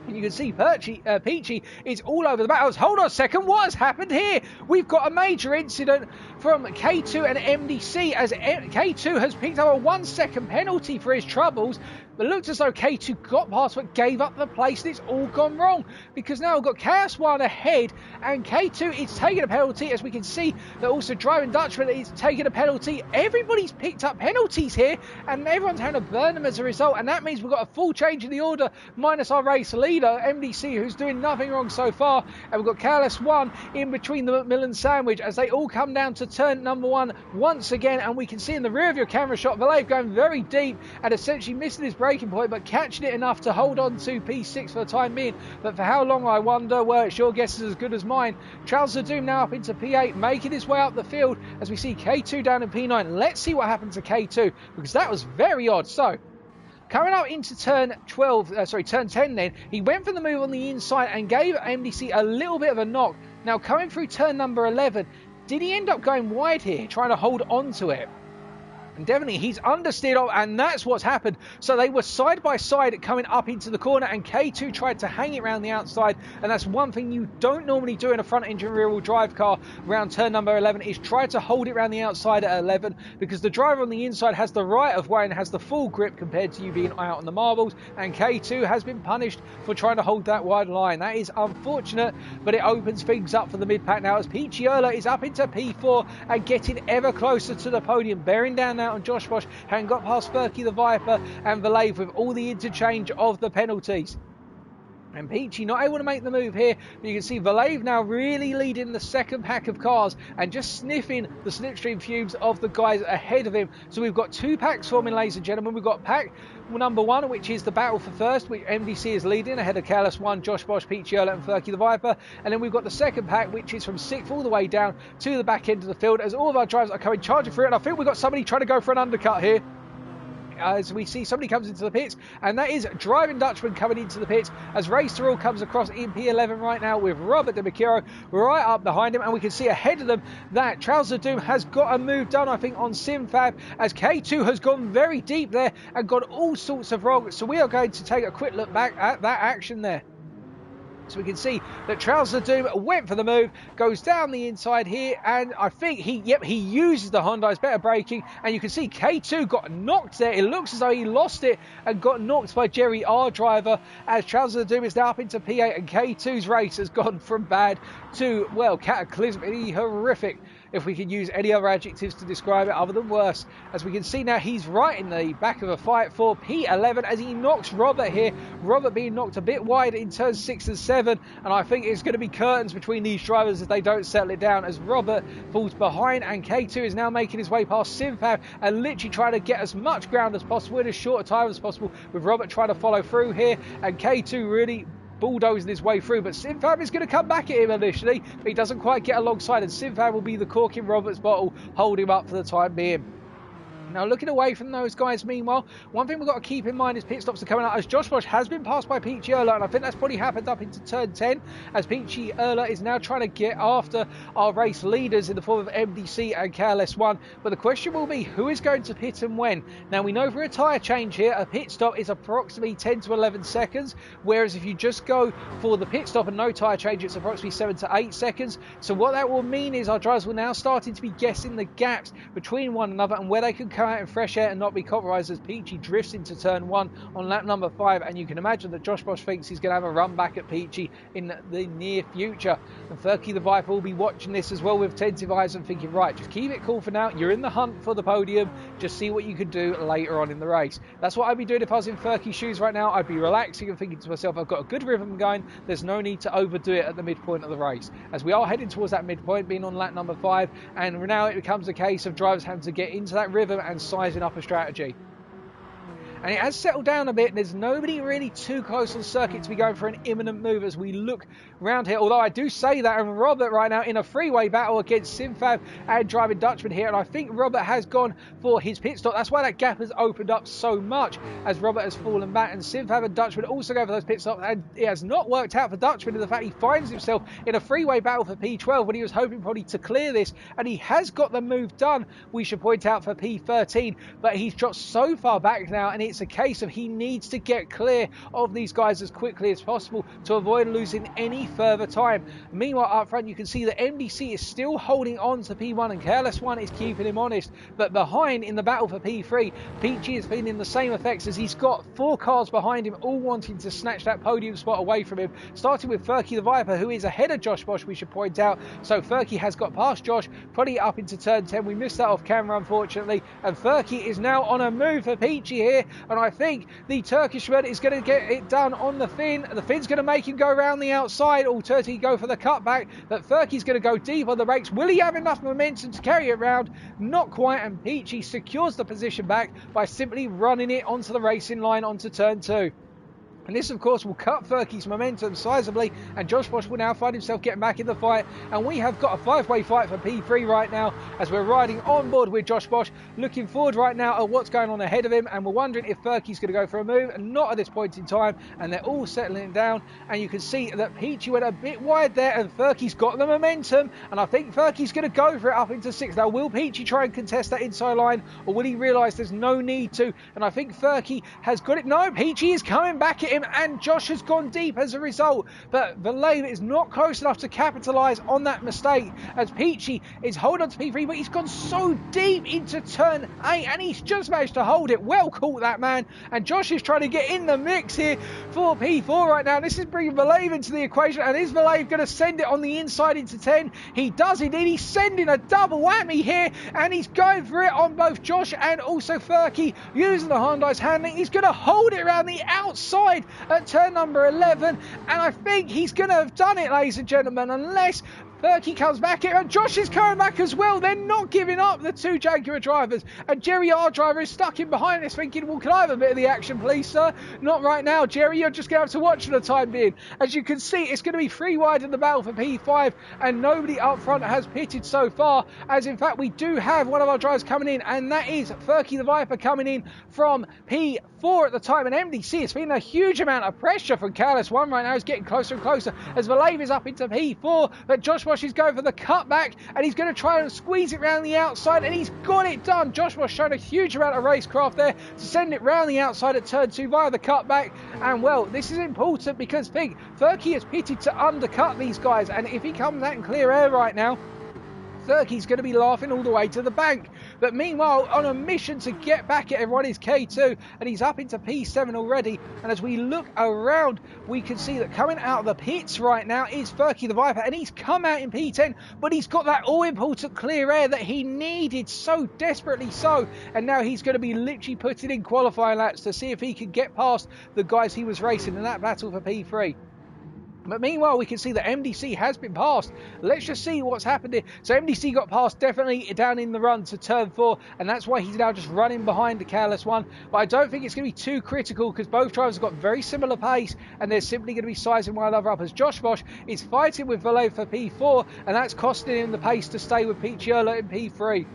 And you can see Peachy is all over the battles. Hold on a second, what has happened here? We've got a major incident from K2 and MDC as K2 has picked up a 1-second penalty for his troubles. But it looks as though K2 got past but gave up the place, and it's all gone wrong because now we've got KS1 ahead and K2 is taking a penalty, as we can see that also Driving Dutchman is taking a penalty. Everybody's picked up penalties here and everyone's having to burn them as a result, and that means we've got a full change in the order minus our race leader MDC, who's doing nothing wrong so far, and we've got KLS1 in between the Macmillan sandwich as they all come down to turn number 1 once again. And we can see in the rear of your camera shot Valave going very deep and essentially missing his breaking point but catching it enough to hold on to P6 for the time being. But for how long, I wonder? Well, it's your guess is as good as mine. Trouser Doom now up into P8, making his way up the field as we see K2 down in P9. Let's see what happens to K2 because that was very odd. So coming up into turn 10 then, he went for the move on the inside and gave MDC a little bit of a knock. Now coming through turn number 11, did he end up going wide here, trying to hold on to it? And definitely he's understeered off, and that's what's happened. So they were side by side coming up into the corner, and K2 tried to hang it around the outside, and that's one thing you don't normally do in a front engine rear wheel drive car around turn number 11 is try to hold it around the outside at 11, because the driver on the inside has the right of way and has the full grip compared to you being out on the marbles, and K2 has been punished for trying to hold that wide line. That is unfortunate, but it opens things up for the mid-pack now as Peachy Erla is up into P4 and getting ever closer to the podium, bearing down now on Josh Bosch, having got past Furky the Viper and Valave with all the interchange of the penalties. And Peachy not able to make the move here, but you can see Valave now really leading the second pack of cars and just sniffing the slipstream fumes of the guys ahead of him. So we've got 2 packs forming, ladies and gentlemen. We've got pack number 1, which is the battle for first, which MDC is leading ahead of Careless One, Josh Bosch, Peachy Earl and Furky the Viper. And then we've got the second pack, which is from 6th all the way down to the back end of the field, as all of our drivers are coming charging through it. And I think we've got somebody trying to go for an undercut here, as we see somebody comes into the pits, and that is Driving Dutchman coming into the pits as Race to All comes across in P11 right now with Robert De Macchio right up behind him. And we can see ahead of them that Trouser Doom has got a move done, I think, on SimFab, as K2 has gone very deep there and got all sorts of wrong. So we are going to take a quick look back at that action there. So we can see that Trouser Doom went for the move, goes down the inside here, and I think he uses the Hyundai's better braking, and you can see K2 got knocked there. It looks as though he lost it and got knocked by Jerry R Driver, as Trouser Doom is now up into P8, and K2's race has gone from bad to, well, cataclysmically horrific, if we can use any other adjectives to describe it other than worse. As we can see now, he's right in the back of a fight for P11 as he knocks Robert here. Robert being knocked a bit wide in turns 6 and 7, and I think it's going to be curtains between these drivers if they don't settle it down, as Robert falls behind, and K2 is now making his way past SimFab and literally trying to get as much ground as possible in as short a time as possible, with Robert trying to follow through here, and K2 really bulldozing his way through, but SimFab is going to come back at him initially, but he doesn't quite get alongside, and SimFab will be the cork in Robert's bottle, hold him up for the time being. Now, looking away from those guys, meanwhile, one thing we've got to keep in mind is pit stops are coming out, as Josh Bosch has been passed by Peachy Erler, and I think that's probably happened up into turn 10, as Peachy Erler is now trying to get after our race leaders in the form of MDC and Careless One. But the question will be, who is going to pit and when? Now, we know for a tyre change here, a pit stop is approximately 10 to 11 seconds, whereas if you just go for the pit stop and no tyre change, it's approximately 7 to 8 seconds. So what that will mean is our drivers will now starting to be guessing the gaps between one another and where they can come out in fresh air and not be compromised, as Peachy drifts into turn 1 on lap number 5, and you can imagine that Josh Bosch thinks he's going to have a run back at Peachy in the near future. And Furky the Viper will be watching this as well with attentive eyes and thinking, right, just keep it cool for now, you're in the hunt for the podium, just see what you can do later on in the race. That's what I'd be doing if I was in Furky's shoes right now. I'd be relaxing and thinking to myself, I've got a good rhythm going, there's no need to overdo it at the midpoint of the race, as we are heading towards that midpoint, being on lap number 5, and now it becomes a case of drivers having to get into that rhythm and sizing up a strategy. And it has settled down a bit. There's nobody really too close on the circuit to be going for an imminent move as we look round here. Although I do say that, and Robert right now in a freeway battle against SimFab and Driving Dutchman here. And I think Robert has gone for his pit stop. That's why that gap has opened up so much, as Robert has fallen back. And SimFab and Dutchman also go for those pit stops. And it has not worked out for Dutchman in the fact he finds himself in a freeway battle for P12 when he was hoping probably to clear this. And he has got the move done, we should point out, for P13. But he's dropped so far back now, and it's a case of he needs to get clear of these guys as quickly as possible to avoid losing any further time. Meanwhile, up front, you can see that MDC is still holding on to P1 and Careless One is keeping him honest. But behind in the battle for P3, Peachy is feeling the same effects, as he's got 4 cars behind him, all wanting to snatch that podium spot away from him, starting with Furky the Viper, who is ahead of Josh Bosch, we should point out. So Furky has got past Josh, probably up into turn 10. We missed that off camera, unfortunately. And Furky is now on a move for Peachy here, and I think the Turkishman is going to get it done on the Finn. The Finn's going to make him go around the outside, alternatively go for the cutback, but Furky's going to go deep on the brakes. Will he have enough momentum to carry it round? Not quite, and Peachy secures the position back by simply running it onto the racing line onto turn 2. And this, of course, will cut Furky's momentum sizably, and Josh Bosch will now find himself getting back in the fight. And we have got a 5-way fight for P3 right now, as we're riding on board with Josh Bosch, looking forward right now at what's going on ahead of him, and we're wondering if Furky's going to go for a move, and not at this point in time, and they're all settling down. And you can see that Peachy went a bit wide there, and Furky's got the momentum, and I think Furky's going to go for it up into 6. Now, will Peachy try and contest that inside line, or will he realise there's no need to? And I think Furky has got it. No, Peachy is coming back at him, and Josh has gone deep as a result, but Valave is not close enough to capitalise on that mistake, as Peachy is holding on to P3, but he's gone so deep into turn 8, and he's just managed to hold it. Well caught, that man. And Josh is trying to get in the mix here for P4 right now. This is bringing Valave into the equation, and is Valave going to send it on the inside into 10? He does indeed. He's sending a double whammy here, and he's going for it on both Josh and also Furky, using the Hyundai's handling. He's going to hold it around the outside inside at turn number 11, and I think he's going to have done it, ladies and gentlemen, unless Furky comes back here, and Josh is coming back as well. They're not giving up, the two Jaguar drivers, and Jerry, our driver, is stuck in behind us thinking, well, can I have a bit of the action, please, sir? Not right now, Jerry. You're just going to have to watch for the time being. As you can see, it's going to be 3 wide in the battle for P5, and nobody up front has pitted so far, as in fact we do have one of our drivers coming in, and that is Furky the Viper coming in from P4 at the time, and MDC is feeling a huge amount of pressure from Careless One right now. He's getting closer and closer as Valave is up into P4, but Josh Bosch is going for the cutback, and he's going to try and squeeze it round the outside, and he's got it done. Josh Bosch showed a huge amount of racecraft there to send it round the outside at turn 2 via the cutback, and well, this is important because think, Furky has pitted to undercut these guys, and if he comes out in clear air right now, Furky's going to be laughing all the way to the bank. But meanwhile, on a mission to get back at everyone is K2, and he's up into P7 already. And as we look around, we can see that coming out of the pits right now is Furky the Viper, and he's come out in P10, but he's got that all-important clear air that he needed so desperately so. And now he's going to be literally putting in qualifying laps to see if he can get past the guys he was racing in that battle for P3. But meanwhile, we can see that MDC has been passed. Let's just see what's happened here. So MDC got passed definitely down in the run to turn 4, and that's why he's now just running behind the Careless One. But I don't think it's going to be too critical because both drivers have got very similar pace, and they're simply going to be sizing one another up as Josh Bosch is fighting with Valave for P4, and that's costing him the pace to stay with Peachiola in P3.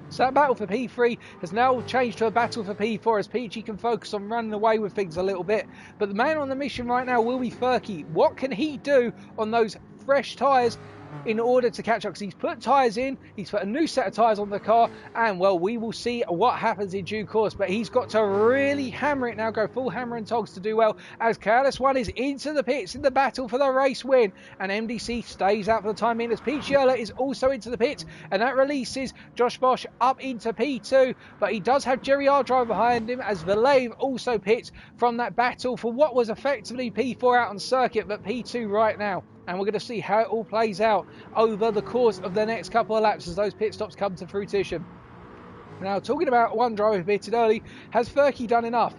So that battle for P3 has now changed to a battle for P4 as Peachy can focus on running away with things a little bit. But the man on the mission right now will be Furky. What can he do on those fresh tyres in order to catch up? Because he's put tyres in, he's put a new set of tyres on the car, and well, we will see what happens in due course. But he's got to really hammer it now, go full hammer and togs to do well, as Careless One is into the pits in the battle for the race win, and MDC stays out for the time being as Peachiola is also into the pits, and that releases Josh Bosch up into P2. But he does have Jerry R driver behind him as Valave also pits from that battle for what was effectively P4 out on circuit, but P2 right now. And we're going to see how it all plays out over the course of the next couple of laps as those pit stops come to fruition. Now, talking about one driver who pitted early, has Furky done enough?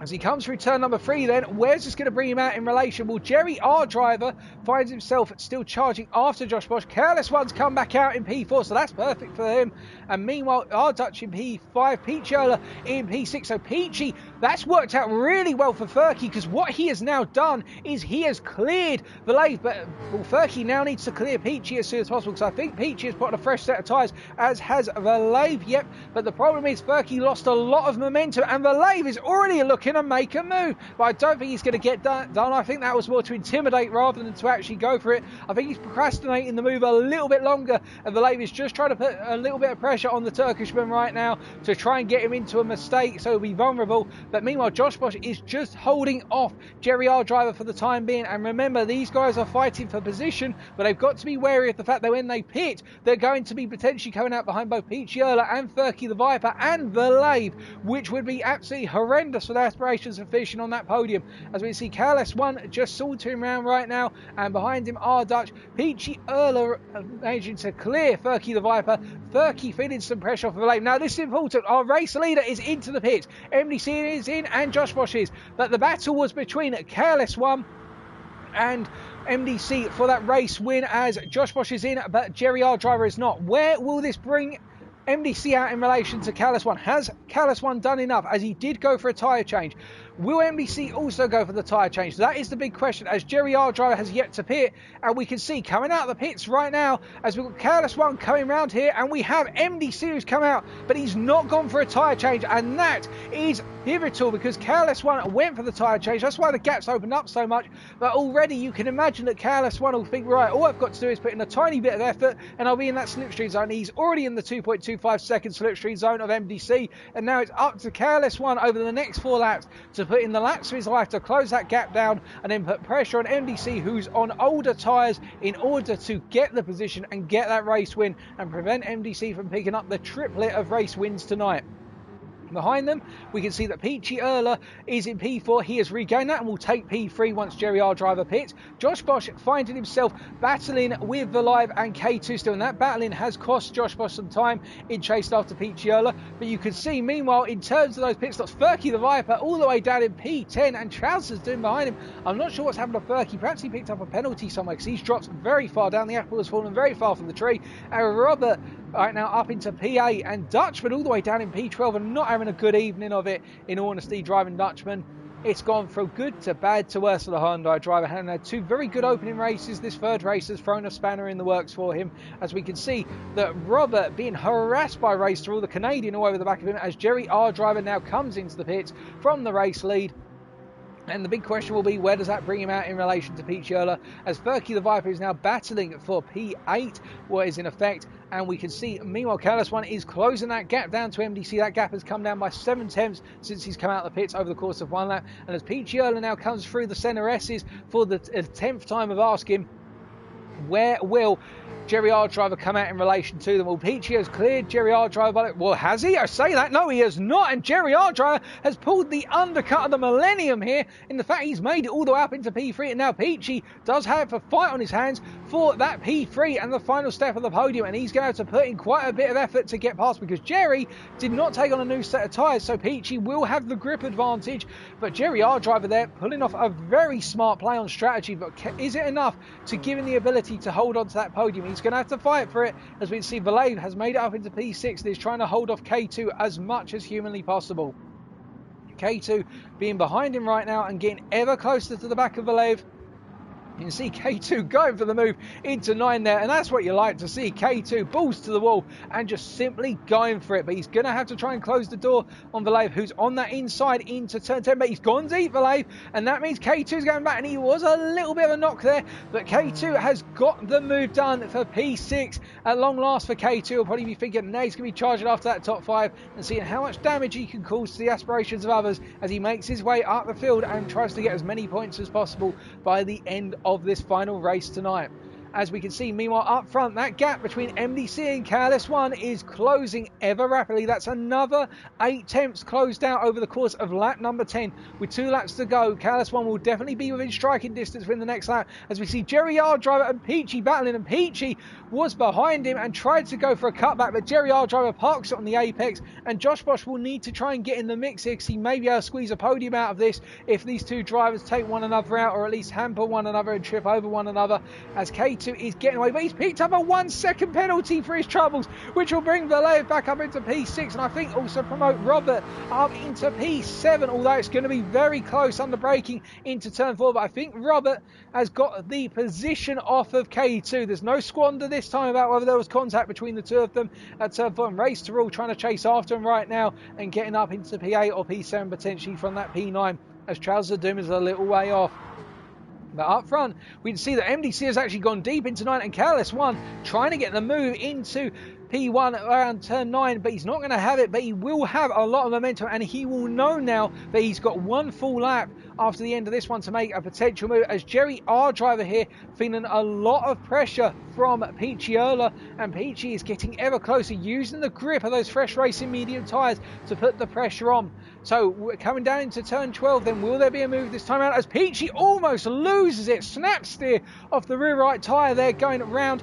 As he comes through turn number 3 then, where's this going to bring him out in relation? Well, Jerry, our driver, finds himself still charging after Josh Bosch. Careless One's come back out in P4, so that's perfect for him. And meanwhile, our Dutch in P5, Peachiola in P6. So Peachy, that's worked out really well for Furky, because what he has now done is he has cleared Valave. But well, Furky now needs to clear Peachy as soon as possible, because I think Peachy has put on a fresh set of tyres, as has Valave. Yep, but the problem is Furky lost a lot of momentum, and Valave is already looking to make a move, but I don't think he's going to get done. I think that was more to intimidate rather than to actually go for it. I think he's procrastinating the move a little bit longer, and Valave is just trying to put a little bit of pressure on the Turkishman right now to try and get him into a mistake so he'll be vulnerable. But meanwhile, Josh Bosch is just holding off Jerry R driver for the time being, and remember, these guys are fighting for position, but they've got to be wary of the fact that when they pit, they're going to be potentially coming out behind both Peachiola and Furky the Viper and Valave, which would be absolutely horrendous for their aspirations of finishing on that podium. As we see Careless One just sauntering around right now, and behind him our Dutch Peachiola managing to clear Furky the Viper. Furky feeling some pressure off of Valave. Now this is important, our race leader is into the pit, MDC is in and Josh Bosch is, but the battle was between Careless One and MDC for that race win, as Josh Bosch is in but Jerry R driver is not. Where will this bring MDC out in relation to Careless One? Has Careless One done enough, as he did go for a tyre change? Will MDC also go for the tyre change? That is the big question, as Jerry R driver has yet to pit, and we can see coming out of the pits right now as we've got Careless One coming round here, and we have MDC who's come out, but he's not gone for a tyre change, and that is pivotal because Careless One went for the tyre change. That's why the gap's opened up so much, but already you can imagine that Careless One will think, right, all I've got to do is put in a tiny bit of effort and I'll be in that slipstream zone. He's already in the 2.25 second slipstream zone of MDC, and now it's up to Careless One over the next 4 laps to put in the laps of his life to close that gap down and then put pressure on MDC, who's on older tyres, in order to get the position and get that race win and prevent MDC from picking up the triplet of race wins tonight. Behind them, we can see that Peachy Erler is in P4. He has regained that and will take P3 once Jerry R Driver pits. Josh Bosch finding himself battling with Valive and K2 still, and that battling has cost Josh Bosch some time in chase after Peachy Erler. But you can see, meanwhile, in terms of those pit stops, Furky the Viper all the way down in P10, and Trousers doing behind him. I'm not sure what's happened to Furky. Perhaps he picked up a penalty somewhere because he's dropped very far down. The apple has fallen very far from the tree. And Robert right now up into P8, and Dutchman all the way down in P12 and not having a good evening of it, in all honesty, driving Dutchman. It's gone from good to bad to worse for the Hyundai driver. Having had two very good opening races, this third race has thrown a spanner in the works for him, as we can see that Robert being harassed by Race Through, the Canadian all over the back of him, as Jerry R Driver now comes into the pits from the race lead. And the big question will be, where does that bring him out in relation to Peachy Erler, as Furky the Viper is now battling for P8, what is in effect. And we can see, meanwhile, Careless One is closing that gap down to MDC. That gap has come down by 7 tenths since he's come out of the pits over the course of one lap. And as Peachy Erler now comes through the centre S's for the 10th time of asking, where will Jerry R Driver come out in relation to them? Well, Peachy has cleared Jerry R Driver. Well, has he? I say that. No, he has not. And Jerry R Driver has pulled the undercut of the millennium here in the fact he's made it all the way up into P3. And now Peachy does have a fight on his hands for that P3 and the final step of the podium. And he's going to have to put in quite a bit of effort to get past, because Jerry did not take on a new set of tyres. So Peachy will have the grip advantage. But Jerry R Driver there pulling off a very smart play on strategy. But is it enough to give him the ability to hold on to that podium? He's going to have to fight for it, as we can see Valave has made it up into P6 and is trying to hold off K2 as much as humanly possible. K2 being behind him right now and getting ever closer to the back of Valave. You can see K2 going for the move into 9 there, and that's what you like to see. K2 balls to the wall and just simply going for it, but he's going to have to try and close the door on Valave, who's on that inside into turn 10, but he's gone deep, Valave, and that means K2's going back, and he was a little bit of a knock there, but K2 has got the move done for P6 at long last for K2. He'll probably be thinking now he's going to be charging after that top 5 and seeing how much damage he can cause to the aspirations of others as he makes his way up the field and tries to get as many points as possible by the end of this final race tonight. As we can see, meanwhile, up front, that gap between MDC and Careless One is closing ever rapidly. That's another 8 tenths closed out over the course of lap number 10. With 2 laps to go, Careless One will definitely be within striking distance within the next lap, as we see Jerry R Driver and Peachy battling, and Peachy was behind him and tried to go for a cutback, but Jerry R Driver parks it on the apex, and Josh Bosch will need to try and get in the mix here, because he may be able to squeeze a podium out of this if these two drivers take one another out, or at least hamper one another and trip over one another, as K2 is getting away, but he's picked up a 1 second penalty for his troubles, which will bring Vallejo back up into P6, and I think also promote Robert up into P7, although it's going to be very close under braking into turn 4, but I think Robert has got the position off of K2. There's no squander this time about whether there was contact between the two of them at turn 4, and Race to Rule trying to chase after him right now and getting up into P8 or P7 potentially from that P9, as Trouser Doom is a little way off. But up front, we can see that MDC has actually gone deep into 9, and Careless One trying to get the move into P1 around turn 9, but he's not going to have it, but he will have a lot of momentum, and he will know now that he's got one full lap after the end of this one to make a potential move, as Jerry R Driver here feeling a lot of pressure from Peachy Erler, and Peachy is getting ever closer, using the grip of those fresh racing medium tyres to put the pressure on. So we're coming down into turn 12, then will there be a move this time out, as Peachy almost loses it, snap steer off the rear right tyre there going around.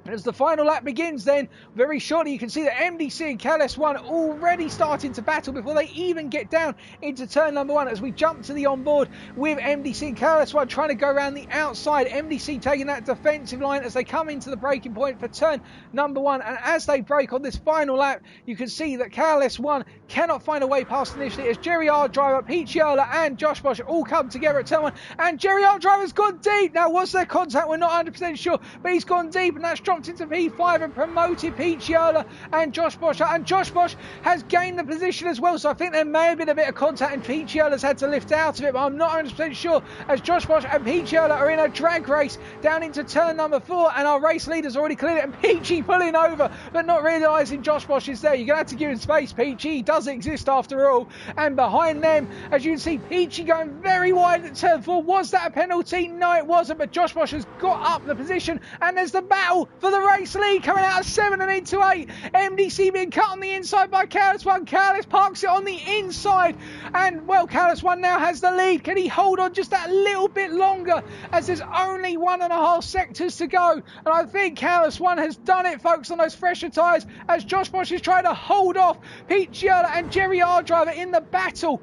And as the final lap begins then, very shortly you can see that MDC and Careless One already starting to battle before they even get down into turn number 1, as we jump to the onboard with MDC and Careless One trying to go around the outside. MDC taking that defensive line as they come into the braking point for turn number 1, and as they brake on this final lap, you can see that Careless One cannot find a way past initially, as Jerry R Driver, Peachy Erler and Josh Bosch all come together at turn 1, and Jerry R Driver's gone deep. Now, was there contact? We're not 100% sure, but he's gone deep, and that's dropped into P5 and promoted Peachy Erler and Josh Bosch, and Josh Bosch has gained the position as well, so I think there may have been a bit of contact and Peachy Erler's had to lift out of it, but I'm not 100% sure, as Josh Bosch and Peachy Erler are in a drag race down into turn number 4, and our race leader's already cleared it, and Peachy pulling over but not realising Josh Bosch is there. You're going to have to give him space. Peachy, he does exist after all, and behind them, as you can see, Peachy going very wide at turn 4. Was that a penalty? No, it wasn't, but Josh Bosch has got up the position, and there's the battle for the race lead, coming out of 7 and into 8. MDC being cut on the inside by Karts 1. Karts parks it on the inside, and well, Karts 1 now has the lead. Can he hold on just that little bit longer, as there's only 1.5 sectors to go? And I think Karts 1 has done it, folks, on those fresher tyres, as Josh Bosch is trying to hold off Pete Giurla and Jerry R-Driver in the battle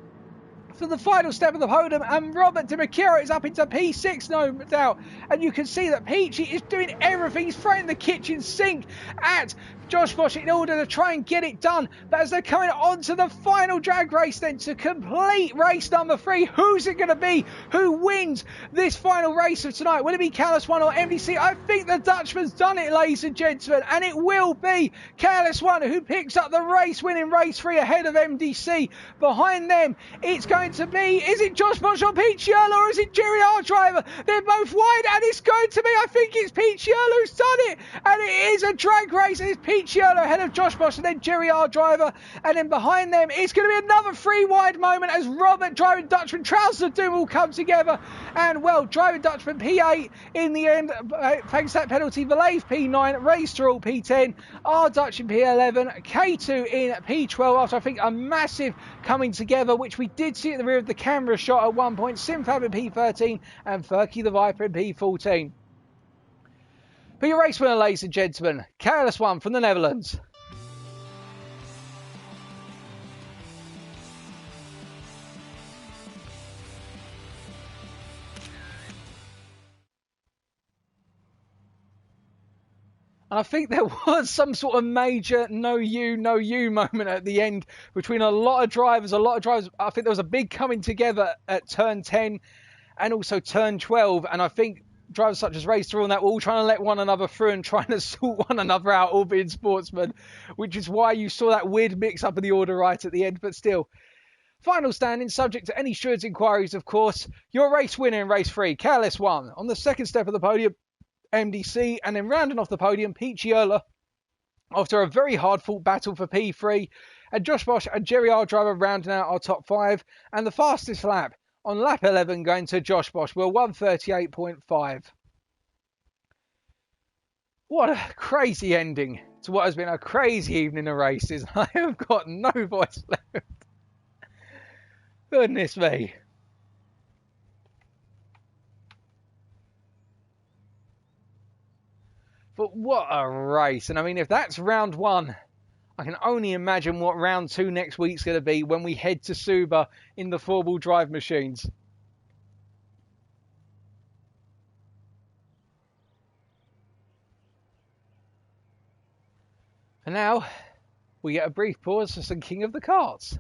for the final step of the podium, and Robert De Macchio is up into P6, no doubt. And you can see that Peachy is doing everything. He's throwing the kitchen sink at Josh Bosch in order to try and get it done. But as they're coming on to the final drag race then to complete race number 3, who's it going to be? Who wins this final race of tonight? Will it be Karts 1 or MDC? I think the Dutchman's done it, ladies and gentlemen, and it will be Karts 1 who picks up the race win in race 3 ahead of MDC. Behind them, it's going to be, is it Josh Bosch or Pete Giurla, or is it Jerry R-Driver? They're both wide, and it's going to be, I think it's Pete Giurla who's done it, and it is a drag race. It's Pete Giurla ahead of Josh Bosch and then Jerry R-Driver, and then behind them it's going to be another 3 wide moment as Robert Driving Dutchman, Trousers of Doom will come together, and well, Driving Dutchman P8 in the end, thanks to that penalty. Valave P9, Ray Stroll P10, R Dutch in P11, K2 in P12 after I think a massive coming together, which we did see at the rear of the camera shot at one point. Simfab in P13 and Furky the Viper in P14. But your race winner, ladies and gentlemen, Karts 1 from the Netherlands. I think there was some sort of major no you moment at the end between a lot of drivers. I think there was a big coming together at turn 10 and also turn 12. And I think drivers such as Ray Stroll and that were all trying to let one another through and trying to sort one another out, all being sportsmen, which is why you saw that weird mix up of the order right at the end. But still, final standing, subject to any stewards' inquiries, of course. Your race winner in race 3, Karts 1. On the second step of the podium, MDC, and then rounding off the podium, Pete Giurla, after a very hard-fought battle for P3, and Josh Bosch and Jerry R-Driver rounding out our top 5, and the fastest lap on lap 11 going to Josh Bosch, were 1:38.5. What a crazy ending to what has been a crazy evening of races. I have got no voice left. Goodness me. But what a race. And I mean, if that's round 1, I can only imagine what round 2 next week's going to be when we head to Suba in the 4-wheel drive machines. And now we get a brief pause for some King of the Karts.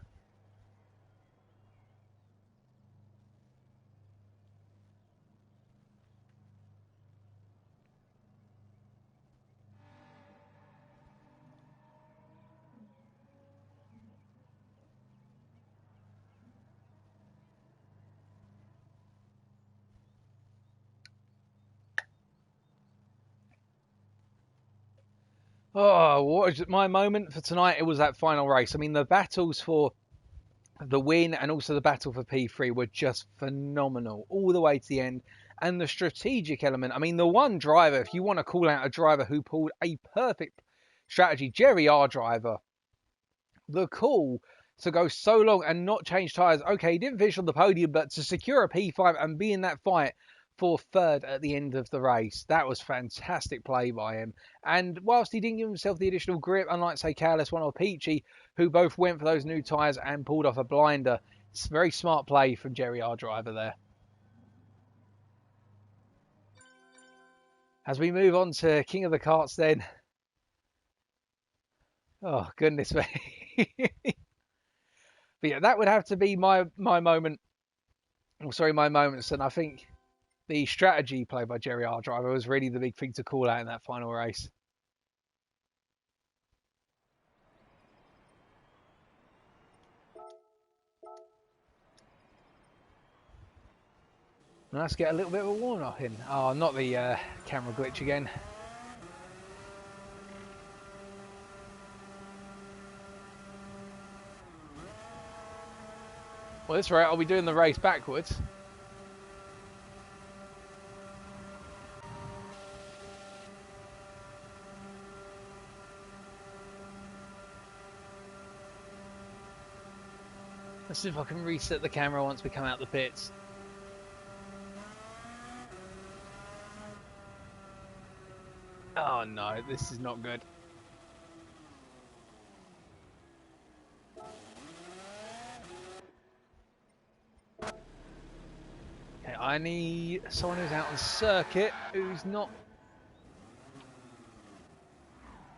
Oh, what was my moment for tonight? It was that final race. I mean, the battles for the win and also the battle for P3 were just phenomenal all the way to the end. And the strategic element, I mean, the one driver, if you want to call out a driver who pulled a perfect strategy, Jerry R-Driver, the call to go so long and not change tyres. Okay, he didn't finish on the podium, but to secure a P5 and be in that fight for third at the end of the race, that was fantastic play by him. And whilst he didn't give himself the additional grip, unlike, say, Karts 1 or Peachy, who both went for those new tyres and pulled off a blinder, it's a very smart play from Jerry R-Driver there. As we move on to King of the Karts then. Oh, goodness me. But yeah, that would have to be my moment. Oh, sorry, my moments. And I think the strategy played by Jerry R-Driver was really the big thing to call out in that final race. And let's get a little bit of a warn-off in. Oh, not the camera glitch again. Well, that's right, I'll be doing the race backwards. Let's see if I can reset the camera once we come out the pits. Oh no, this is not good. Okay, I need someone who's out on circuit, who's not...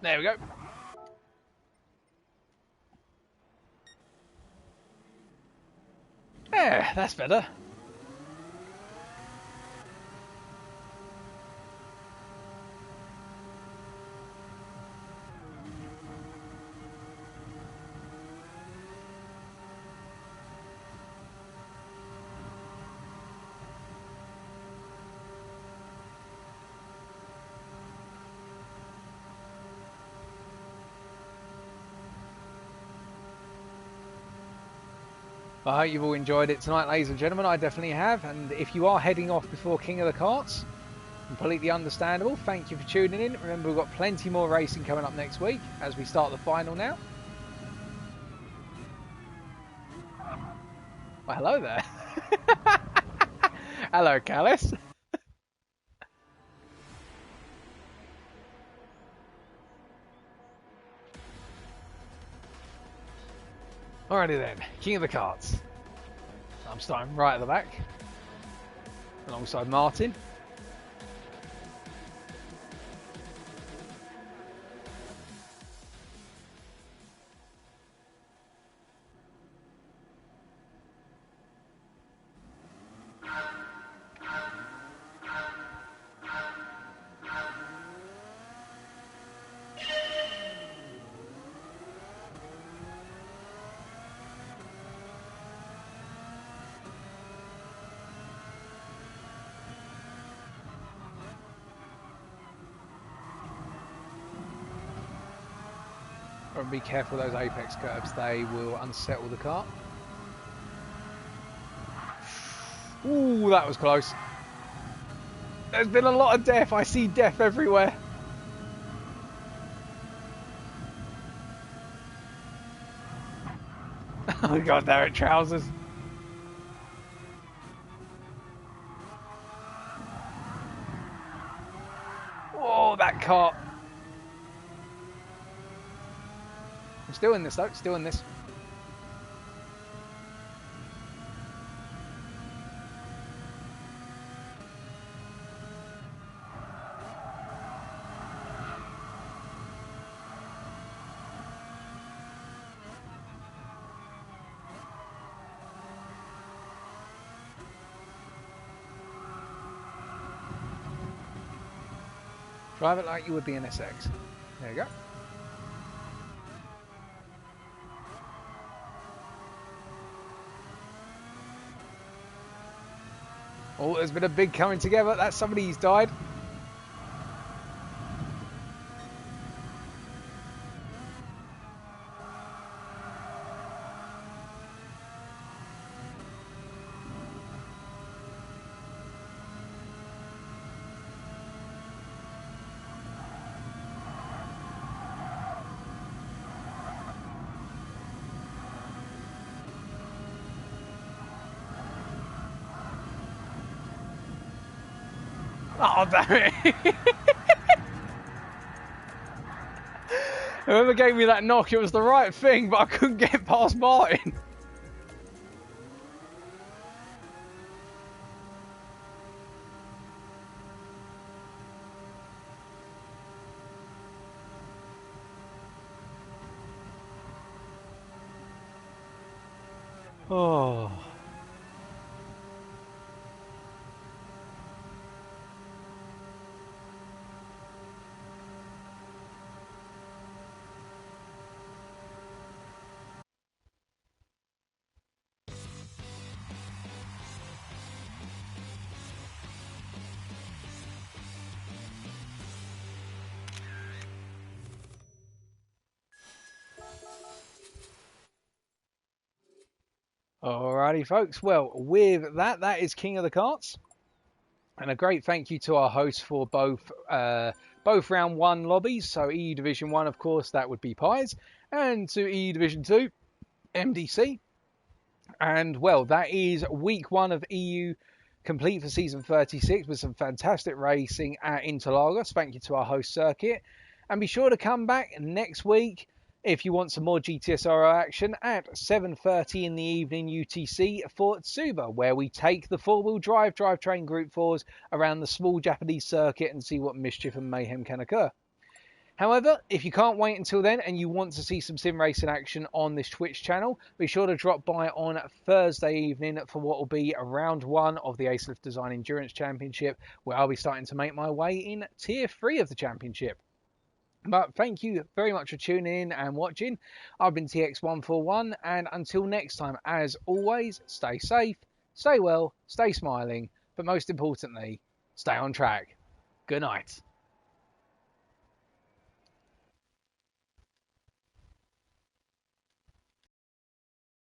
There we go. Yeah, that's better. I hope you've all enjoyed it tonight, ladies and gentlemen. I definitely have. And if you are heading off before King of the Karts, completely understandable. Thank you for tuning in. Remember, we've got plenty more racing coming up next week as we start the final now. Well, hello there. Hello, Callis. Alrighty then, King of the Karts. I'm starting right at the back, alongside Martin. Be careful of those apex curves, they will unsettle the car. Ooh, that was close. There's been a lot of death, I see death everywhere. Oh god, they're at trousers. Oh, that car. I'm still in this though, still in this. Drive it like you would be an SX. There you go. Oh, there's been a big coming together. That's somebody who's died. Oh, damn it. Whoever gave me that knock, it was the right thing, but I couldn't get past Martin. Oh. Alrighty, folks. Well, with that, that is King of the Karts. And a great thank you to our hosts for both round one lobbies. So EU Division 1, of course, that would be Pies. And to EU Division 2, MDC. And well, that is week 1 of EU complete for season 36 with some fantastic racing at Interlagos. Thank you to our host circuit. And be sure to come back next week if you want some more GTSRL action at 7:30 in the evening UTC for Tsuba, where we take the four-wheel drive drivetrain Group 4s around the small Japanese circuit and see what mischief and mayhem can occur. However, if you can't wait until then and you want to see some sim racing action on this Twitch channel, be sure to drop by on Thursday evening for what will be round 1 of the Acelift Design Endurance Championship, where I'll be starting to make my way in Tier 3 of the championship. But thank you very much for tuning in and watching. I've been TX141, and until next time, as always, stay safe, stay well, stay smiling, but most importantly, stay on track. Good night.